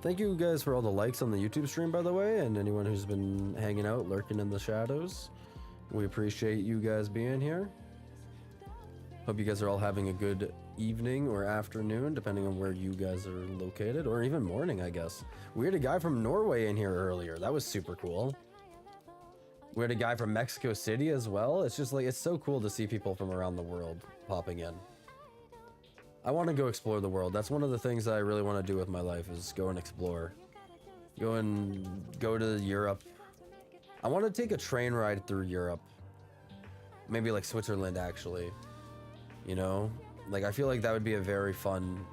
Thank you guys for all the likes on the YouTube stream, by the way, and anyone who's been hanging out, lurking in the shadows. We appreciate you guys being here. Hope you guys are all having a good evening or afternoon, depending on where you guys are located, or even morning, I guess. We had a guy from Norway in here earlier. That was super cool. We had a guy from Mexico City as well. It's just like, it's so cool to see people from around the world popping in. I want to go explore the world. That's one of the things that I really want to do with my life, is go and explore. Go to Europe. I want to take a train ride through Europe. Maybe like Switzerland, actually. You know? Like, I feel like that would be a very fun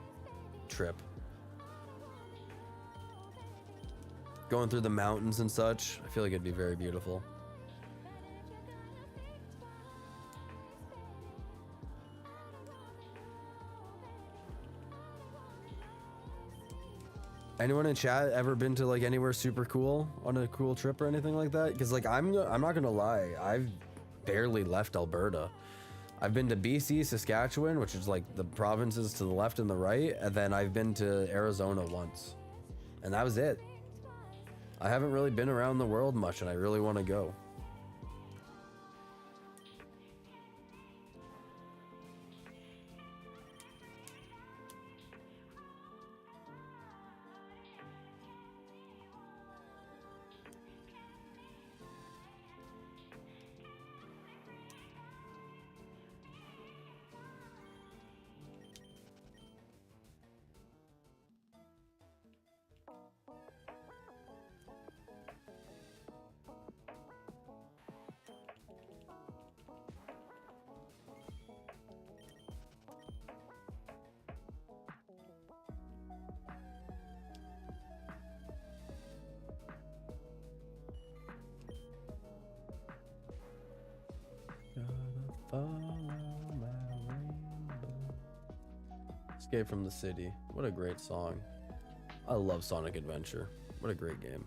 trip. Going through the mountains and such, I feel like it'd be very beautiful. Anyone in chat ever been to like anywhere super cool on a cool trip or anything like that? Because like I'm not gonna lie, I've barely left Alberta. I've been to BC, Saskatchewan, which is like the provinces to the left and the right, and then I've been to Arizona once, and that was it. I haven't really been around the world much, and I really want to go. Escape from the City. What a great song. I love Sonic Adventure. What a great game.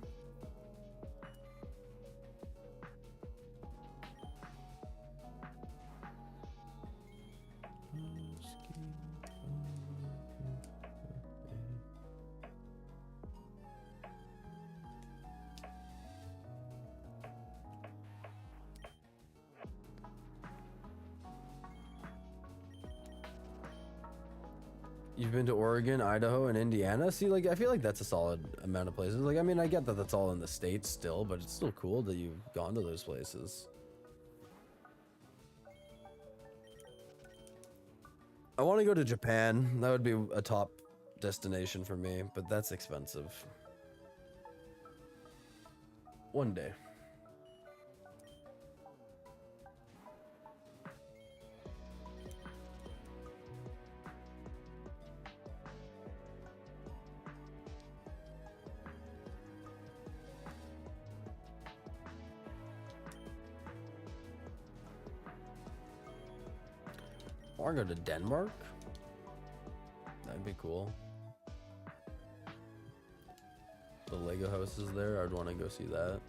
You've been to Oregon, Idaho, and Indiana? See, like, I feel like that's a solid amount of places. Like, I mean, I get that that's all in the States still, but it's still cool that you've gone to those places. I want to go to Japan. That would be a top destination for me, but that's expensive. One day. I want to go to Denmark. That'd be cool. The Lego house is there. I'd want to go see that.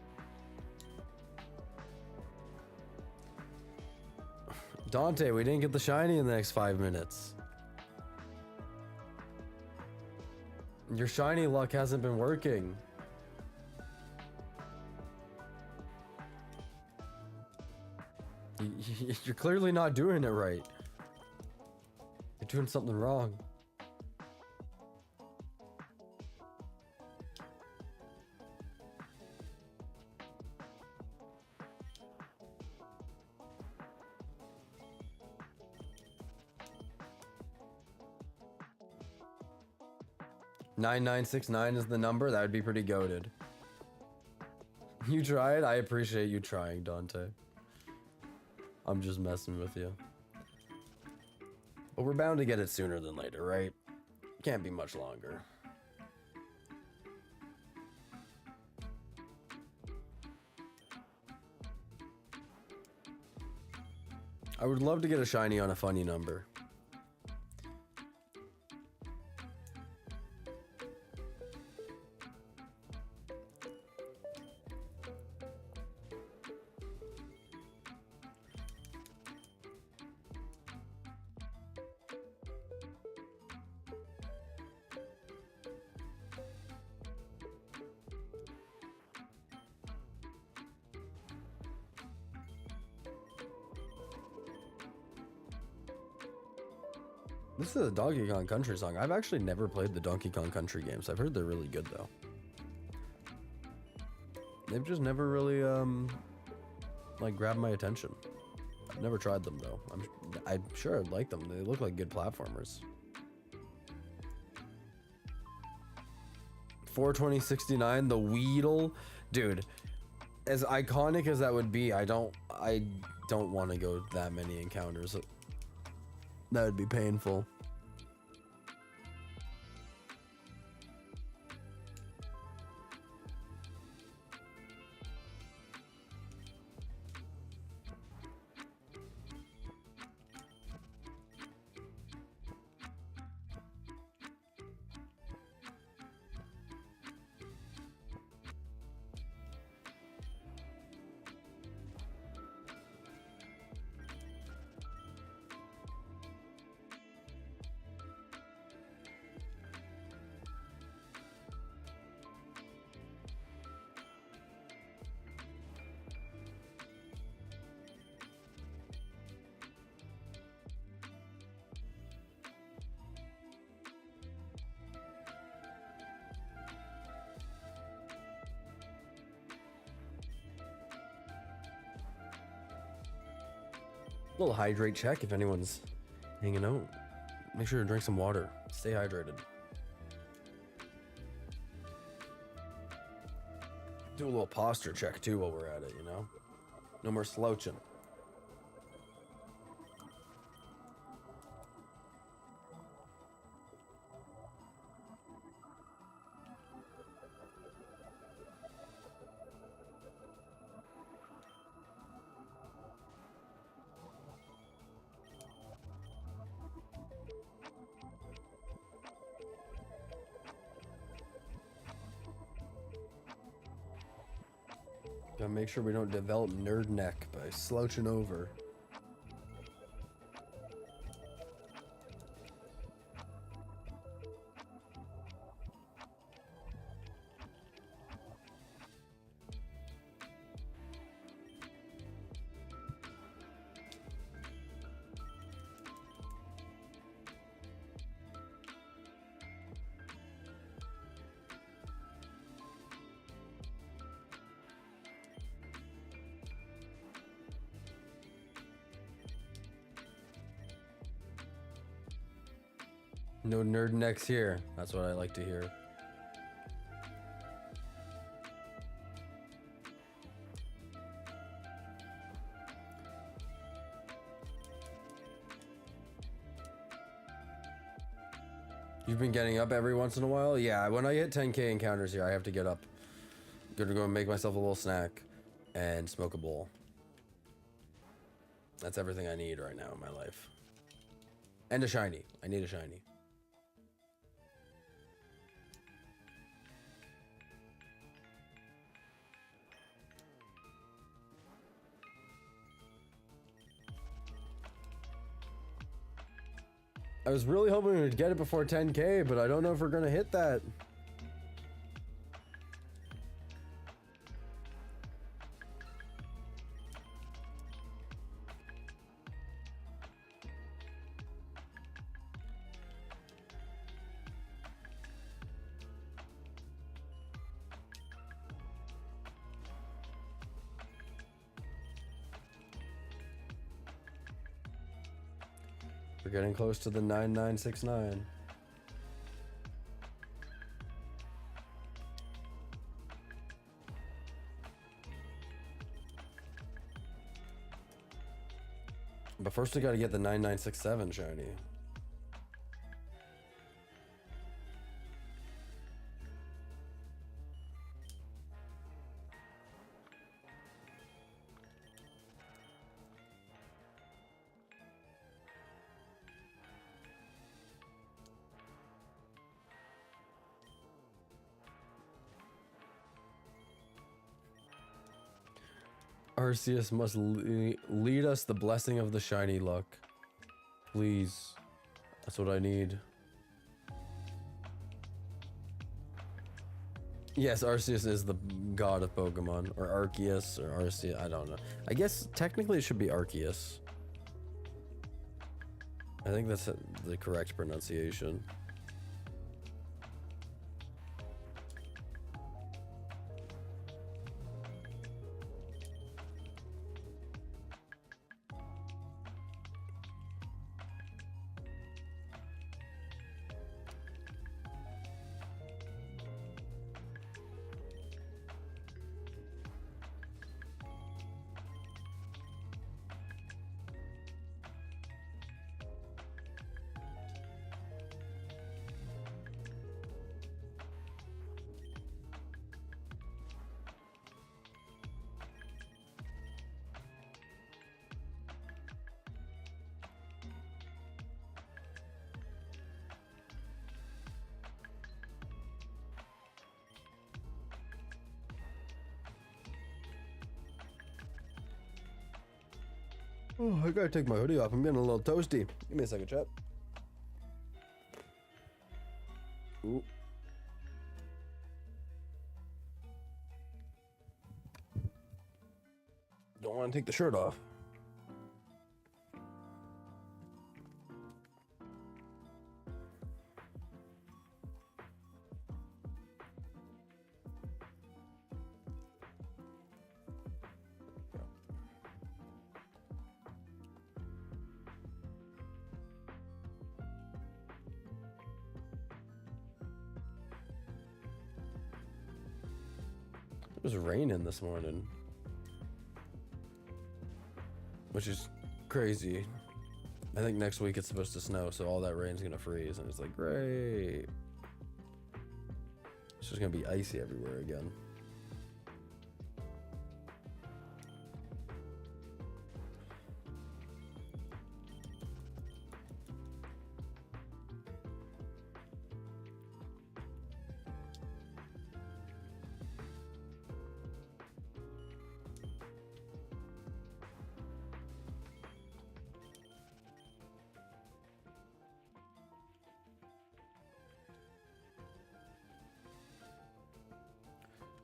Dante, we didn't get the shiny in the next 5 minutes. Your shiny luck hasn't been working. You're clearly not doing it right. You're doing something wrong. $9969 is the number. That would be pretty goated. You tried? I appreciate you trying, Dante. I'm just messing with you. But we're bound to get it sooner than later, right? Can't be much longer. I would love to get a shiny on a funny number. This is a Donkey Kong Country song. I've actually never played the Donkey Kong Country games. I've heard they're really good though. They've just never really like grabbed my attention. I've never tried them though. I'm sure I'd like them. They look like good platformers. 42069, the Weedle, dude. As iconic as that would be, I don't want to go that many encounters. That would be painful. Little hydrate check if anyone's hanging out. Make sure to drink some water. Stay hydrated. Do a little posture check too while we're at it, you know? No more slouching. Gotta make sure we don't develop nerd neck by slouching over. No nerd necks here. That's what I like to hear. You've been getting up every once in a while? Yeah, when I hit 10k encounters here, I have to get up. Gonna go and make myself a little snack and smoke a bowl. That's everything I need right now in my life. And a shiny. I need a shiny. I was really hoping we'd get it before 10k, but I don't know if we're gonna hit that. We're getting close to the 9969. But first we gotta get the 9967 shiny. Arceus must lead us the blessing of the shiny luck. Please. That's what I need. Yes, Arceus is the god of Pokemon. Or Arceus, or Arceus, I don't know. I guess technically it should be Arceus. I think that's the correct pronunciation. Oh, I gotta take my hoodie off. I'm getting a little toasty. Give me a second, chat. Ooh. Don't want to take the shirt off. It was raining this morning, which is crazy. I think next week it's supposed to snow, so all that rain's gonna freeze, and it's like, great. It's just gonna be icy everywhere again.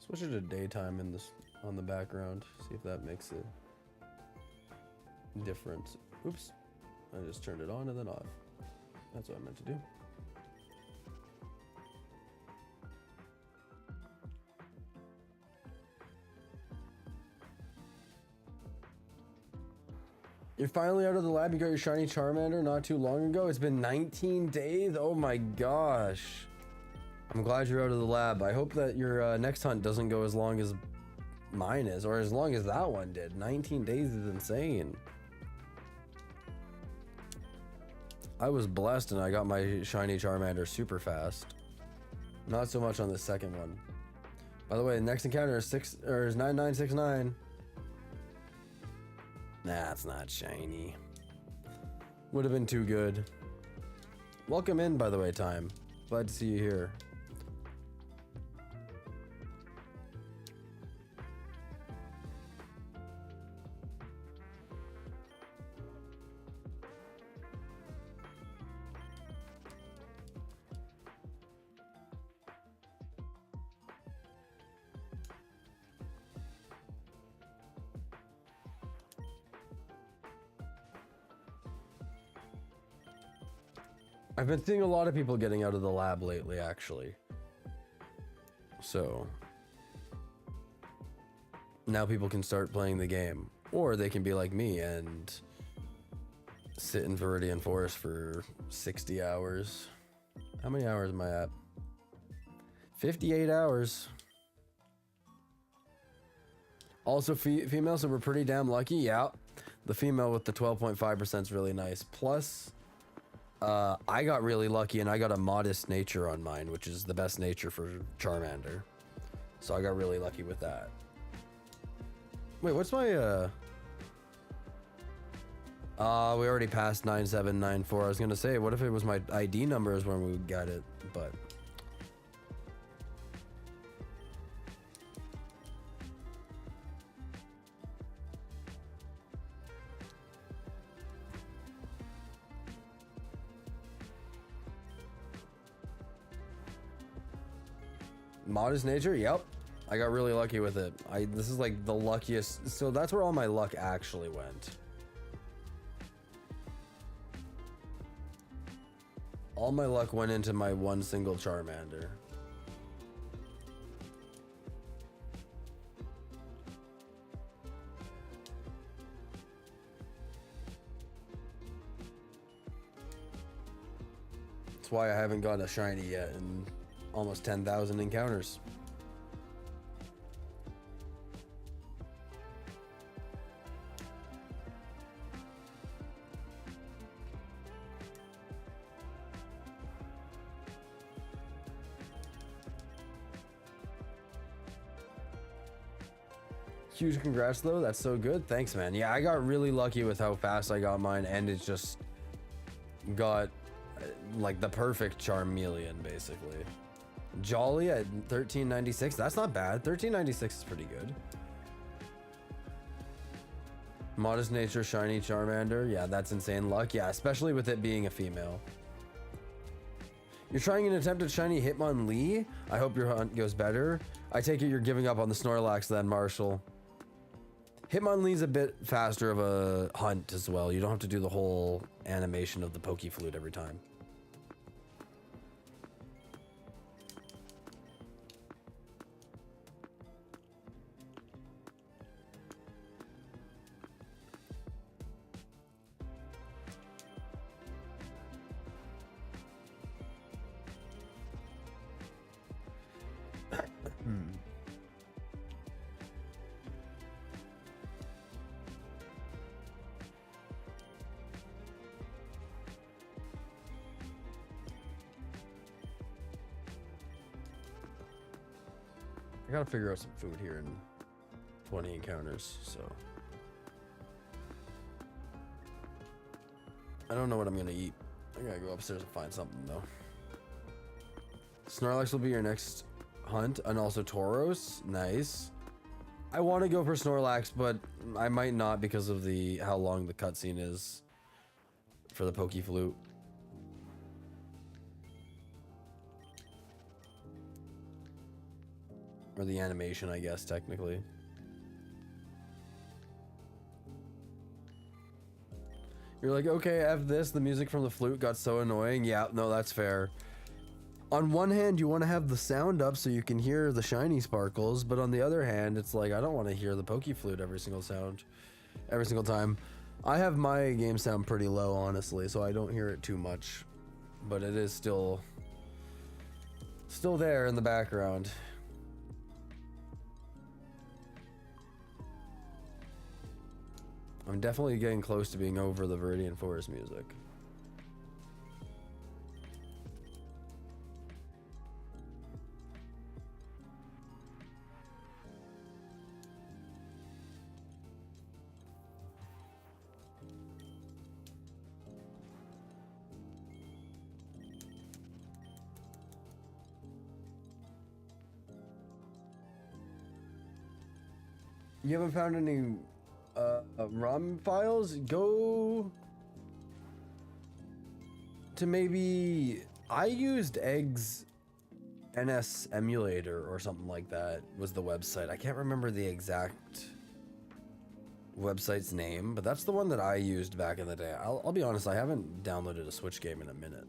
Switch it to daytime in this on the background. See if that makes a difference. Oops. I just turned it on and then off. That's what I meant to do. You're finally out of the lab. You got your shiny Charmander not too long ago. It's been 19 days. Oh my gosh. I'm glad you're out of the lab. I hope that your next hunt doesn't go as long as mine is, or as long as that one did. 19 days is insane. I was blessed and I got my shiny Charmander super fast. Not so much on the second one. By the way, the next encounter is 9969. Nah, it's not shiny. Would have been too good. Welcome in, by the way, Time. Glad to see you here. I've been seeing a lot of people getting out of the lab lately, actually. So now people can start playing the game, or they can be like me and sit in Viridian Forest for 60 hours. How many hours am I at? 58 hours. Also female, so we're pretty damn lucky. Yeah, the female with the 12.5% is really nice. Plus, I got really lucky and I got a modest nature on mine, which is the best nature for Charmander. So I got really lucky with that. Wait, what's my we already passed 9794. I was gonna say, what if it was my ID numbers when we got it, but modest nature, yep. I got really lucky with it. This is like the luckiest, so that's where all my luck actually went. All my luck went into my one single Charmander. That's why I haven't got a shiny yet in almost 10,000 encounters. Huge congrats though, that's so good. Thanks, man. Yeah, I got really lucky with how fast I got mine, and it just got like the perfect Charmeleon basically. Jolly at 1396, that's not bad. 1396 is pretty good. Modest Nature shiny Charmander, yeah, that's insane luck. Yeah, especially with it being a female. You're trying an attempt at shiny Hitmonlee? I hope your hunt goes better. I take it you're giving up on the Snorlax then, Marshall. Hitmonlee's a bit faster of a hunt as well. You don't have to do the whole animation of the Pokeflute every time. I gotta figure out some food here in 20 encounters, so. I don't know what I'm gonna eat. I gotta go upstairs and find something though. Snorlax will be your next hunt, and also Tauros. Nice. I want to go for Snorlax, but I might not because of how long the cutscene is for the Pokeflute. Or the animation, I guess, technically. You're like, okay, F this, the music from the flute got so annoying. Yeah, no, that's fair. On one hand, you want to have the sound up so you can hear the shiny sparkles, but on the other hand, it's like, I don't want to hear the Pokeflute every single time. I have my game sound pretty low, honestly, so I don't hear it too much. But it is still there in the background. I'm definitely getting close to being over the Viridian Forest music. You haven't found any ROM files? Go to maybe, I used Eggs NS Emulator or something like that was the website. I can't remember the exact website's name, but that's the one that I used back in the day. I'll be honest, I haven't downloaded a Switch game in a minute.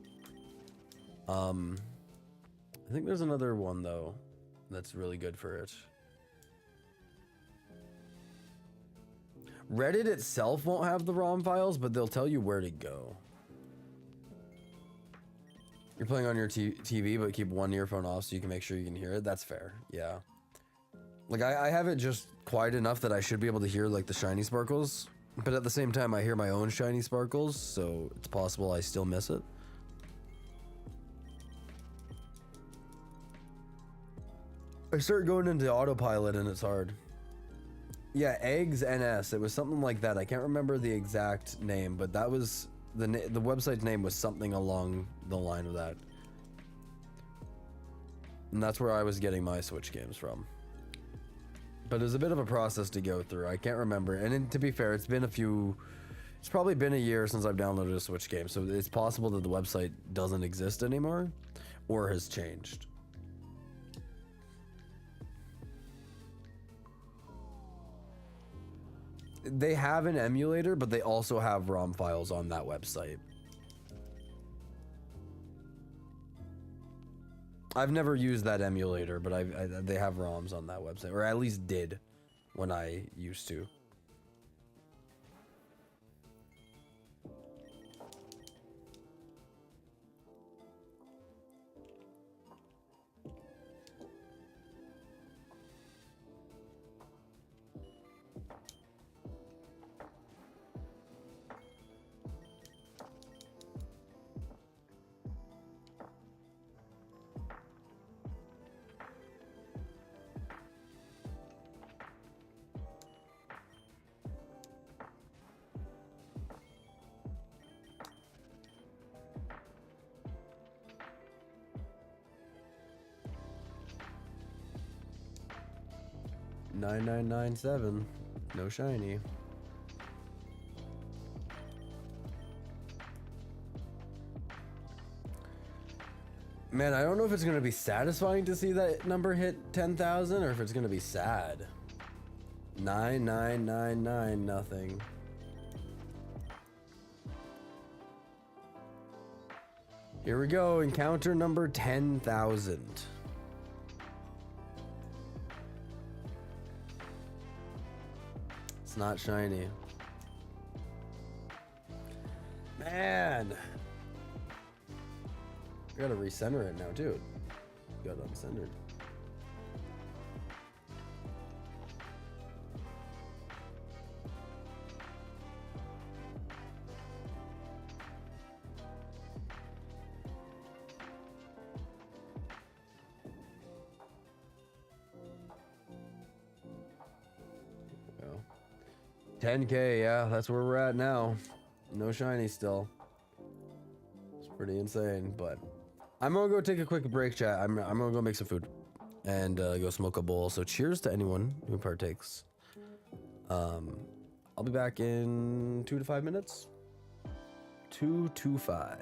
I think there's another one though that's really good for it. Reddit itself won't have the ROM files, but they'll tell you where to go. You're playing on your TV, but keep one earphone off so you can make sure you can hear it. That's fair, yeah. Like, I have it just quiet enough that I should be able to hear, like, the shiny sparkles. But at the same time, I hear my own shiny sparkles, so it's possible I still miss it. I start going into autopilot and it's hard. Yeah, Eggs NS. It was something like that. I can't remember the exact name, but that was the website's name was something along the line of that. And that's where I was getting my Switch games from. But it was a bit of a process to go through. I can't remember. And to be fair, it's probably been a year since I've downloaded a Switch game, so it's possible that the website doesn't exist anymore or has changed. They have an emulator, but they also have ROM files on that website. I've never used that emulator, but they have ROMs on that website, or at least did when I used to. $9,997, no shiny. Man, I don't know if it's gonna be satisfying to see that number hit 10,000 or if it's gonna be sad. 9,999, nothing. Here we go, encounter number 10,000. It's not shiny. Man! I gotta recenter it now, too. Got it uncentered. Well, 10K, yeah, that's where we're at now. No shiny still. It's pretty insane, but I'm gonna go take a quick break, chat. I'm gonna go make some food and go smoke a bowl. So cheers to anyone who partakes. I'll be back in 2 to 5 minutes. 2 to 5.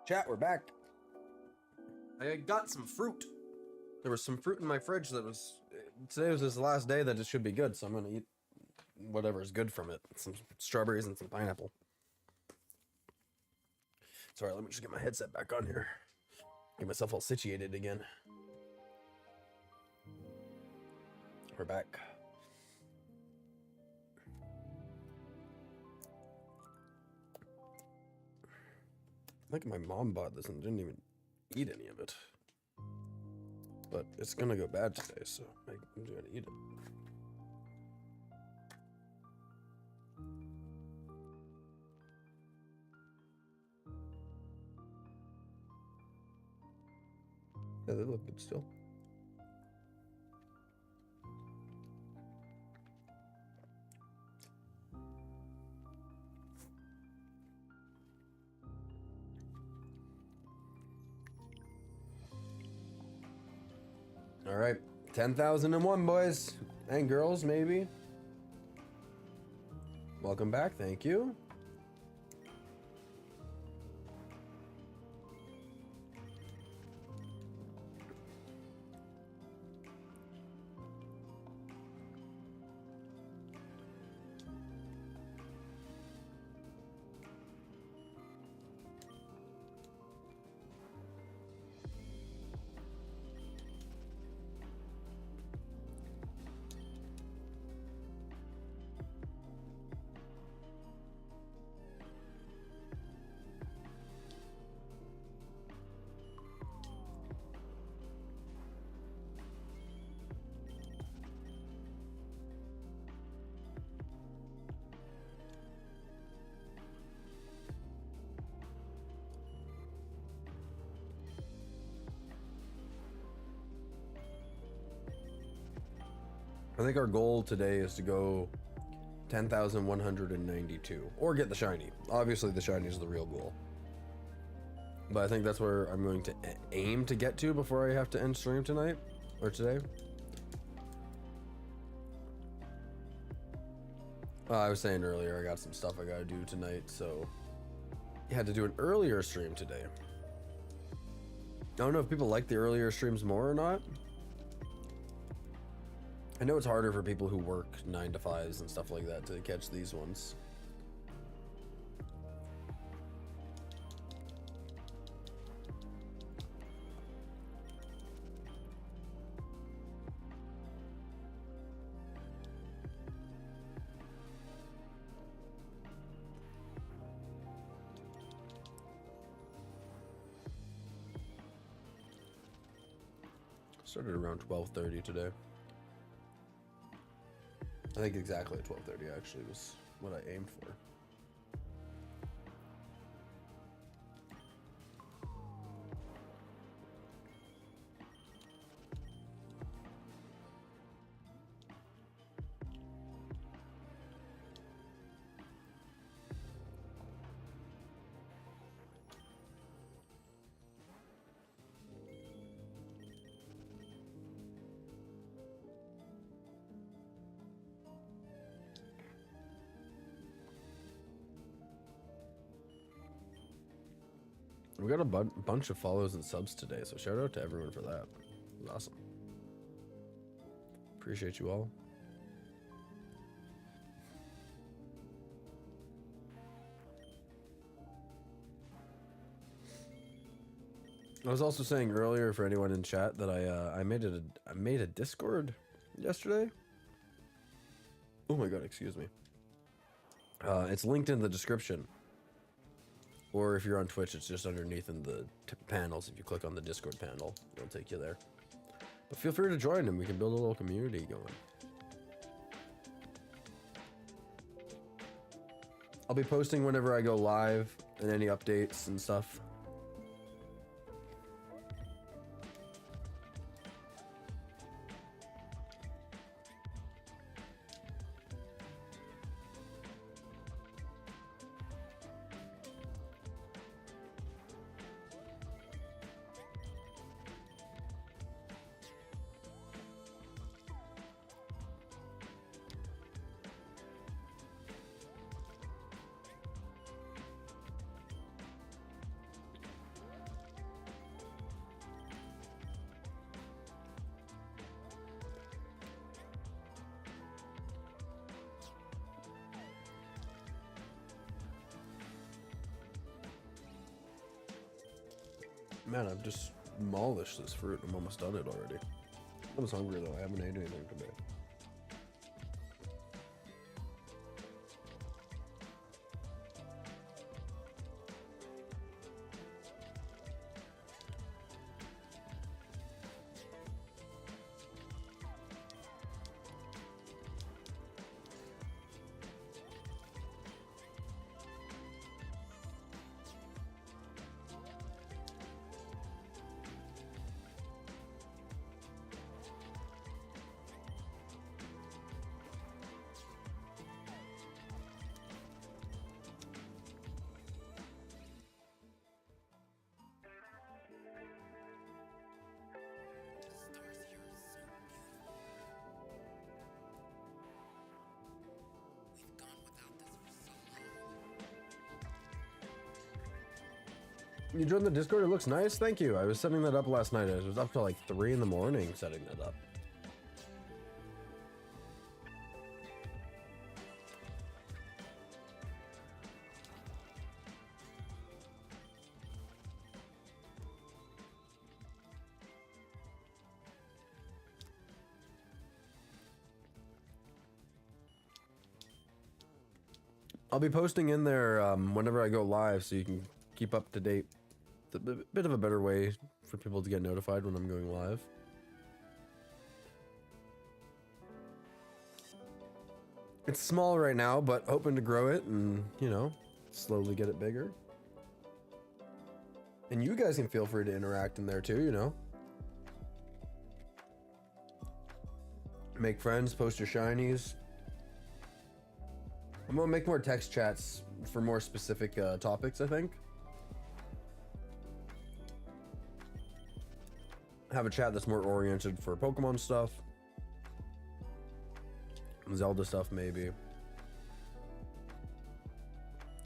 Chat, we're back. I got some fruit. There was some fruit in my fridge that was... Today was his last day that it should be good, so I'm gonna eat whatever is good from it. Some strawberries and some pineapple. Sorry, let me just get my headset back on here. Get myself all situated again. We're back. I think my mom bought this and didn't even eat any of it. But it's gonna go bad today, so I'm just gonna eat it. Yeah, they look good still. All right, 10,001 boys and girls, maybe. Welcome back, thank you. I think our goal today is to go 10,192 or get the shiny. Obviously the shiny is the real goal. But I think that's where I'm going to aim to get to before I have to end stream tonight or today. I was saying earlier, I got some stuff I gotta do tonight, so I had to do an earlier stream today. I don't know if people like the earlier streams more or not. I know it's harder for people who work 9 to 5s and stuff like that to catch these ones. Started around 12:30 today. I think exactly at 12:30 actually was what I aimed for. We got a bunch of follows and subs today, so shout out to everyone for that. It was awesome. Appreciate you all. I was also saying earlier for anyone in chat that I made a Discord yesterday. Oh my god, excuse me. It's linked in the description. Or if you're on Twitch, it's just underneath in the panels. If you click on the Discord panel, it'll take you there. But feel free to join and we can build a little community going. I'll be posting whenever I go live and any updates and stuff. Man, I've just demolished this fruit. I'm almost done it already. I was hungry though. I haven't ate anything today. You joined the Discord? It looks nice. Thank you. I was setting that up last night. I was up till like 3 in the morning setting that up. I'll be posting in there whenever I go live so you can keep up to date. It's a bit of a better way for people to get notified when I'm going live. It's small right now, but hoping to grow it and, you know, slowly get it bigger. And you guys can feel free to interact in there too, you know. Make friends, post your shinies. I'm gonna make more text chats for more specific topics, I think. Have a chat that's more oriented for Pokemon stuff. Zelda stuff, maybe.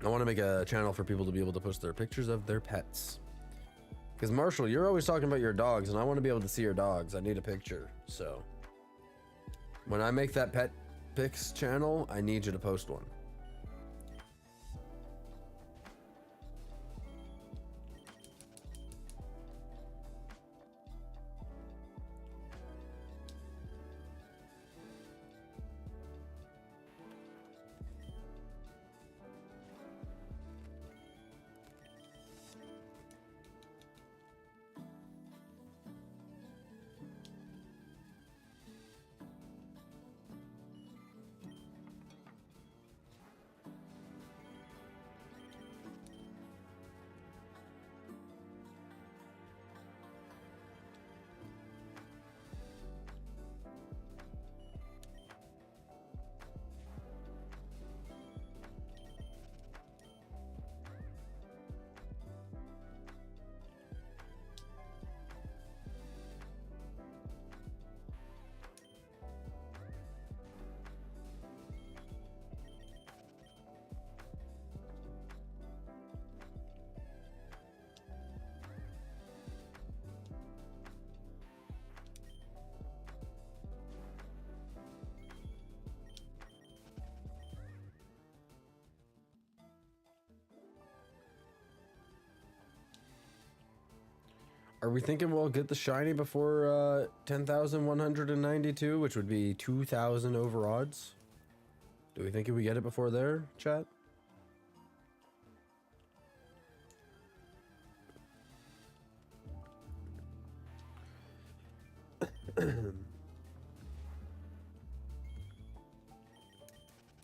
I want to make a channel for people to be able to post their pictures of their pets. Because Marshall, you're always talking about your dogs, and I want to be able to see your dogs. I need a picture, so. When I make that pet pics channel, I need you to post one. Are we thinking we'll get the shiny before 10,192, which would be 2,000 over odds? Do we think we get it before there, chat?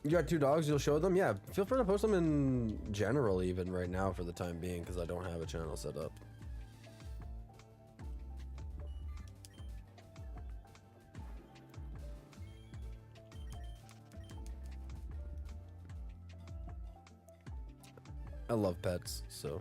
You got 2 dogs, you'll show them? Yeah, feel free to post them in general even right now for the time being, because I don't have a channel set up. I love pets, so.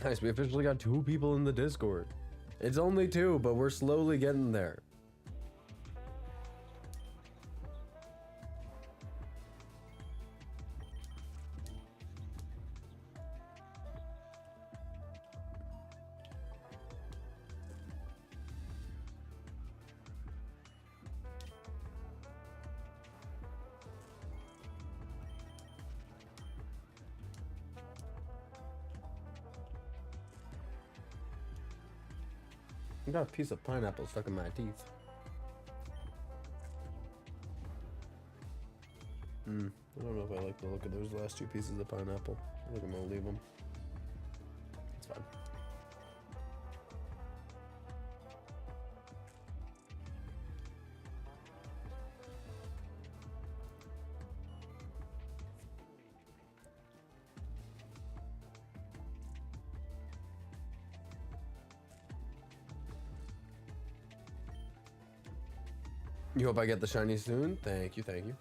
Nice, we officially got 2 people in the Discord. It's only 2, but we're slowly getting there. I got a piece of pineapple stuck in my teeth. I don't know if I like the look of those last two pieces of pineapple. I think I'm gonna leave them. It's fine. You hope I get the shiny soon? Thank you, thank you.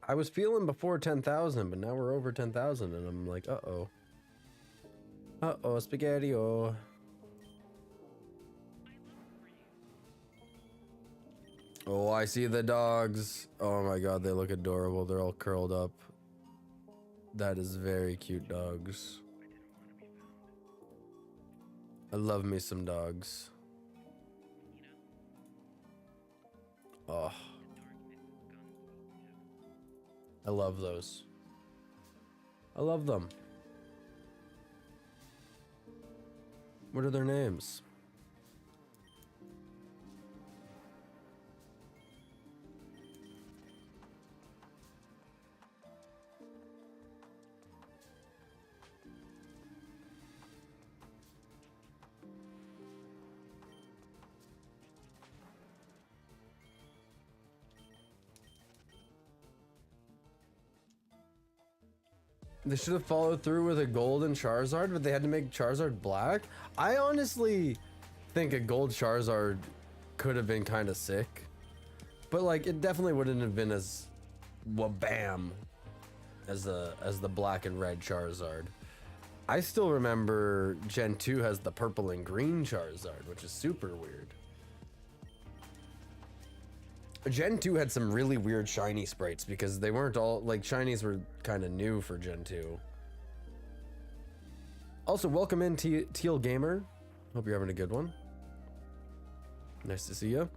I was feeling before 10,000, but now we're over 10,000, and I'm like, uh-oh. Uh-oh, spaghetti-o. Oh, I see the dogs. Oh my god, they look adorable. They're all curled up. That is very cute dogs. I love me some dogs. Oh. I love those. I love them. What are their names? They should have followed through with a golden Charizard, but they had to make Charizard black. I honestly think a gold Charizard could have been kind of sick, but like it definitely wouldn't have been as wabam as the black and red Charizard. I still remember Gen 2 has the purple and green Charizard, which is super weird. Gen 2 had some really weird shiny sprites because they weren't all, like, shinies were kind of new for Gen 2. Also, welcome in Teal Gamer. Hope you're having a good one. Nice to see you.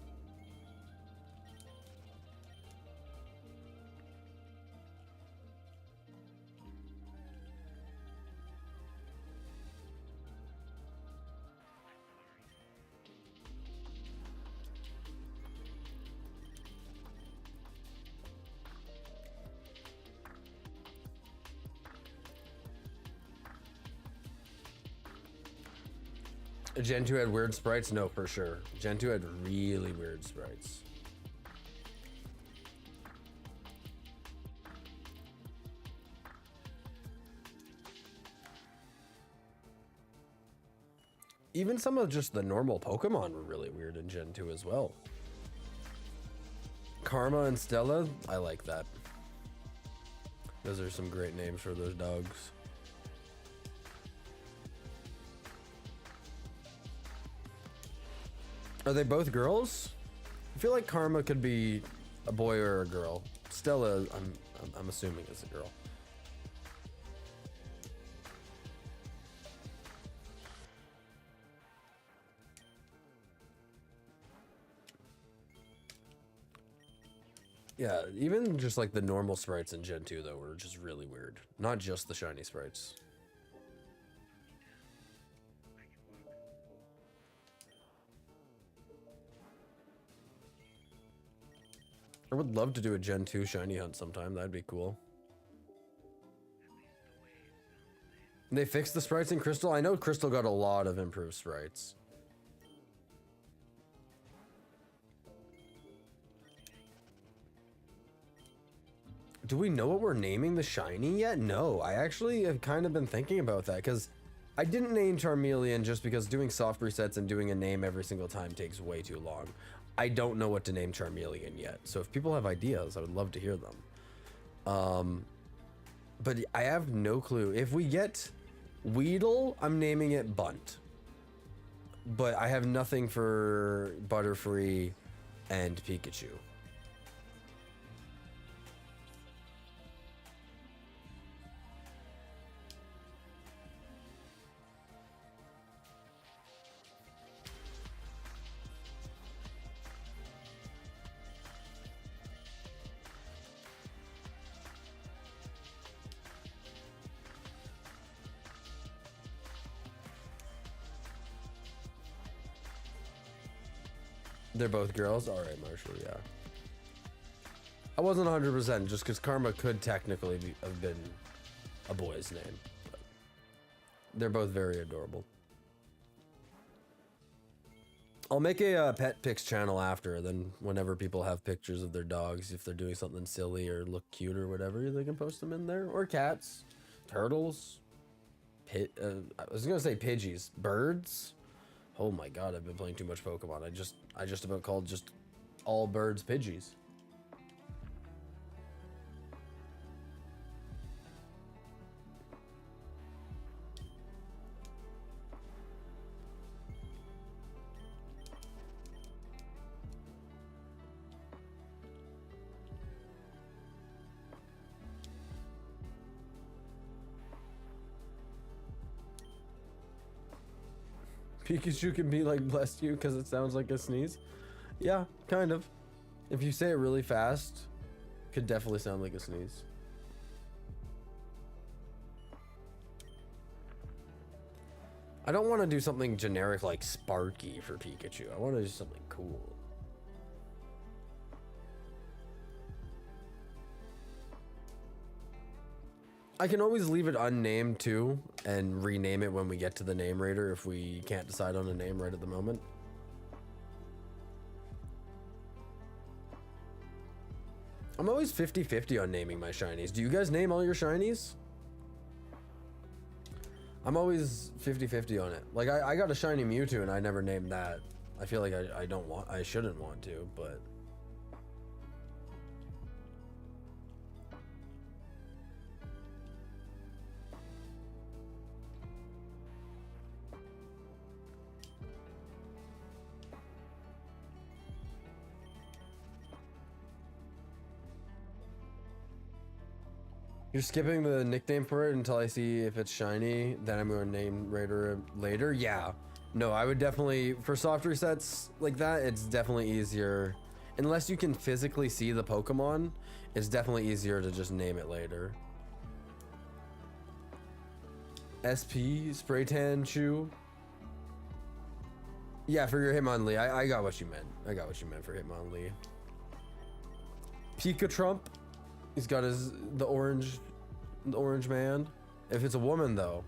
Gen 2 had weird sprites? No, for sure. Gen 2 had really weird sprites. Even some of just the normal Pokemon were really weird in Gen 2 as well. Karma and Stella, I like that. Those are some great names for those dogs. Are they both girls? I feel like Karma could be a boy or a girl. Stella, I'm assuming is a girl. Yeah, even just like the normal sprites in Gen 2 though were just really weird. Not just the shiny sprites. I would love to do a Gen 2 shiny hunt sometime. That'd be cool. They fixed the sprites in Crystal? I know Crystal got a lot of improved sprites. Do we know what we're naming the shiny yet? No, I actually have kind of been thinking about that because I didn't name Charmeleon just because doing soft resets and doing a name every single time takes way too long. I don't know what to name Charmeleon yet, so if people have ideas, I would love to hear them. But I have no clue. If we get Weedle, I'm naming it Bunt. But I have nothing for Butterfree and Pikachu. They're both girls? Alright, Marshall, yeah. I wasn't 100% just because Karma could technically have been a boy's name. But they're both very adorable. I'll make a pet pics channel after, then whenever people have pictures of their dogs, if they're doing something silly or look cute or whatever, they can post them in there. Or cats, turtles, I was gonna say Pidgeys, birds. Oh my god, I've been playing too much Pokemon. I just about called just all birds Pidgeys. Pikachu can be like, bless you, because it sounds like a sneeze. Yeah, kind of. If you say it really fast, it could definitely sound like a sneeze. I don't want to do something generic like Sparky for Pikachu. I want to do something cool. I can always leave it unnamed too and rename it when we get to the name raider if we can't decide on a name right at the moment. I'm always 50-50 on naming my shinies. Do you guys name all your shinies? I'm always 50-50 on it. Like I got a shiny Mewtwo and I never named that. I feel like I shouldn't want to, but you're skipping the nickname for it until I see if it's shiny, then I'm going to name Raider later? Yeah. No, I would definitely, for soft resets like that, it's definitely easier. Unless you can physically see the Pokemon, it's definitely easier to just name it later. SP, Spray Tan, Chew. Yeah, for your Hitmonlee, I got what you meant. I got what you meant for Hitmonlee. Pikatrump. He's got the orange man. If it's a woman though.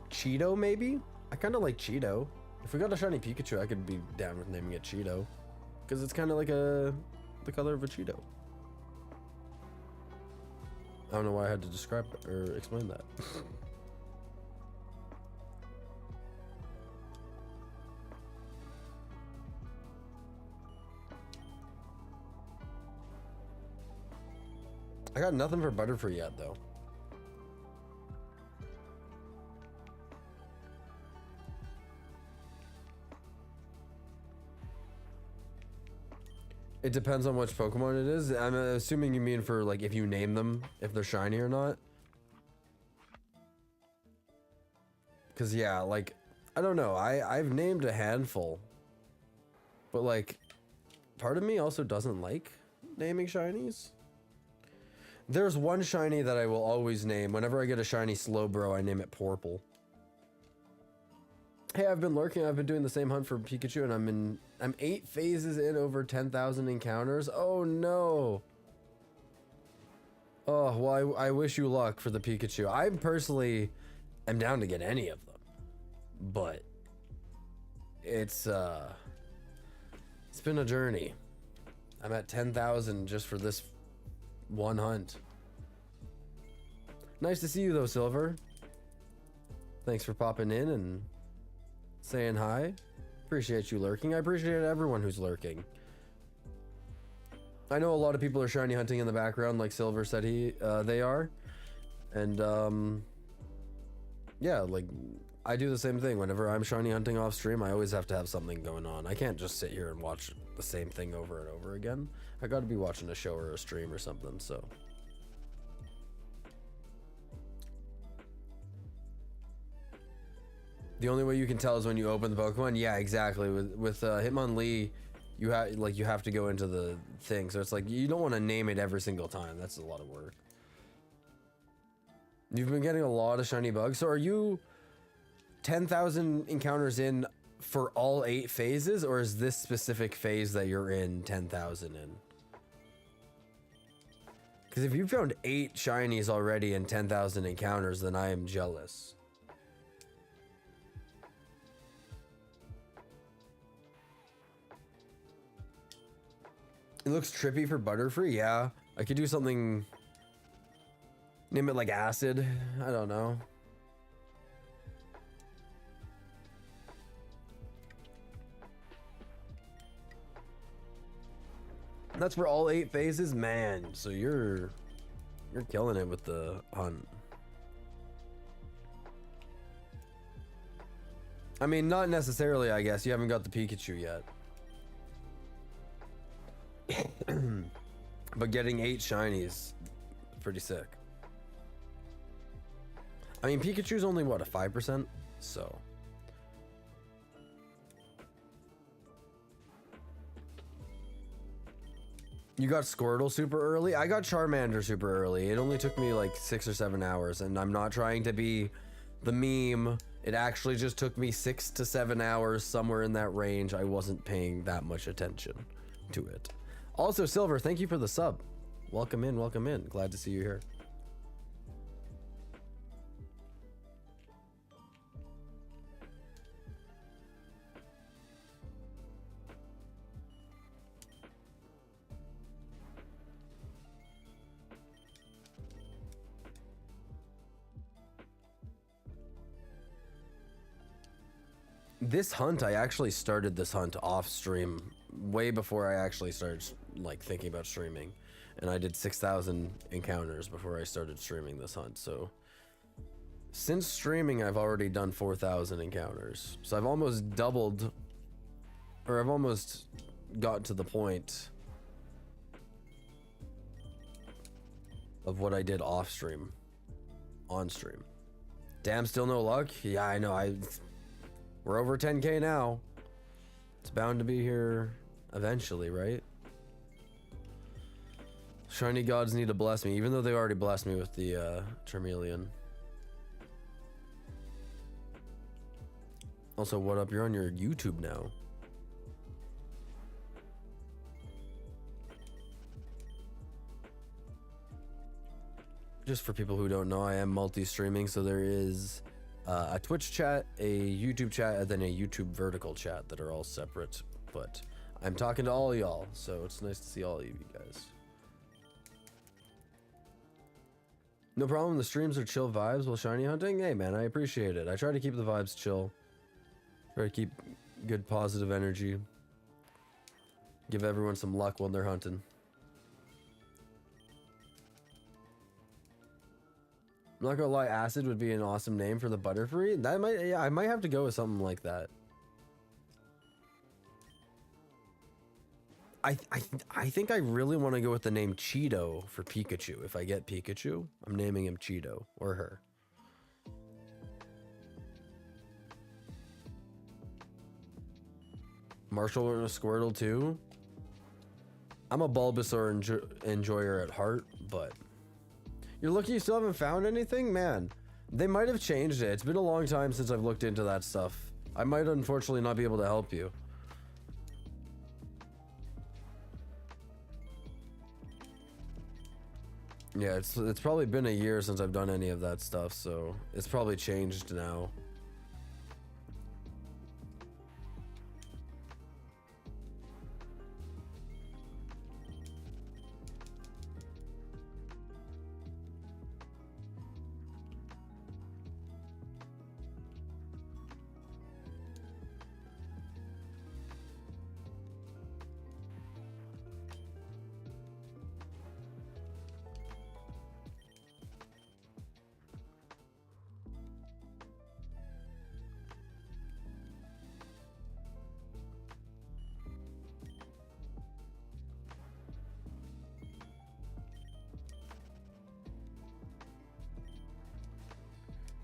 Cheeto, maybe? I kind of like Cheeto. If we got a shiny Pikachu, I could be down with naming it Cheeto. Because it's kind of like the color of a Cheeto. I don't know why I had to describe or explain that. I got nothing for Butterfree yet, though. It depends on which Pokemon it is. I'm assuming you mean for like if you name them, if they're shiny or not. Cause yeah, like, I don't know. I've named a handful. But like, part of me also doesn't like naming shinies. There's one shiny that I will always name. Whenever I get a shiny Slowbro, I name it Porple. Hey, I've been lurking. I've been doing the same hunt for Pikachu, and I'm 8 phases in over 10,000 encounters. Oh no. Oh, well, I wish you luck for the Pikachu. I personally am down to get any of them, but it's been a journey. I'm at 10,000 just for this one hunt. Nice to see you though, Silver. Thanks for popping in and saying hi. Appreciate you lurking. I appreciate everyone who's lurking. I know a lot of people are shiny hunting in the background, like Silver said they are. And yeah, like I do the same thing. Whenever I'm shiny hunting off stream, I always have to have something going on. I can't just sit here and watch the same thing over and over again. I gotta be watching a show or a stream or something, so The only way you can tell is when you open the Pokemon. Yeah, exactly. With Hitmonlee, you have to go into the thing, so it's like you don't want to name it every single time. That's a lot of work. You've been getting a lot of shiny bugs. So are you 10,000 encounters in for all 8 phases, or is this specific phase that you're in 10,000 in? Because if you found 8 shinies already in 10,000 encounters, then I am jealous. It looks trippy for Butterfree. Yeah, I could do something. Name it like Acid. I don't know. That's for all 8 phases, man. So you're killing it with the hunt. I mean, not necessarily. I guess you haven't got the Pikachu yet. But getting 8 shinies, pretty sick. I mean, Pikachu's only what, a 5%? So. You got Squirtle super early? I got Charmander super early. It only took me like 6 or 7 hours, and I'm not trying to be the meme. It actually just took me 6 to 7 hours, somewhere in that range. I wasn't paying that much attention to it. Also, Silver, thank you for the sub. Welcome in, welcome in. Glad to see you here. This hunt, I actually started this hunt off stream way before I actually started like thinking about streaming, and I did 6,000 encounters before I started streaming this hunt. So since streaming, I've already done 4,000 encounters. So I've almost doubled, or I've almost got to the point of what I did off stream, on stream. Damn, still no luck? Yeah, I know. We're over 10K now. It's bound to be here eventually, right? Shiny gods need to bless me, even though they already blessed me with the Charmeleon. Also, what up? You're on your YouTube now. Just for people who don't know, I am multi-streaming, so there is a Twitch chat, a YouTube chat, and then a YouTube vertical chat that are all separate. But I'm talking to all y'all, so it's nice to see all of you guys. No problem, the streams are chill vibes while shiny hunting. Hey man, I appreciate it. I try to keep the vibes chill. Try to keep good positive energy. Give everyone some luck when they're hunting. I'm not gonna lie, Acid would be an awesome name for the Butterfree. That might, yeah, I might have to go with something like that. I think I really want to go with the name Cheeto for Pikachu. If I get Pikachu, I'm naming him Cheeto, or her. Marshall and a Squirtle too. I'm a Bulbasaur enjoyer at heart, but you're lucky you still haven't found anything? Man, they might have changed it. It's been a long time since I've looked into that stuff. I might unfortunately not be able to help you. Yeah, it's probably been a year since I've done any of that stuff, so it's probably changed now.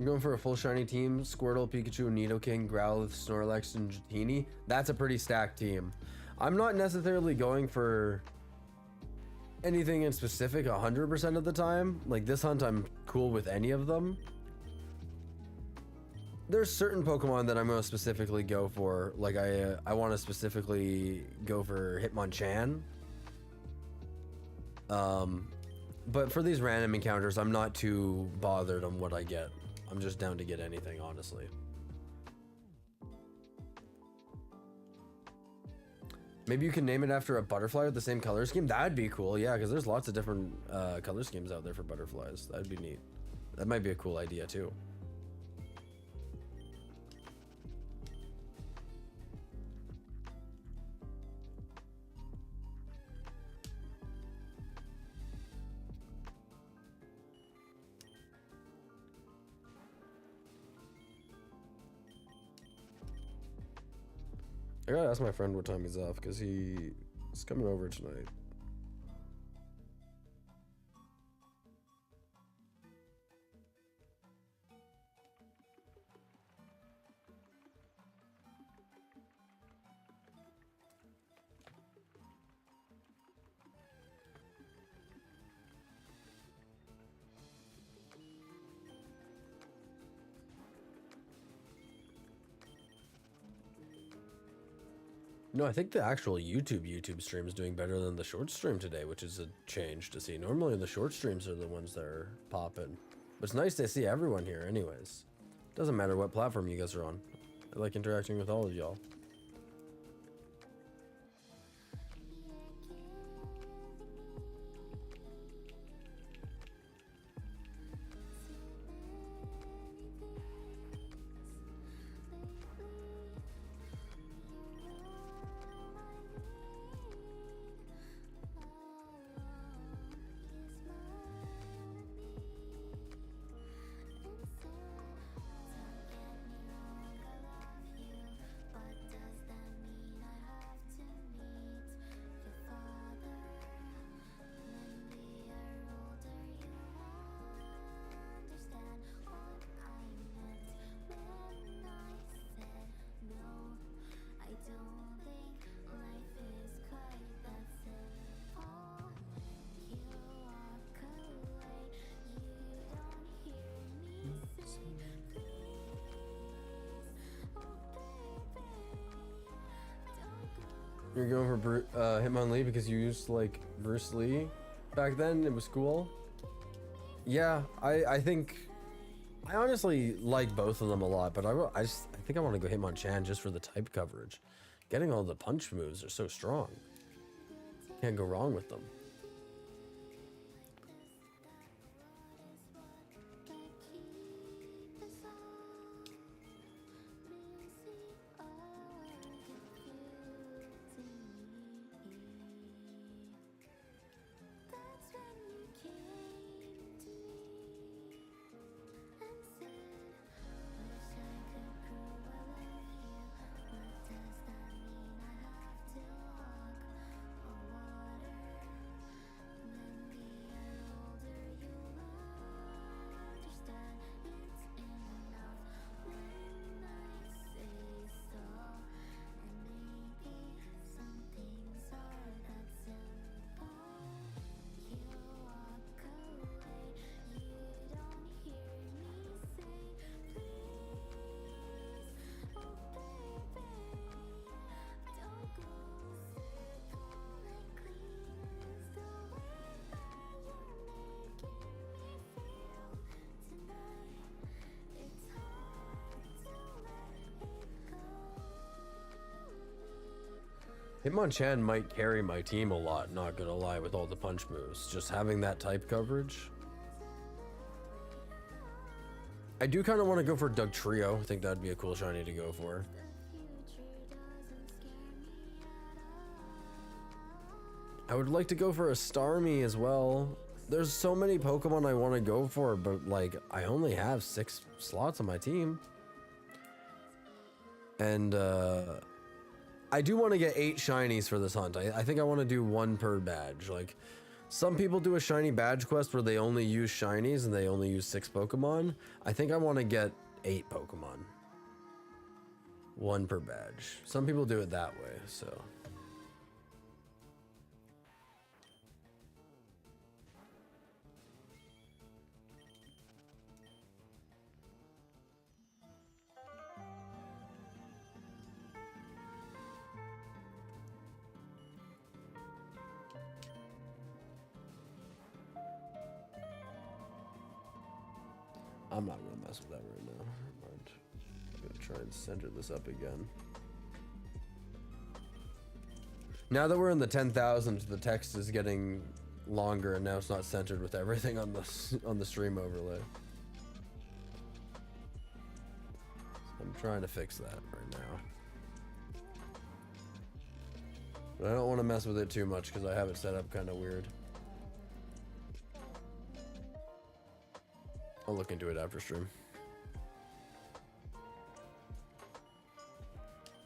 I'm going for a full shiny team. Squirtle, Pikachu, Nidoking, Growlithe, Snorlax, and Dratini. That's a pretty stacked team. I'm not necessarily going for anything in specific 100% of the time. Like this hunt, I'm cool with any of them. There's certain Pokemon that I'm going to specifically go for. Like I want to specifically go for Hitmonchan. But for these random encounters, I'm not too bothered on what I get. I'm just down to get anything, honestly. Maybe you can name it after a butterfly with the same color scheme. That'd be cool, yeah, because there's lots of different color schemes out there for butterflies. That'd be neat. That might be a cool idea too. I gotta ask my friend what time he's off because he's coming over tonight. No, I think the actual YouTube stream is doing better than the short stream today, which is a change to see. Normally the short streams are the ones that are popping. But it's nice to see everyone here anyways. Doesn't matter what platform you guys are on. I like interacting with all of y'all. You're going for Hitmonlee because you used like Bruce Lee back then. It was cool. Yeah, I think I honestly like both of them a lot, but I think I want to go Hitmonchan just for the type coverage. Getting all the punch moves are so strong. Can't go wrong with them. Hitmonchan might carry my team a lot, not gonna lie, with all the punch moves. Just having that type coverage. I do kind of want to go for Dugtrio. I think that'd be a cool shiny to go for. I would like to go for a Starmie as well. There's so many Pokemon I want to go for, but like I only have 6 slots on my team. And I do want to get 8 shinies for this hunt. I think I want to do 1 per badge. Like Some people do a shiny badge quest where they only use shinies and they only use 6 Pokemon. I think I want to get 8 Pokemon. 1 per badge. Some people do it that way, so. I'm not gonna mess with that right now. I'm gonna try and center this up again. Now that we're in the 10,000s, the text is getting longer, and now it's not centered with everything on the stream overlay. I'm trying to fix that right now, but I don't want to mess with it too much because I have it set up kind of weird. I'll look into it after stream.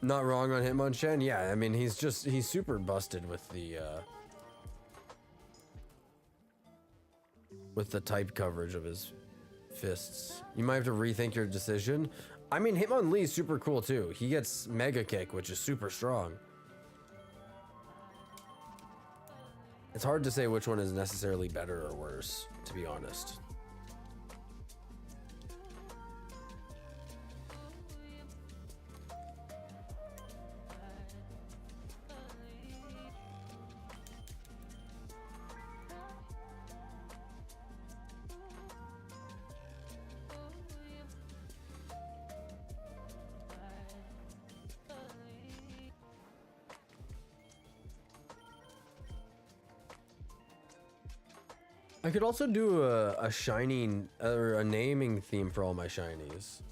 Not wrong on Hitmonchan. Yeah, I mean, he's super busted with the type coverage of his fists. You might have to rethink your decision. I mean, Hitmonlee's super cool too. He gets Mega Kick, which is super strong. It's hard to say which one is necessarily better or worse, to be honest. I could also do a shining or a naming theme for all my shinies.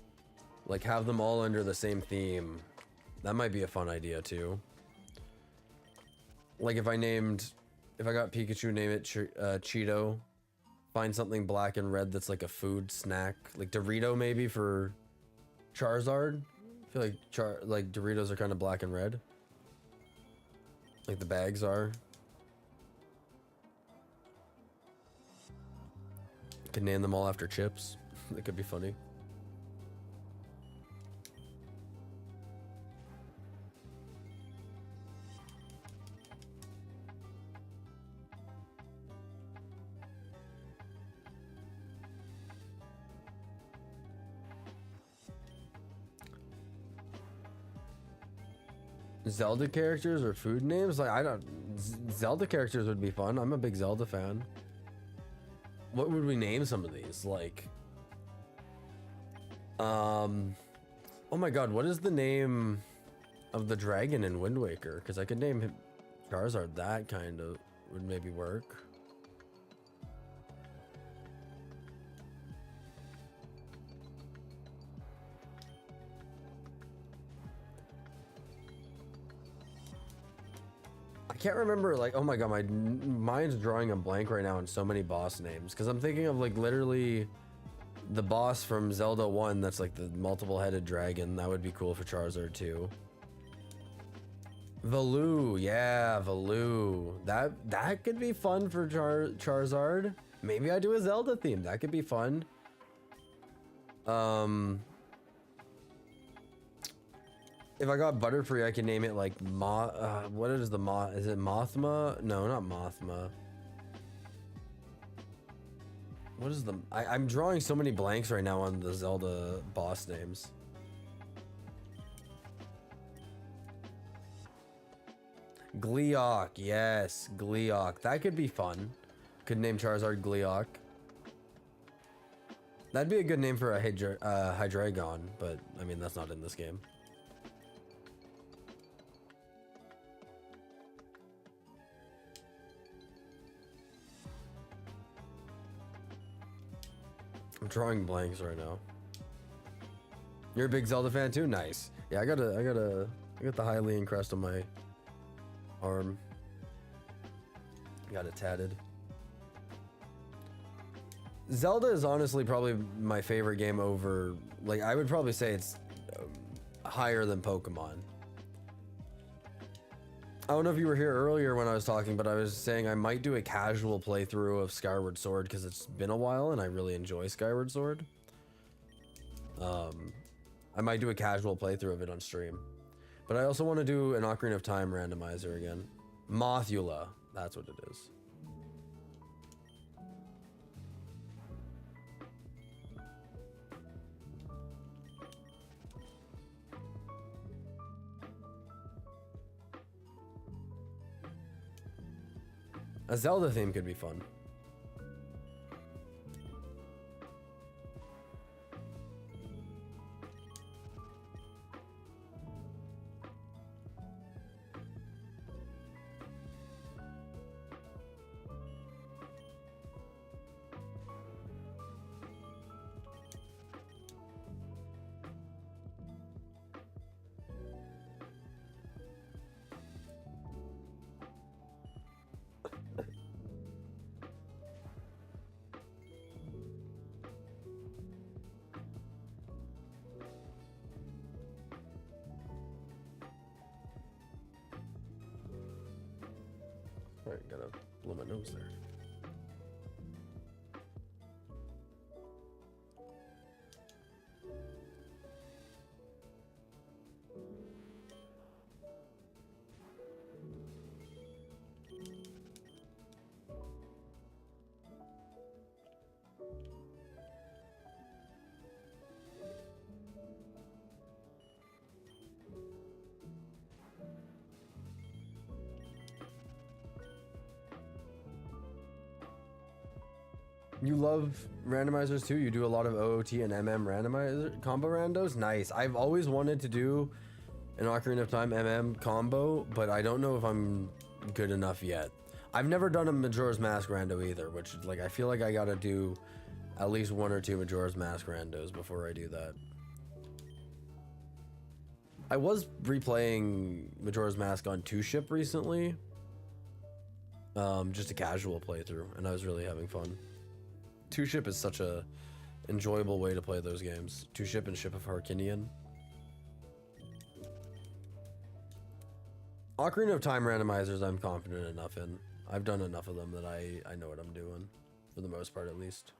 Like have them all under the same theme. That might be a fun idea too. Like if I got Pikachu, name it Cheeto. Find something black and red that's like a food snack. Like Dorito maybe for Charizard. I feel like Doritos are kind of black and red. Like the bags are. Could name them all after chips. That could be funny. Zelda characters or food names? Like Zelda characters would be fun. I'm a big Zelda fan. What would we name some of these? Like, oh my god, what is the name of the dragon in Wind Waker? Because I could name him Charizard. That kind of would maybe work. I can't remember, like, oh my god, my mind's drawing a blank right now on so many boss names, because I'm thinking of like literally the boss from Zelda 1 that's like the multiple-headed dragon. That would be cool for Charizard too. Valoo, yeah, Valoo. That could be fun for Charizard. Maybe I do a Zelda theme. That could be fun. If I got Butterfree, I can name it like what is the is it Mothma? No, not Mothma. What is the I'm drawing so many blanks right now on the Zelda boss names. Gleeok, yes, Gleeok. That could be fun. Could name Charizard Gleeok. That'd be a good name for a Hydreigon, but I mean that's not in this game. I'm drawing blanks right now. You're a big Zelda fan too? Nice. Yeah, I got the Hylian crest on my arm. Got it tatted. Zelda is honestly probably my favorite game over, like, I would probably say it's higher than Pokemon. I don't know if you were here earlier when I was talking, but I was saying I might do a casual playthrough of Skyward Sword because it's been a while and I really enjoy Skyward Sword. I might do a casual playthrough of it on stream. But I also want to do an Ocarina of Time randomizer again. Mothula, that's what it is. A Zelda theme could be fun. Alright, gotta blow my nose there. You love randomizers too? You do a lot of OOT and MM randomizer combo randos? Nice. I've always wanted to do an Ocarina of Time MM combo, but I don't know if I'm good enough yet. I've never done a Majora's Mask rando either, which like I feel like I gotta do at least 1 or 2 Majora's Mask randos before I do that. I was replaying Majora's Mask on 2-ship recently. Just a casual playthrough, and I was really having fun. 2-ship is such a enjoyable way to play those games. 2-ship and Ship of Harkinian. Ocarina of Time randomizers I'm confident enough in. I've done enough of them that I know what I'm doing, for the most part at least.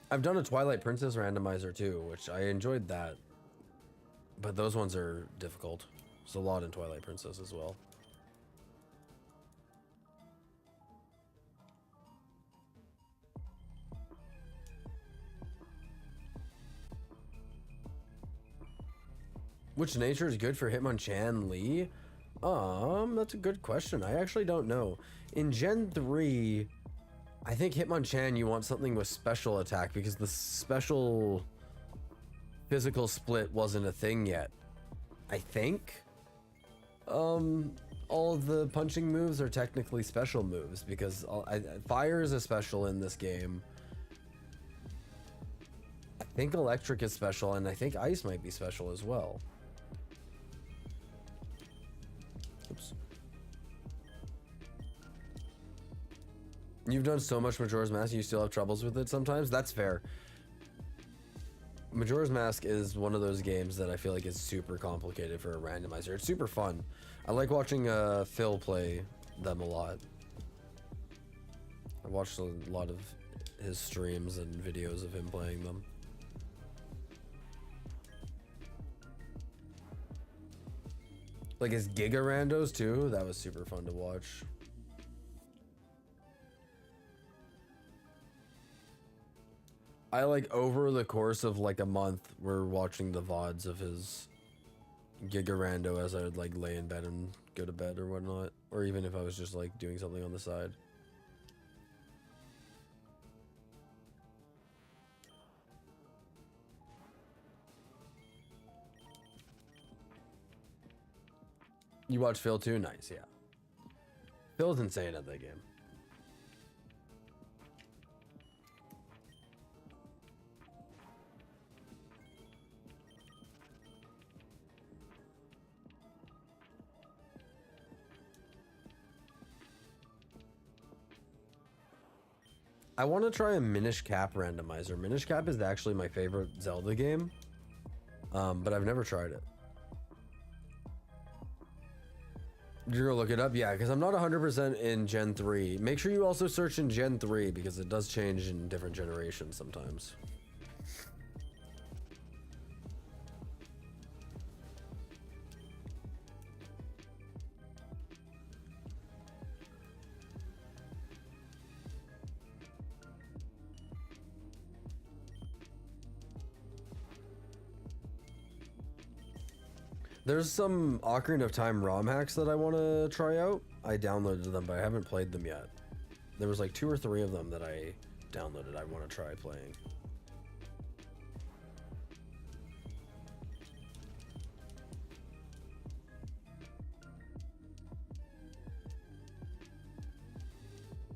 I've done a Twilight Princess randomizer too, which I enjoyed that. But those ones are difficult. There's a lot in Twilight Princess as well. Which nature is good for Hitmonchan that's a good question. I actually don't know. In Gen 3, I think Hitmonchan you want something with special attack because the special physical split wasn't a thing yet. I think all of the punching moves are technically special moves because fire is a special in this game. I think electric is special, and I think ice might be special as well. Oops. You've done so much Majora's Mask, you still have troubles with it sometimes? That's fair. Majora's Mask is one of those games that I feel like is super complicated for a randomizer. It's super fun. I like watching Phil play them a lot. I watched a lot of his streams and videos of him playing them. Like his Giga randos too, that was super fun to watch. I like over the course of like a month, we're watching the VODs of his Giga rando as I would like lay in bed and go to bed or whatnot, or even if I was just like doing something on the side. You watch Phil too? Nice, yeah. Phil's insane at that game. I want to try a Minish Cap randomizer. Minish Cap is actually my favorite Zelda game, but I've never tried it. You're gonna look it up? Yeah, because I'm not 100% in Gen 3. Make sure you also search in Gen 3 because it does change in different generations sometimes. There's some Ocarina of Time ROM hacks that I want to try out. I downloaded them, but I haven't played them yet. There was like 2 or 3 of them that I downloaded. I want to try playing.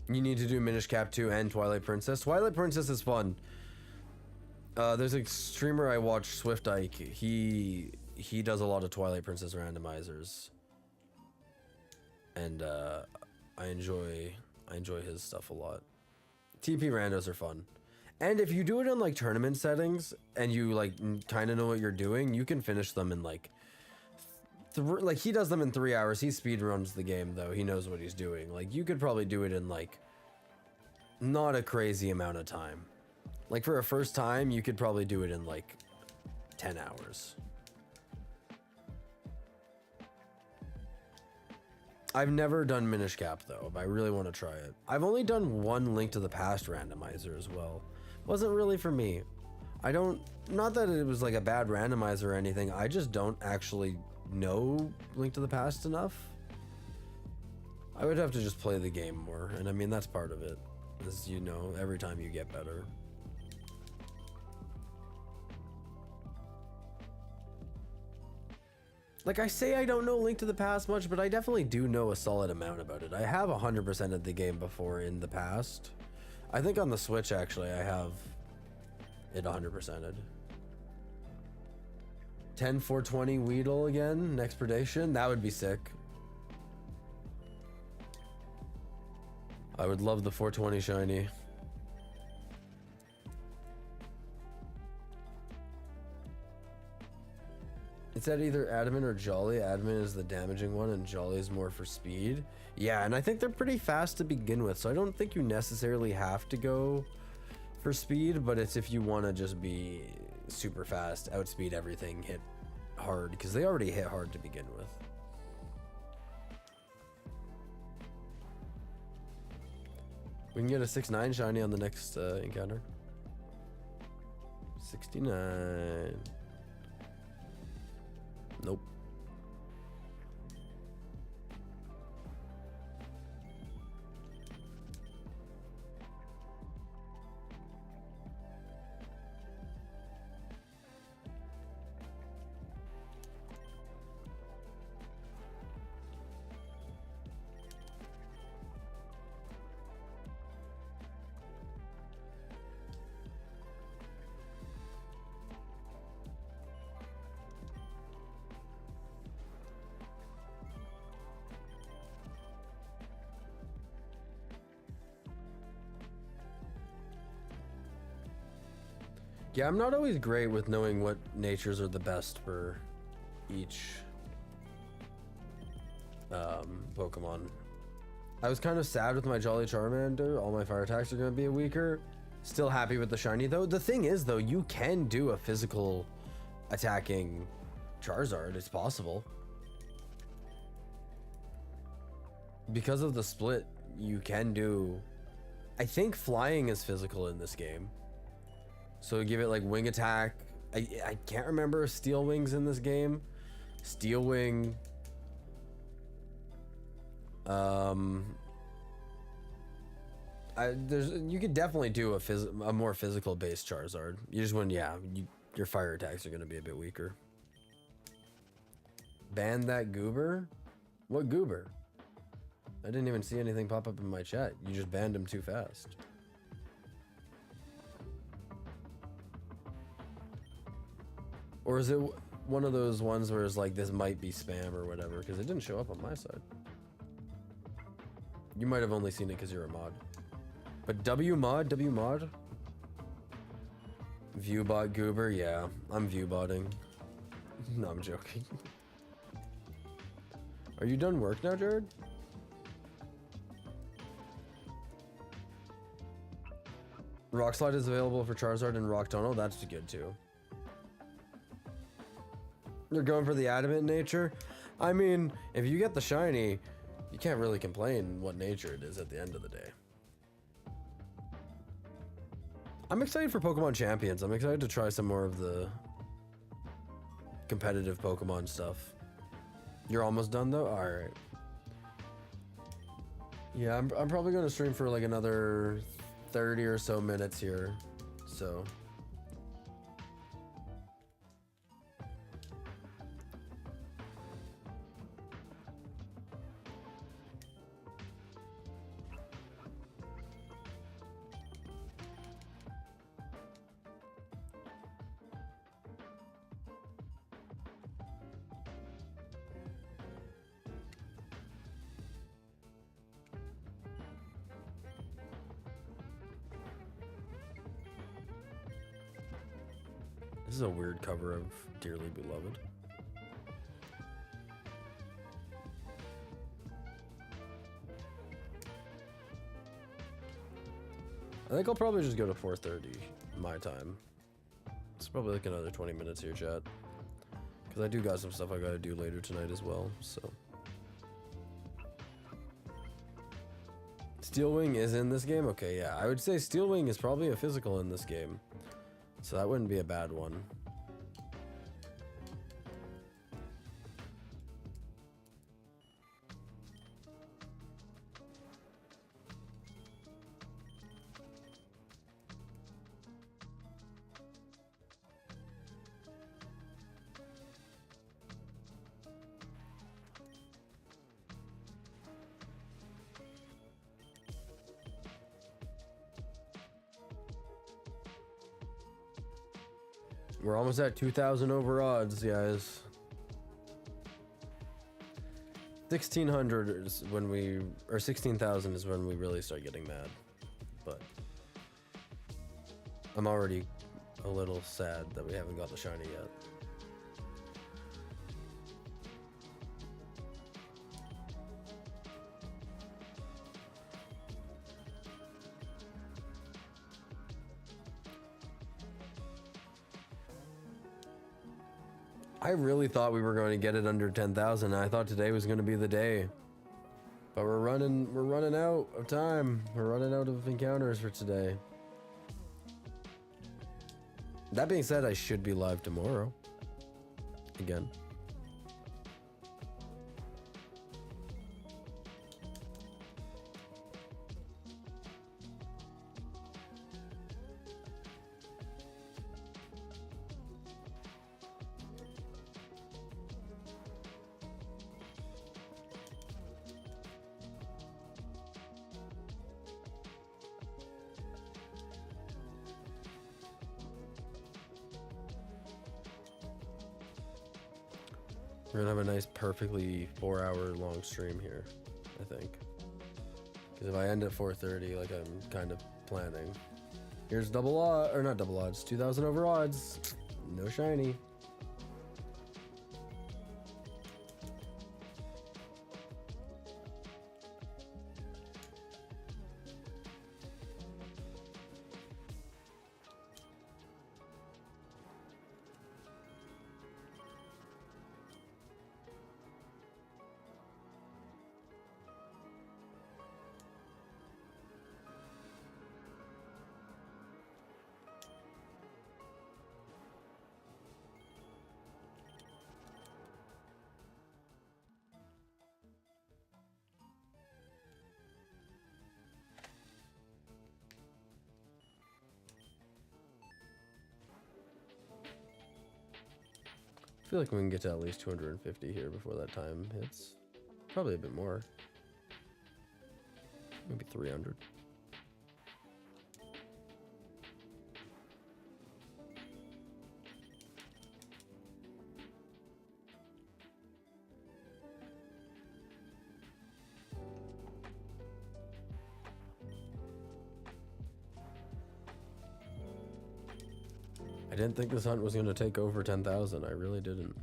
You need to do Minish Cap 2 and Twilight Princess. Twilight Princess is fun. There's a streamer I watch, Swift Ike. He does a lot of Twilight Princess randomizers, and I enjoy his stuff a lot. TP randos are fun, and if you do it in like tournament settings and you like kind of know what you're doing, you can finish them in like like he does them in 3 hours. He speed runs the game though. He knows what he's doing. Like you could probably do it in like not a crazy amount of time. Like for a first time, you could probably do it in like 10 hours. I've never done Minish Cap though, but I really want to try it. I've only done one Link to the Past randomizer as well. Wasn't really for me. Not that it was like a bad randomizer or anything, I just don't actually know Link to the Past enough. I would have to just play the game more, and I mean that's part of it. As you know, every time you get better. Like I say I don't know Link to the Past much, but I definitely do know a solid amount about it. I have 100% of the game before in the past. I think on the Switch actually I have it 100%ed. 10 420 Weedle again, next predation, that would be sick. I would love the 420 shiny. It said either Adamant or Jolly. Adamant is the damaging one and Jolly is more for speed. Yeah, and I think they're pretty fast to begin with, so I don't think you necessarily have to go for speed, but it's if you want to just be super fast, outspeed everything, hit hard, because they already hit hard to begin with. We can get a 6-9 shiny on the next encounter. 69. Nope. Yeah, I'm not always great with knowing what natures are the best for each Pokemon. I was kind of sad with my Jolly Charmander. All my fire attacks are going to be weaker. Still happy with the shiny though. The thing is though, you can do a physical attacking Charizard. It's possible. Because of the split, you can do... I think flying is physical in this game. So give it like wing attack. I can't remember Steel Wings in this game. Steel Wing. You could definitely do a more physical based Charizard. You just wouldn't, yeah, your fire attacks are going to be a bit weaker. Ban that goober? What goober? I didn't even see anything pop up in my chat. You just banned him too fast. Or is it one of those ones where it's like, this might be spam or whatever? Because it didn't show up on my side. You might have only seen it because you're a mod. But W mod? Viewbot goober, yeah. I'm viewbotting. No, I'm joking. Are you done work now, Jared? Rock Slide is available for Charizard and Rock Tunnel. That's good too. You're going for the adamant nature? I mean, if you get the shiny, you can't really complain what nature it is at the end of the day. I'm excited for Pokemon Champions. I'm excited to try some more of the competitive Pokemon stuff. You're almost done though? Alright. Yeah, I'm probably going to stream for like another 30 or so minutes here. So... This is a weird cover of Dearly Beloved. I think I'll probably just go to 4:30 my time. It's probably like another 20 minutes here, chat. Because I do got some stuff I gotta do later tonight as well, so. Steel Wing is in this game? Okay, yeah. I would say Steel Wing is probably a physical in this game. So that wouldn't be a bad one. We're almost at 2,000 over odds, guys. 1,600 is when we, or 16,000 is when we really start getting mad. But I'm already a little sad that we haven't got the shiny yet. I really thought we were going to get it under 10,000. I thought today was going to be the day. But we're running out of time. We're running out of encounters for today. That being said, I should be live tomorrow. Again. We're gonna have a nice, perfectly 4-hour-long stream here, I think. Because if I end at 4:30, like I'm kind of planning. Here's double odds, or not double odds, 2,000 over odds. No shiny. I feel like we can get to at least 250 here before that time hits. Probably a bit more. Maybe 300. I didn't think this hunt was going to take over 10,000. I really didn't.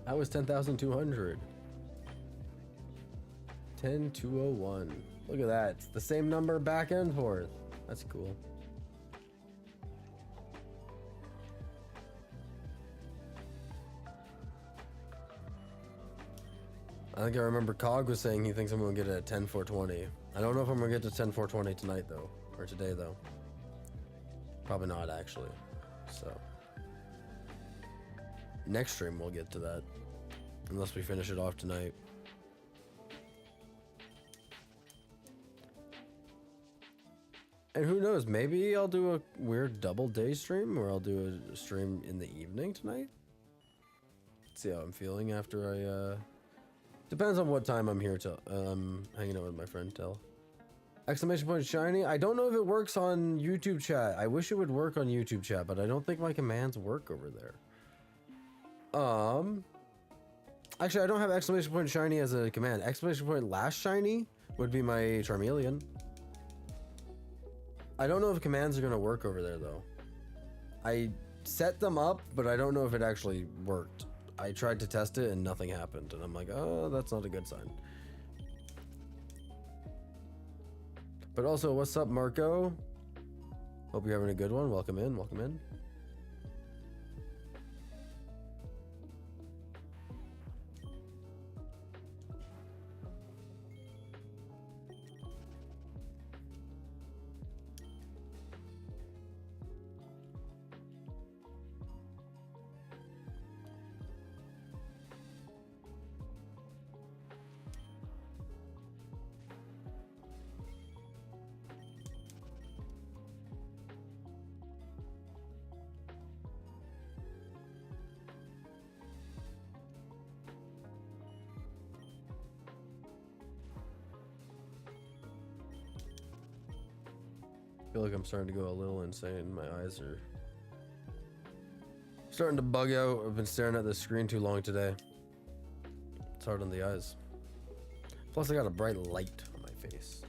That was 10,200. 10,201. Look at that. It's the same number back and forth. That's cool. I think I remember Cog was saying he thinks I'm gonna get it at 10,420. I don't know if I'm gonna get to 10,420 tonight though, or today though. Probably not actually. So next stream we'll get to that, unless we finish it off tonight. And who knows, maybe I'll do a weird double day stream, or I'll do a stream in the evening tonight. Let's see how I'm feeling after I depends on what time I'm here till hanging out with my friend till. Exclamation point shiny. I don't know if it works on YouTube chat. I wish it would work on YouTube chat, but I don't think my commands work over there. Actually, I don't have exclamation point shiny as a command. Exclamation point last shiny would be my Charmeleon. I don't know if commands are gonna work over there though. I set them up, but I don't know if it actually worked. I tried to test it and nothing happened, and I'm like, oh, that's not a good sign. But also, what's up, Marco? Hope you're having a good one. Welcome in, welcome in. I feel like I'm starting to go a little insane. My eyes are starting to bug out. I've been staring at this screen too long today. It's hard on the eyes. Plus I got a bright light on my face.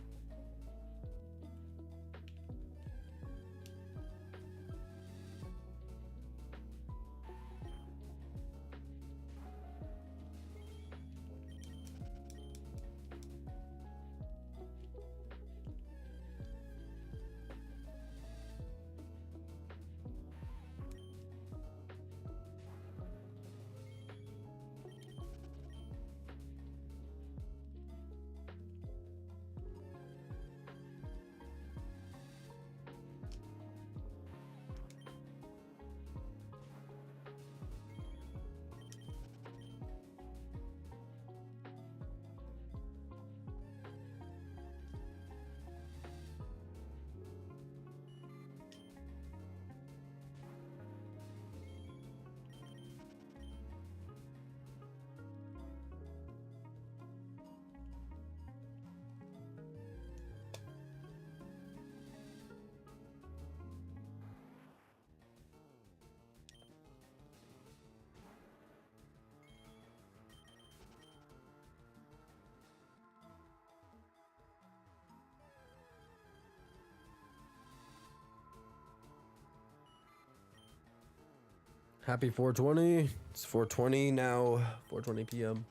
Happy 420. It's 420 now, 4:20 p.m.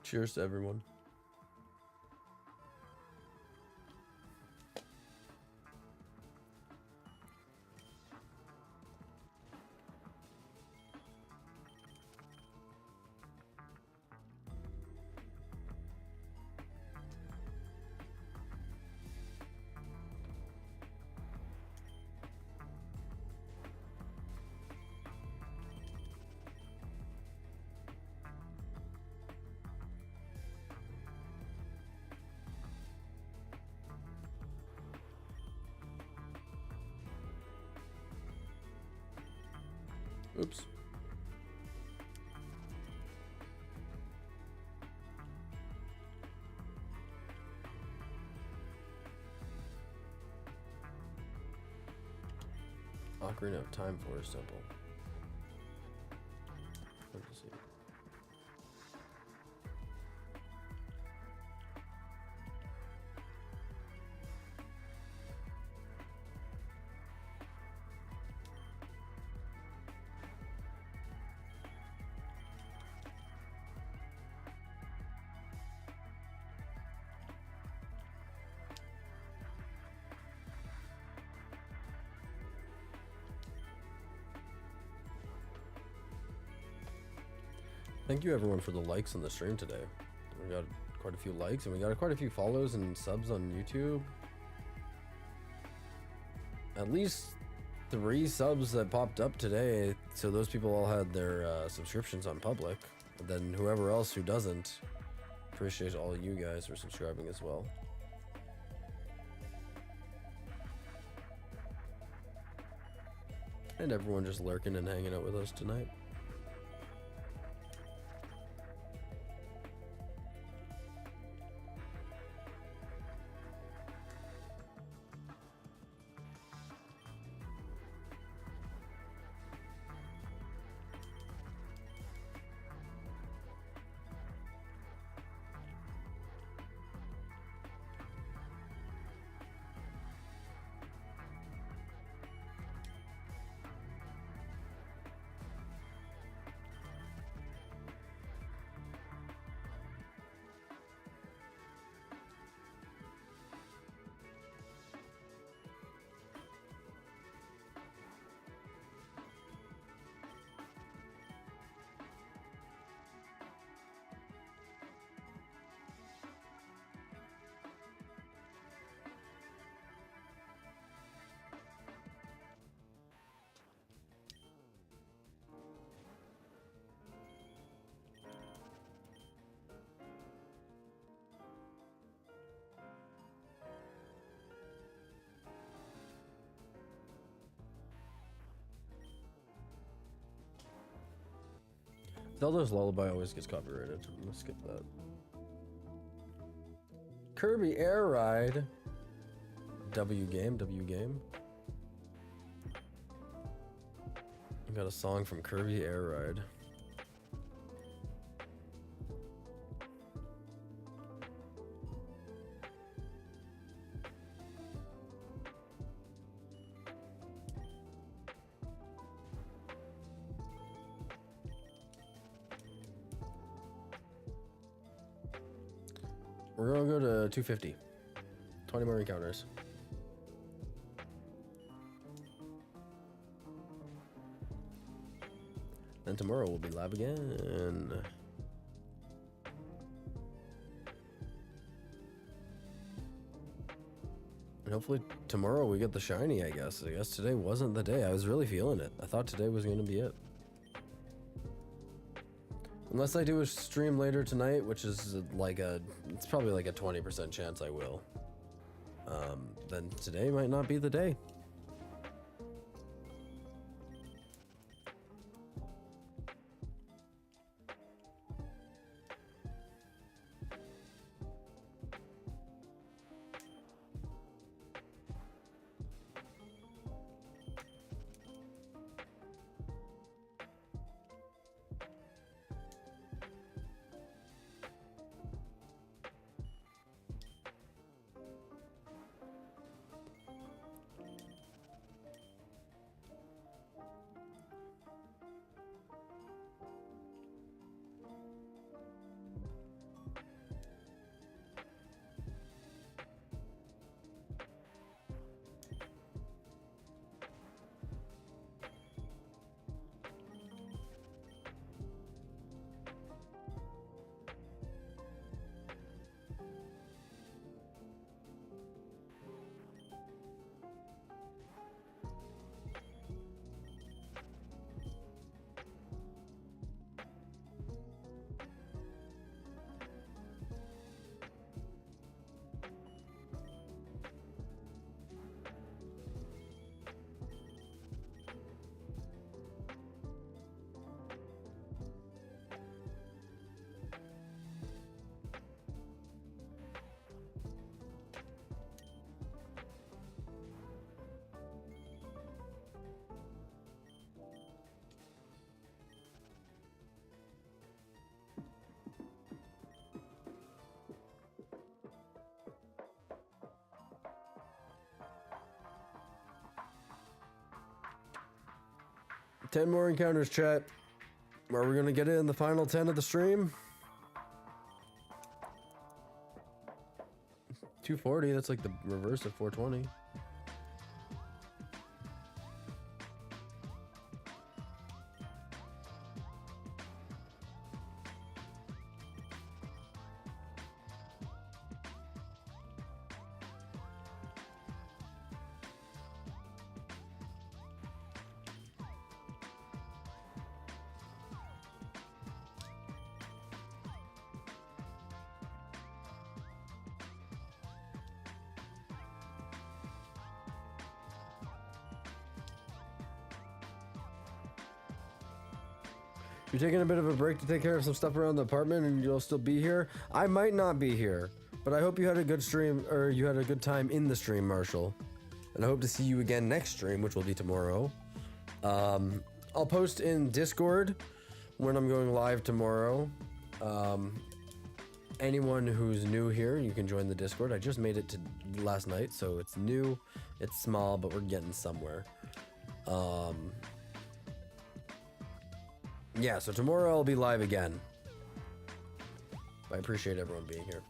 Cheers to everyone. Oops. Ocarina of Time Forest Temple. Let's see. Thank you everyone for the likes on the stream today. We got quite a few likes and we got quite a few follows and subs on YouTube. At least 3 subs that popped up today, so those people all had their subscriptions on public. And then whoever else who doesn't, appreciate all you guys for subscribing as well. And everyone just lurking and hanging out with us tonight. Zelda's Lullaby always gets copyrighted. I'm gonna skip that. Kirby Air Ride. W game. I got a song from Kirby Air Ride. We're gonna go to 250. 20 more encounters. Then tomorrow we'll be live again. And hopefully tomorrow we get the shiny, I guess. I guess today wasn't the day. I was really feeling it. I thought today was gonna be it. Unless I do a stream later tonight, which is like it's probably like a 20% chance I will. Then today might not be the day. 10 more encounters, chat. Are we gonna get it in the final 10 of the stream? 240, that's like the reverse of 420. You're taking a bit of a break to take care of some stuff around the apartment and you'll still be here? I might not be here, but I hope you had a good stream, or you had a good time in the stream, Marshall. And I hope to see you again next stream, which will be tomorrow. I'll post in Discord when I'm going live tomorrow. Anyone who's new here, you can join the Discord. I just made it to last night, so it's new. It's small, but we're getting somewhere. Yeah, so tomorrow I'll be live again. I appreciate everyone being here.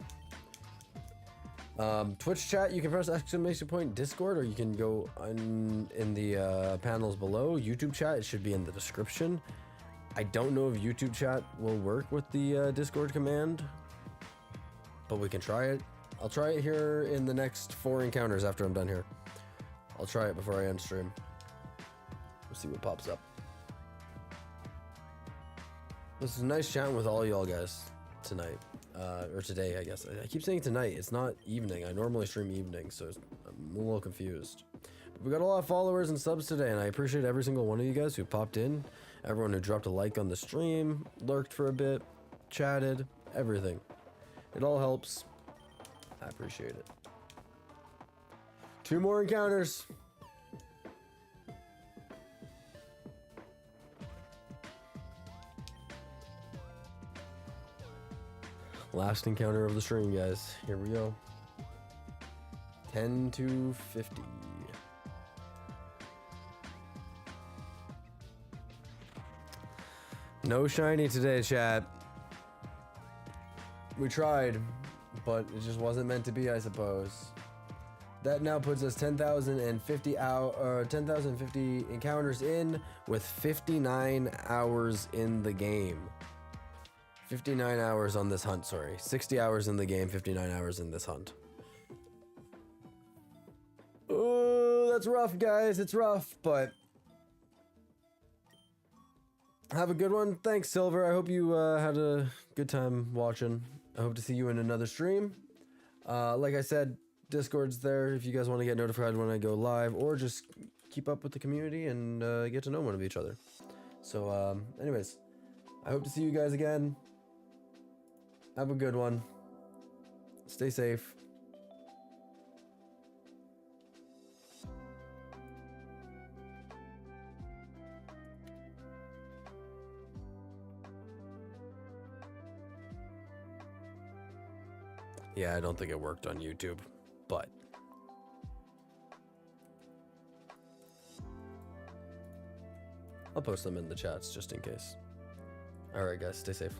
Twitch chat, you can press exclamation point Discord, or you can go in the panels below. YouTube chat, it should be in the description. I don't know if YouTube chat will work with the Discord command, but we can try it. I'll try it here in the next 4 encounters after I'm done here. I'll try it before I end stream. We'll see what pops up. This is nice chatting with all y'all guys tonight, or today, I guess. I keep saying tonight, it's not evening. I normally stream evening, so I'm a little confused. But we got a lot of followers and subs today, and I appreciate every single one of you guys who popped in, everyone who dropped a like on the stream, lurked for a bit, chatted, everything. It all helps. I appreciate it. 2 more encounters. Last encounter of the stream, guys. Here we go. 10 to 50. No shiny today, chat. We tried, but it just wasn't meant to be, I suppose. That now puts us 10,050 encounters in, with 59 hours in the game. 59 hours on this hunt, sorry. 60 hours in the game, 59 hours in this hunt. Oh, that's rough, guys. It's rough, but have a good one. Thanks, Silver. I hope you had a good time watching. I hope to see you in another stream. Like I said, Discord's there if you guys want to get notified when I go live, or just keep up with the community and get to know one of each other. So, anyways, I hope to see you guys again. Have a good one. Stay safe. Yeah, I don't think it worked on YouTube, but I'll post them in the chats just in case. All right, guys, stay safe.